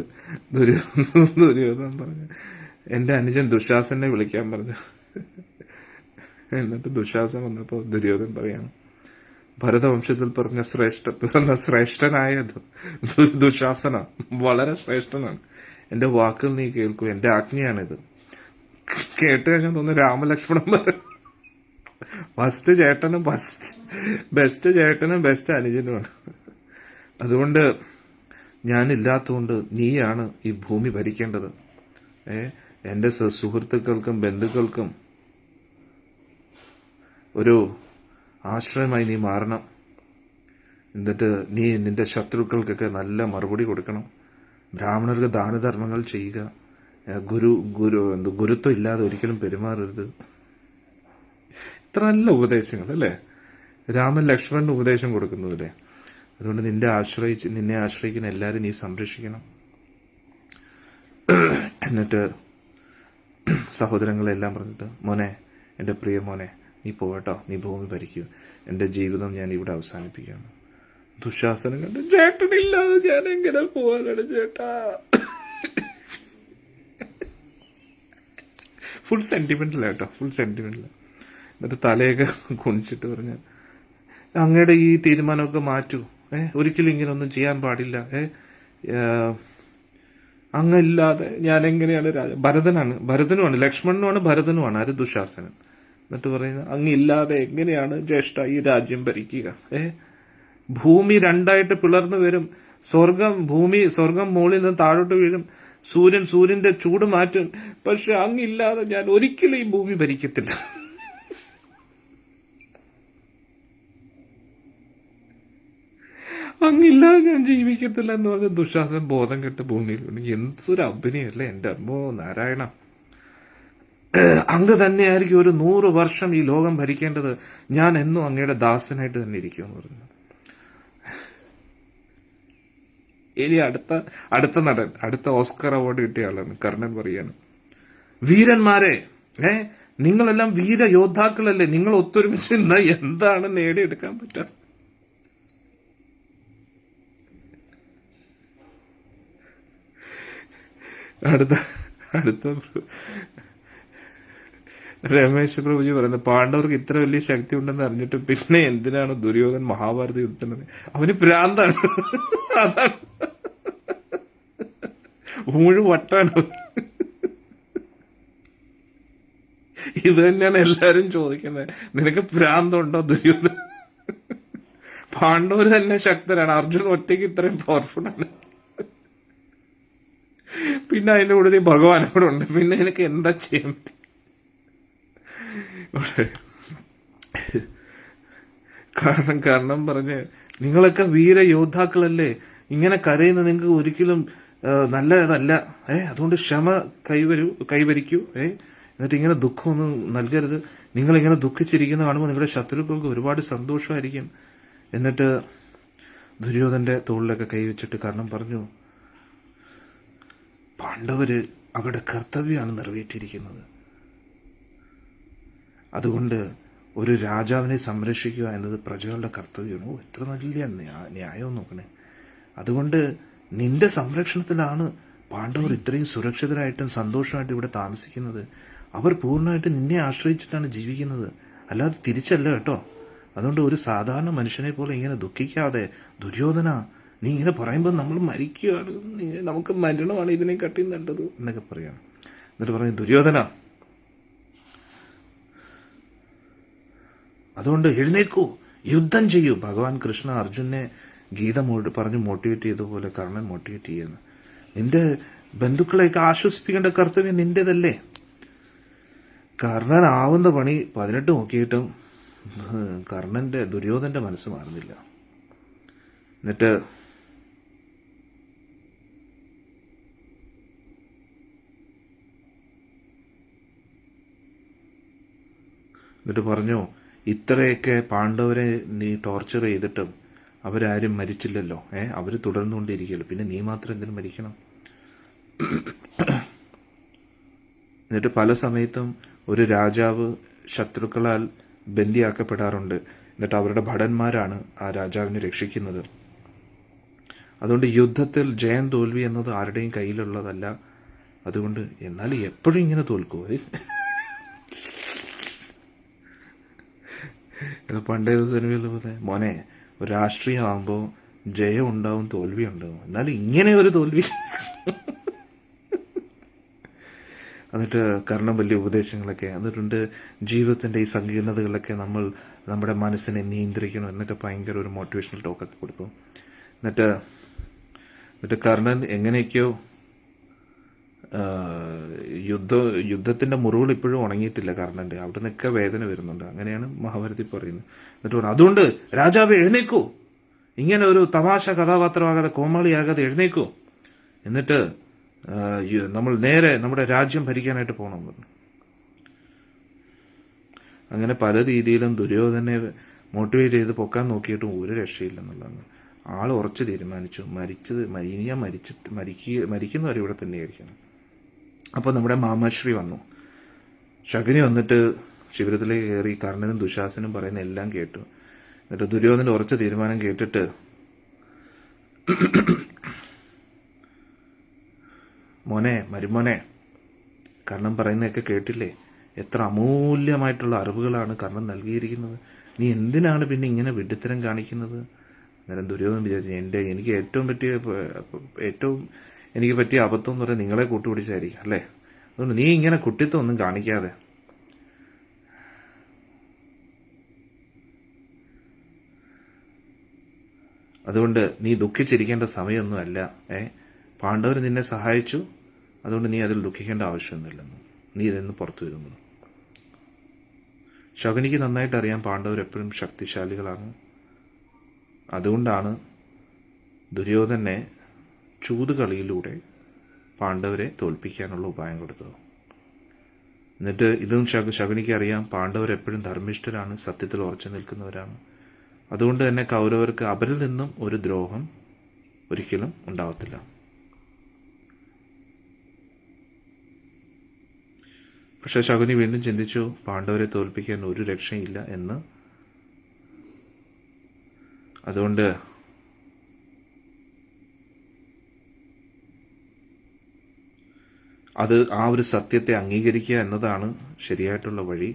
ദുര്യോധനൻ പറഞ്ഞു, എന്റെ അനുജൻ ദുശാസനെ വിളിക്കാൻ പറഞ്ഞു. എന്നിട്ട് ദുശാസൻ വന്നപ്പോൾ ദുര്യോധനൻ പറയാണ്, ഭരതവംശത്തിൽ പിറന്ന ശ്രേഷ്ഠനായ ദുശാസന വളരെ ശ്രേഷ്ഠനാണ്. എന്റെ വാക്കുകൾ നീ കേൾക്കൂ, എന്റെ ആജ്ഞയാണിത്. കേട്ട് കഴിഞ്ഞാൽ തോന്നുന്നു രാമലക്ഷ്മണൻ ബെസ്റ്റ് ചേട്ടനും ബെസ്റ്റ് അനുജനുമാണ്. അതുകൊണ്ട് ഞാനില്ലാത്തതുകൊണ്ട് നീയാണ് ഈ ഭൂമി ഭരിക്കേണ്ടത്. എന്റെ സുഹൃത്തുക്കൾക്കും ബന്ധുക്കൾക്കും ഒരു ആശ്രയമായി നീ മാറണം. എന്നിട്ട് നീ നിന്റെ ശത്രുക്കൾക്കൊക്കെ നല്ല മറുപടി കൊടുക്കണം. ബ്രാഹ്മണർക്ക് ദാനധർമ്മങ്ങൾ ചെയ്യുക. ഗുരുത്വം ഇല്ലാതെ ഒരിക്കലും പെരുമാറരുത്. ഇത്ര നല്ല ഉപദേശങ്ങൾ അല്ലേ രാമൻ ലക്ഷ്മണന് ഉപദേശം കൊടുക്കുന്നതല്ലേ? അതുകൊണ്ട് നിന്നെ ആശ്രയിക്കുന്ന എല്ലാവരും നീ സംരക്ഷിക്കണം. എന്നിട്ട് സഹോദരങ്ങളെല്ലാം പറഞ്ഞിട്ട്, മോനെ, എൻ്റെ പ്രിയ മോനെ, നീ പോകട്ടോ, നീ ഭൂമി ഭരിക്കൂ, എൻ്റെ ജീവിതം ഞാൻ ഇവിടെ അവസാനിപ്പിക്കുകയാണ്. ദുശാസനം കണ്ട്, ചേട്ടനില്ലാതെ ഞാൻ എങ്ങനെ പോവാനാണ് ചേട്ടാ? Full sentimental. എന്നിട്ട് തലയൊക്കെ കുണിച്ചിട്ട് പറഞ്ഞു, അങ്ങയുടെ ഈ തീരുമാനമൊക്കെ മാറ്റൂ. ഒരിക്കലും ഇങ്ങനൊന്നും ചെയ്യാൻ പാടില്ല. അങ്ങല്ലാതെ ഞാൻ എങ്ങനെയാണ് ഭരതനുമാണ് ലക്ഷ്മണനുമാണ് ഭരതനുമാണ് ആര്? ദുശാസനൻ. എന്നിട്ട് പറയുന്നത്, അങ്ങില്ലാതെ എങ്ങനെയാണ് ജ്യേഷ്ഠ ഈ രാജ്യം ഭരിക്കുക? ഭൂമി രണ്ടായിട്ട് പിളർന്നു വരും. സ്വർഗം മുകളിൽ നിന്ന് താഴോട്ട് വീഴും. സൂര്യന്റെ ചൂട് മാറ്റും. പക്ഷെ അങ്ങില്ലാതെ ഞാൻ ഒരിക്കലും ഈ ഭൂമി ഭരിക്കത്തില്ല. അങ്ങില്ലാതെ ഞാൻ ജീവിക്കത്തില്ല എന്ന് പറഞ്ഞ ദുശാസൻ ബോധം കെട്ട് ഭൂമിയിൽ. എന്തൊരു അഭിനയല്ലേ എന്റെ അമ്മോ നാരായണ. അങ്ങ് തന്നെയായിരിക്കും ഒരു 100 വർഷം ഈ ലോകം ഭരിക്കേണ്ടത്. ഞാൻ എന്നും അങ്ങയുടെ ദാസനായിട്ട് തന്നെ ഇരിക്കുമെന്ന് പറഞ്ഞു. ഇനി അടുത്ത നടൻ, അടുത്ത ഓസ്കർ അവാർഡ് കിട്ടിയ ആളാണ് കർണൻ. പറയാണ്, വീരന്മാരെ, നിങ്ങളെല്ലാം വീര യോദ്ധാക്കളല്ലേ, നിങ്ങൾ ഒത്തൊരുമിച്ച് എന്താണ് നേടിയെടുക്കാൻ പറ്റുക? അടുത്ത രമേശ് പ്രഭുജി പറയുന്നത്, പാണ്ഡവർക്ക് ഇത്ര വലിയ ശക്തി ഉണ്ടെന്ന് അറിഞ്ഞിട്ട് പിന്നെ എന്തിനാണ് ദുര്യോധൻ മഹാഭാരത യുദ്ധത്തിന്? അവന് ഭ്രാന്താണ്. അതാണ് വട്ടാണ്. ഇത് തന്നെയാണ് എല്ലാരും ചോദിക്കുന്നത്, നിനക്ക് ഭ്രാന്തുണ്ടോ ദുര്യോധൻ? പാണ്ഡവർ തന്നെ ശക്തരാണ്, അർജുൻ ഒറ്റയ്ക്ക് ഇത്രയും പവർഫുൾ ആണ്. പിന്നെ അതിന്റെ കൂടെ ഭഗവാനും കൂടെ ഉണ്ട്. പിന്നെ നിനക്ക് എന്താ ചെയ്യാൻ പറ്റും? കാരണം പറഞ്ഞ്, നിങ്ങളൊക്കെ വീര യോദ്ധാക്കളല്ലേ, ഇങ്ങനെ കരയുന്ന നിങ്ങൾക്ക് ഒരിക്കലും നല്ലതല്ല. അതുകൊണ്ട് ക്ഷമ കൈവരിക്കൂ. എന്നിട്ട് ഇങ്ങനെ ദുഃഖമൊന്നും നൽകരുത്. നിങ്ങളിങ്ങനെ ദുഃഖിച്ചിരിക്കുന്ന കാണുമ്പോൾ നിങ്ങളുടെ ശത്രുക്കൾക്ക് ഒരുപാട് സന്തോഷമായിരിക്കും. എന്നിട്ട് ദുര്യോധന്റെ തോളിലൊക്കെ കൈവച്ചിട്ട് കർണൻ പറഞ്ഞു, പാണ്ഡവര് അവരുടെ കർത്തവ്യമാണ് നിറവേറ്റിയിരിക്കുന്നത്. അതുകൊണ്ട് ഒരു രാജാവിനെ സംരക്ഷിക്കുക എന്നത് പ്രജകളുടെ കർത്തവ്യമാണ്. എത്ര നല്ല ന്യായം നോക്കണേ. അതുകൊണ്ട് നിന്റെ സംരക്ഷണത്തിലാണ് പാണ്ഡവർ ഇത്രയും സുരക്ഷിതരായിട്ടും സന്തോഷമായിട്ടും ഇവിടെ താമസിക്കുന്നത് അവർ പൂർണ്ണമായിട്ട് നിന്നെ ആശ്രയിച്ചിട്ടാണ് ജീവിക്കുന്നത്, അല്ലാതെ തിരിച്ചല്ല കേട്ടോ. അതുകൊണ്ട് ഒരു സാധാരണ മനുഷ്യനെ പോലെ ഇങ്ങനെ ദുഃഖിക്കാതെ, ദുര്യോധന നീ ഇങ്ങനെ പറയുമ്പോൾ നമ്മൾ മരിക്കുകയാണ്, നമുക്ക് മരണമാണ് ഇതിനെ കട്ടി നല്ലത് എന്നൊക്കെ പറയാണ്. എന്നിട്ട് പറയും, ദുര്യോധന അതുകൊണ്ട് എഴുന്നേക്കൂ, യുദ്ധം ചെയ്യൂ. ഭഗവാൻ കൃഷ്ണ അർജുനെ ഗീത പറഞ്ഞ് മോട്ടിവേറ്റ് ചെയ്തതുപോലെ കർണൻ മോട്ടിവേറ്റ് ചെയ്യുന്നു. നിന്റെ ബന്ധുക്കളെയൊക്കെ ആശ്വസിപ്പിക്കേണ്ട കർത്തവ്യം നിന്റേതല്ലേ. കർണൻ ആവുന്ന പണി 18 നോക്കിയിട്ടും ദുര്യോധന്റെ മനസ്സ് മാറുന്നില്ല. എന്നിട്ട് പറഞ്ഞു, ഇത്രയൊക്കെ പാണ്ഡവരെ നീ ടോർച്ചർ ചെയ്തിട്ടും അവരാരും മരിച്ചില്ലല്ലോ. അവർ തുടർന്നുകൊണ്ടിരിക്കുമല്ലോ, പിന്നെ നീ മാത്രം എന്തിനും മരിക്കണം? എന്നിട്ട് പല സമയത്തും ഒരു രാജാവ് ശത്രുക്കളാൽ ബന്ദിയാക്കപ്പെടാറുണ്ട്. എന്നിട്ട് അവരുടെ ഭടന്മാരാണ് ആ രാജാവിനെ രക്ഷിക്കുന്നത്. അതുകൊണ്ട് യുദ്ധത്തിൽ ജയം തോൽവി എന്നത് ആരുടെയും കയ്യിലുള്ളതല്ല. അതുകൊണ്ട് എന്നാലും എപ്പോഴും ഇങ്ങനെ തോൽക്കുമോ? ഇത് പണ്ടേ സിനിമയിൽ പോലെ മോനെ, ഒരു രാഷ്ട്രീയമാകുമ്പോൾ ജയം ഉണ്ടാവും തോൽവി ഉണ്ടാവും, എന്നാലും ഇങ്ങനെ ഒരു തോൽവി. എന്നിട്ട് കർണൻ വലിയ ഉപദേശങ്ങളൊക്കെ എന്നിട്ടുണ്ട്. ജീവിതത്തിൻ്റെ ഈ സങ്കീർണതകളിലൊക്കെ നമ്മൾ നമ്മുടെ മനസ്സിനെ നിയന്ത്രിക്കണം എന്നൊക്കെ ഭയങ്കര ഒരു മോട്ടിവേഷണൽ ടോക്കൊക്കെ കൊടുത്തു. എന്നിട്ട് കർണൻ എങ്ങനെയൊക്കെയോ യുദ്ധത്തിൻ്റെ മുറിവുകൾ ഇപ്പോഴും ഉണങ്ങിയിട്ടില്ല കർണൻ്റെ. അവിടെ നിന്നൊക്കെ വേദന വരുന്നുണ്ട്. അങ്ങനെയാണ് മഹാഭാരതത്തിൽ പറയുന്നത്. എന്നിട്ട് പറഞ്ഞു, അതുകൊണ്ട് രാജാവ് എഴുന്നേക്കൂ, ഇങ്ങനെ ഒരു തമാശ കഥാപാത്രമാകാതെ കോമാളിയാകാതെ എഴുന്നേക്കൂ, എന്നിട്ട് നമ്മൾ നേരെ നമ്മുടെ രാജ്യം ഭരിക്കാനായിട്ട് പോകണമെന്ന് പറഞ്ഞു. അങ്ങനെ പല രീതിയിലും ദുര്യോധനെ മോട്ടിവേറ്റ് ചെയ്ത് പൊക്കാൻ നോക്കിയിട്ടും ഒരു രക്ഷയില്ലെന്നുള്ളതാണ്. ആൾ ഉറച്ചു തീരുമാനിച്ചു, മരിക്കുന്നവരെ ഇവിടെ തന്നെ ആയിരിക്കണം. അപ്പോൾ നമ്മുടെ മാമാശ്രീ വന്നു. ശകുനി വന്നിട്ട് ശിബിരത്തിലേക്ക് കയറി കർണനും ദുശാസനും പറയുന്ന എല്ലാം കേട്ടു. എന്നിട്ട് ദുര്യോധനന്റെ ഉറച്ച തീരുമാനം കേട്ടിട്ട്, മോനെ, മരുമോനെ, കർണൻ പറയുന്നതൊക്കെ കേട്ടില്ലേ? എത്ര അമൂല്യമായിട്ടുള്ള അറിവുകളാണ് കർണൻ നൽകിയിരിക്കുന്നത്. നീ എന്തിനാണ് പിന്നെ ഇങ്ങനെ വിഡ്ഢിത്തരം കാണിക്കുന്നത്? അന്നേരം ദുര്യോധനൻ വിചാരിച്ചു, എനിക്ക് ഏറ്റവും എനിക്ക് പറ്റിയ അബദ്ധം എന്ന് പറയുന്നത് നിങ്ങളെ കൂട്ടുപിടിച്ചായിരിക്കും അല്ലേ. അതുകൊണ്ട് നീ ഇങ്ങനെ കുട്ടിത്തം ഒന്നും കാണിക്കാതെ. അതുകൊണ്ട് നീ ദുഃഖിച്ചിരിക്കേണ്ട സമയമൊന്നുമല്ല. പാണ്ഡവർ നിന്നെ സഹായിച്ചു, അതുകൊണ്ട് നീ അതിൽ ദുഃഖിക്കേണ്ട ആവശ്യമൊന്നുമില്ലെന്ന്, നീ ഇതെന്ന് പുറത്തു വരുന്നു. ശകുനിക്ക് നന്നായിട്ട് അറിയാം പാണ്ഡവർ എപ്പോഴും ശക്തിശാലികളാണ്. അതുകൊണ്ടാണ് ദുര്യോധനെ ചൂതുകളിയിലൂടെ പാണ്ഡവരെ തോൽപ്പിക്കാനുള്ള ഉപായം കൊടുത്തത്. എന്നിട്ട് ഇതും ശകുനിക്ക് അറിയാം, പാണ്ഡവർ എപ്പോഴും ധർമ്മിഷ്ഠരാണ്, സത്യത്തിൽ ഉറച്ചു നിൽക്കുന്നവരാണ്. അതുകൊണ്ട് തന്നെ കൗരവർക്ക് അവരിൽ നിന്നും ഒരു ദ്രോഹം ഒരിക്കലും ഉണ്ടാവത്തില്ല. പക്ഷെ ശകുനി വീണ്ടും ചിന്തിച്ചു, പാണ്ഡവരെ തോൽപ്പിക്കാൻ ഒരു രക്ഷയില്ല എന്ന്. അതുകൊണ്ട് ആ ഒരു സത്യത്തെ അംഗീകരിക്കുക എന്നതാണ് ശരിയായിട്ടുള്ള വഴി.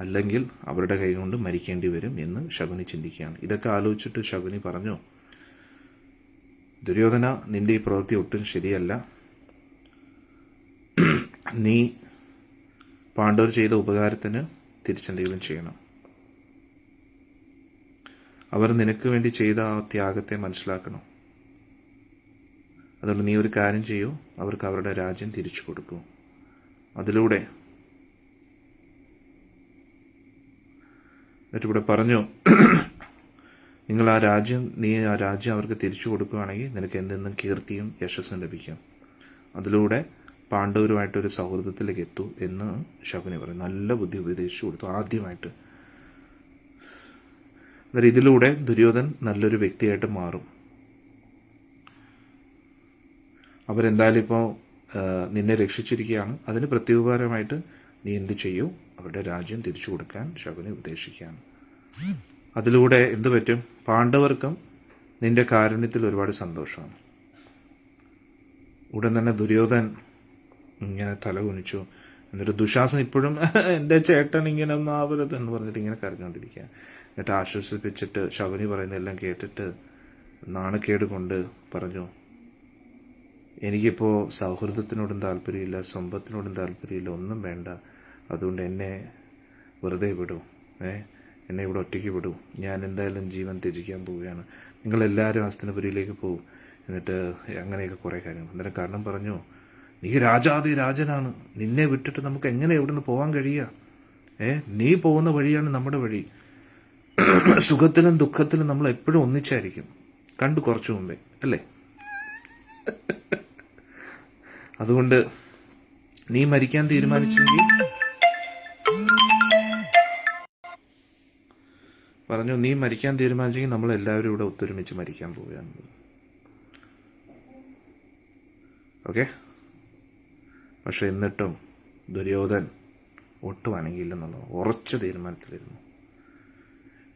അല്ലെങ്കിൽ അവരുടെ കൈകൊണ്ട് മരിക്കേണ്ടി വരും എന്ന് ശകുനി ചിന്തിക്കുകയാണ്. ഇതൊക്കെ ആലോചിച്ചിട്ട് ശകുനി പറഞ്ഞു, ദുര്യോധന, നിന്റെ ഈ പ്രവൃത്തി ഒട്ടും ശരിയല്ല. നീ പാണ്ഡവർ ചെയ്ത ഉപകാരത്തിന് തിരിച്ചെന്തെങ്കിലും ചെയ്യണം. അവർ നിനക്ക് വേണ്ടി ചെയ്ത ആ ത്യാഗത്തെ മനസ്സിലാക്കണം. അതുകൊണ്ട് നീ ഒരു കാര്യം ചെയ്യൂ, അവർക്ക് അവരുടെ രാജ്യം തിരിച്ചു കൊടുക്കൂ. അതിലൂടെ എന്നിട്ടിവിടെ പറഞ്ഞു, നീ ആ രാജ്യം അവർക്ക് തിരിച്ചു കൊടുക്കുകയാണെങ്കിൽ നിനക്ക് എന്തെന്നും കീർത്തിയും യശസ്സും ലഭിക്കും. അതിലൂടെ പാണ്ഡവരുമായിട്ടൊരു സൗഹൃദത്തിലേക്ക് എത്തൂ എന്ന് ശകുനി പറയും. നല്ല ബുദ്ധി ഉപദേശിച്ചു കൊടുത്തു ആദ്യമായിട്ട്. എന്നാൽ ഇതിലൂടെ ദുര്യോധൻ നല്ലൊരു വ്യക്തിയായിട്ട് മാറും. അവരെന്തായാലും ഇപ്പോൾ നിന്നെ രക്ഷിച്ചിരിക്കുകയാണ്, അതിന് പ്രത്യുപകാരമായിട്ട് നീ എന്ത് ചെയ്യൂ, അവരുടെ രാജ്യം തിരിച്ചു കൊടുക്കാൻ ശകുനി ഉപദേശിക്കുകയാണ്. അതിലൂടെ എന്ത് പറ്റും? പാണ്ഡവർക്കും നിന്റെ കാരുണ്യത്തിൽ ഒരുപാട് സന്തോഷമാണ്. ഉടൻ തന്നെ ദുര്യോധൻ ഇങ്ങനെ തല കുനിച്ചു. എന്നിട്ട് ദുശാസൻ ഇപ്പോഴും എൻ്റെ ചേട്ടൻ ഇങ്ങനെ ഒന്നും ആവരുത് എന്ന് പറഞ്ഞിട്ട് ഇങ്ങനെ കരഞ്ഞുകൊണ്ടിരിക്കുക. എന്നിട്ട് ആശ്വസിപ്പിച്ചിട്ട് ശകുനി പറയുന്നതെല്ലാം കേട്ടിട്ട് നാണക്കേട് കൊണ്ട് പറഞ്ഞു, എനിക്കിപ്പോൾ സൗഹൃദത്തിനോടും താല്പര്യമില്ല, സമ്പത്തിനോടും താല്പര്യമില്ല, ഒന്നും വേണ്ട. അതുകൊണ്ട് എന്നെ വെറുതെ വിടൂ, എന്നെ ഇവിടെ ഒറ്റയ്ക്ക് വിടൂ. ഞാൻ എന്തായാലും ജീവൻ ത്യജിക്കാൻ പോവുകയാണ്. നിങ്ങളെല്ലാവരും ഹസ്തിനപുരിയിലേക്ക് പോകും. എന്നിട്ട് അങ്ങനെയൊക്കെ കുറേ കാര്യങ്ങൾ. അന്നേരം കർണൻ പറഞ്ഞു, നീ രാജാതി രാജനാണ്, നിന്നെ വിട്ടിട്ട് നമുക്ക് എങ്ങനെ ഇവിടെ നിന്ന് പോകാൻ കഴിയുക? നീ പോകുന്ന വഴിയാണ് നമ്മുടെ വഴി. സുഖത്തിലും ദുഃഖത്തിലും നമ്മൾ എപ്പോഴും ഒന്നിച്ചായിരിക്കും. കണ്ടു കുറച്ചു മുമ്പേ അല്ലേ? അതുകൊണ്ട് നീ മരിക്കാൻ തീരുമാനിച്ചെങ്കിൽ നമ്മൾ എല്ലാവരും ഇവിടെ ഒത്തൊരുമിച്ച് മരിക്കാൻ പോവുകയാണ്. ഓക്കെ? പക്ഷെ എന്നിട്ടും ദുര്യോധൻ ഒട്ടും അനങ്ങിയില്ലെന്നുള്ള ഉറച്ച തീരുമാനത്തിലിരുന്നു.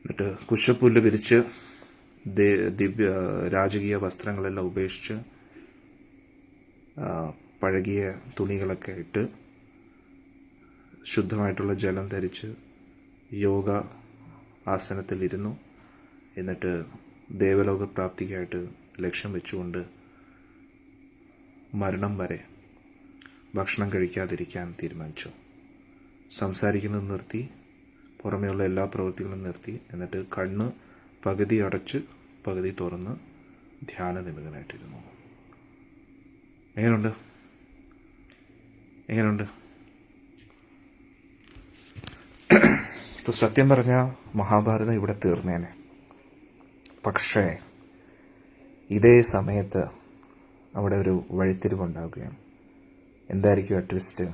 എന്നിട്ട് കുശപ്പുല്ല് വിരിച്ച് രാജകീയ വസ്ത്രങ്ങളെല്ലാം ഉപേക്ഷിച്ച് പഴകിയ തുണികളൊക്കെ ഇട്ട് ശുദ്ധമായിട്ടുള്ള ജലം ധരിച്ച് യോഗ ആസനത്തിലിരുന്നു. എന്നിട്ട് ദേവലോക പ്രാപ്തിക്കായിട്ട് ലക്ഷ്യം വെച്ചുകൊണ്ട് മരണം വരെ ഭക്ഷണം കഴിക്കാതിരിക്കാൻ തീരുമാനിച്ചു. സംസാരിക്കുന്നത് നിർത്തി, പുറമേയുള്ള എല്ലാ പ്രവൃത്തികളും നിർത്തി. എന്നിട്ട് കണ്ണ് പകുതി അടച്ച് പകുതി തുറന്ന് ധ്യാന നിമഗ്നനായിട്ടിരുന്നു. എങ്ങനെയുണ്ട്? സത്യം പറഞ്ഞാൽ മഹാഭാരതം ഇവിടെ തീർന്നേനെ. പക്ഷേ ഇതേ സമയത്ത് അവിടെ ഒരു വഴിത്തിരിവുണ്ടാവുകയാണ്. എന്തായിരിക്കും ആ ട്വിസ്റ്റ്?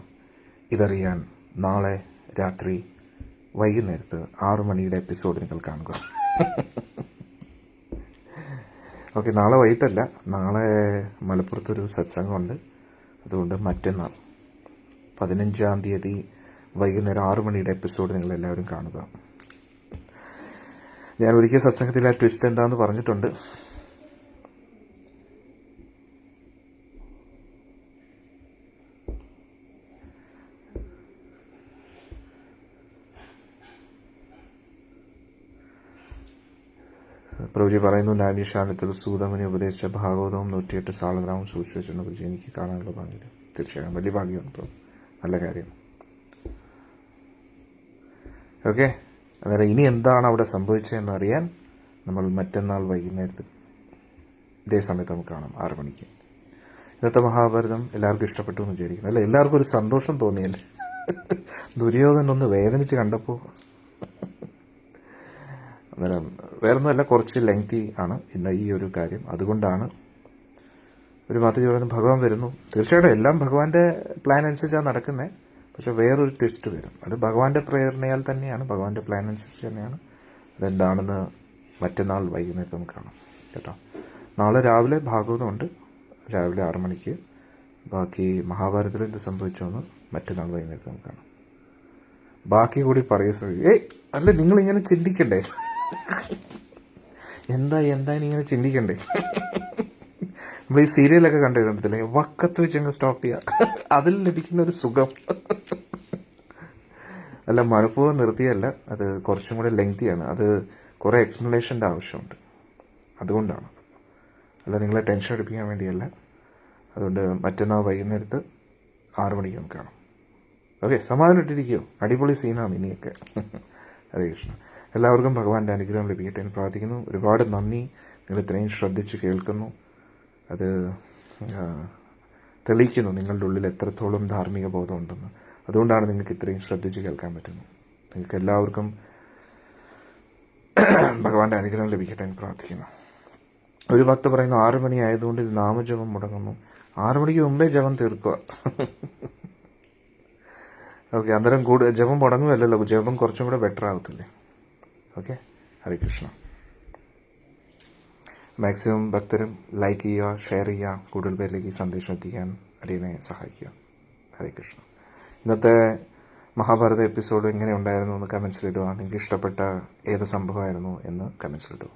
ഇതറിയാൻ നാളെ രാത്രി വൈകുന്നേരത്ത് 6 മണിയുടെ എപ്പിസോഡ് നിങ്ങൾ കാണുക. ഓക്കെ, നാളെ വൈകിട്ടല്ല, നാളെ മലപ്പുറത്തൊരു സത്സംഗമുണ്ട്. അതുകൊണ്ട് മറ്റന്നാൾ 15-ാം തീയതി വൈകുന്നേരം 6 മണിയുടെ എപ്പിസോഡ് നിങ്ങൾ എല്ലാവരും കാണുക. ഞാൻ ഒരിക്കൽ സത്സംഗത്തിൽ ആ ട്വിസ്റ്റ് എന്താണെന്ന് പറഞ്ഞിട്ടുണ്ട്. പ്രഭുജി പറയുന്നു, നാട്യശാലത്തിൽ സൂതമനെ ഉപദേശിച്ച ഭാഗവതവും 108 സാളഗ്രാമവും സൂക്ഷിച്ചിട്ടുണ്ട്. പ്രഭുജി, എനിക്ക് കാണാനുള്ള ഭാഗ്യം. തീർച്ചയായും വലിയ ഭാഗ്യമാണ്. ഇപ്പോൾ നല്ല കാര്യം. ഓക്കെ, അന്നേരം ഇനി എന്താണ് അവിടെ സംഭവിച്ചതെന്ന് അറിയാൻ നമ്മൾ മറ്റന്നാൾ വൈകുന്നേരത്ത് ഇതേ സമയത്ത് നമുക്ക് കാണാം 6 മണിക്ക്. ഇന്നത്തെ മഹാഭാരതം എല്ലാവർക്കും ഇഷ്ടപ്പെട്ടു എന്ന് വിചാരിക്കുന്നു. അല്ല, എല്ലാവർക്കും ഒരു സന്തോഷം തോന്നിയല്ലേ? ദുര്യോധനൊന്ന് വേദനിച്ച് കണ്ടപ്പോൾ. അന്നേരം വേറൊന്നുമല്ല, കുറച്ച് ലെങ്തി ആണ് ഇന്ന് ഈ ഒരു കാര്യം. അതുകൊണ്ടാണ് ഒരു മാതാജി പറയുന്നത് ഭഗവാൻ വരുന്നു. തീർച്ചയായിട്ടും എല്ലാം ഭഗവാന്റെ പ്ലാൻ അനുസരിച്ചാണ് നടക്കുന്നത്. പക്ഷെ വേറൊരു ട്വിസ്റ്റ് വരും. അത് ഭഗവാന്റെ പ്രേരണയാൽ തന്നെയാണ്, ഭഗവാന്റെ പ്ലാൻ അനുസരിച്ച് തന്നെയാണ്. അതെന്താണെന്ന് മറ്റന്നാൾ വൈകുന്നേരം നമുക്ക് കാണാം കേട്ടോ. നാളെ രാവിലെ ഭാഗവതമുണ്ട്, രാവിലെ 6 മണിക്ക്. ബാക്കി മഹാഭാരതത്തിൽ എന്ത് സംഭവിച്ചോന്ന് മറ്റന്നാൾ വൈകുന്നേരം നമുക്ക് കാണാം. ബാക്കി കൂടി പറയുക. അല്ല, നിങ്ങളിങ്ങനെ ചിന്തിക്കണ്ടേ? എന്താ ഇങ്ങനെ ചിന്തിക്കണ്ടേ? നമ്മൾ ഈ സീരിയലൊക്കെ കണ്ടിട്ടില്ലേ, വക്കത്ത് വെച്ചങ്ങ് സ്റ്റോപ്പ് ചെയ്യുക, അതിൽ ലഭിക്കുന്ന ഒരു സുഖം. അല്ല, മനഃപൂർവ്വം നിർത്തിയല്ല, അത് കുറച്ചും കൂടെ ലെങ്തിയാണ്. അത് കുറേ എക്സ്പ്ലനേഷൻ്റെ ആവശ്യമുണ്ട്, അതുകൊണ്ടാണ്. അല്ല, നിങ്ങളെ ടെൻഷൻ എടുപ്പിക്കാൻ വേണ്ടിയല്ല. അതുകൊണ്ട് മറ്റന്നാൾ വൈകുന്നേരത്ത് 6 മണിക്ക് നമുക്ക് കാണാം. ഓക്കെ, സമാധാനം ഇട്ടിരിക്കുമോ? അടിപൊളി സീനാണ് ഇനിയൊക്കെ. ഹരേ കൃഷ്ണ. എല്ലാവർക്കും ഭഗവാന്റെ അനുഗ്രഹം ലഭിക്കട്ടെ എന്ന് പ്രാർത്ഥിക്കുന്നു. ഒരുപാട് നന്ദി, നിങ്ങൾ ഇത്രയും ശ്രദ്ധിച്ച് കേൾക്കുന്നു. അത് തെളിയിക്കുന്നു നിങ്ങളുടെ ഉള്ളിൽ എത്രത്തോളം ധാർമ്മിക ബോധമുണ്ടെന്ന്. അതുകൊണ്ടാണ് നിങ്ങൾക്ക് ഇത്രയും ശ്രദ്ധിച്ച് കേൾക്കാൻ പറ്റുന്നത്. നിങ്ങൾക്ക് എല്ലാവർക്കും ഭഗവാന്റെ അനുഗ്രഹം ലഭിക്കട്ടെ എന്ന് പ്രാർത്ഥിക്കുന്നു. ഒരു ഭക്ത പറയുന്നു, 6 മണി ആയതുകൊണ്ട് ഇത് നാമജപം മുടങ്ങുന്നു. 6 മണിക്ക് മുമ്പേ ജപം തീർക്കുക. ഓക്കെ, അന്നേരം ജപം മുടങ്ങുമല്ലോ, ജപം കുറച്ചും കൂടെ ബെറ്റർ ആകത്തില്ലേ? ഓക്കെ, ഹരേ കൃഷ്ണ. മാക്സിമം ഭക്തരും ലൈക്ക് ചെയ്യുക, ഷെയർ ചെയ്യുക, കൂടുതൽ പേരിലേക്ക് ഈ സന്ദേശം എത്തിക്കാൻ അടിയനെ സഹായിക്കുക. ഹരേ കൃഷ്ണ. ഇന്നത്തെ മഹാഭാരത എപ്പിസോഡ് എങ്ങനെ ഉണ്ടായിരുന്നു എന്ന് കമൻസിലിടുക. നിങ്ങൾക്ക് ഇഷ്ടപ്പെട്ട ഏത് സംഭവമായിരുന്നു എന്ന് കമൻസിലിടുക.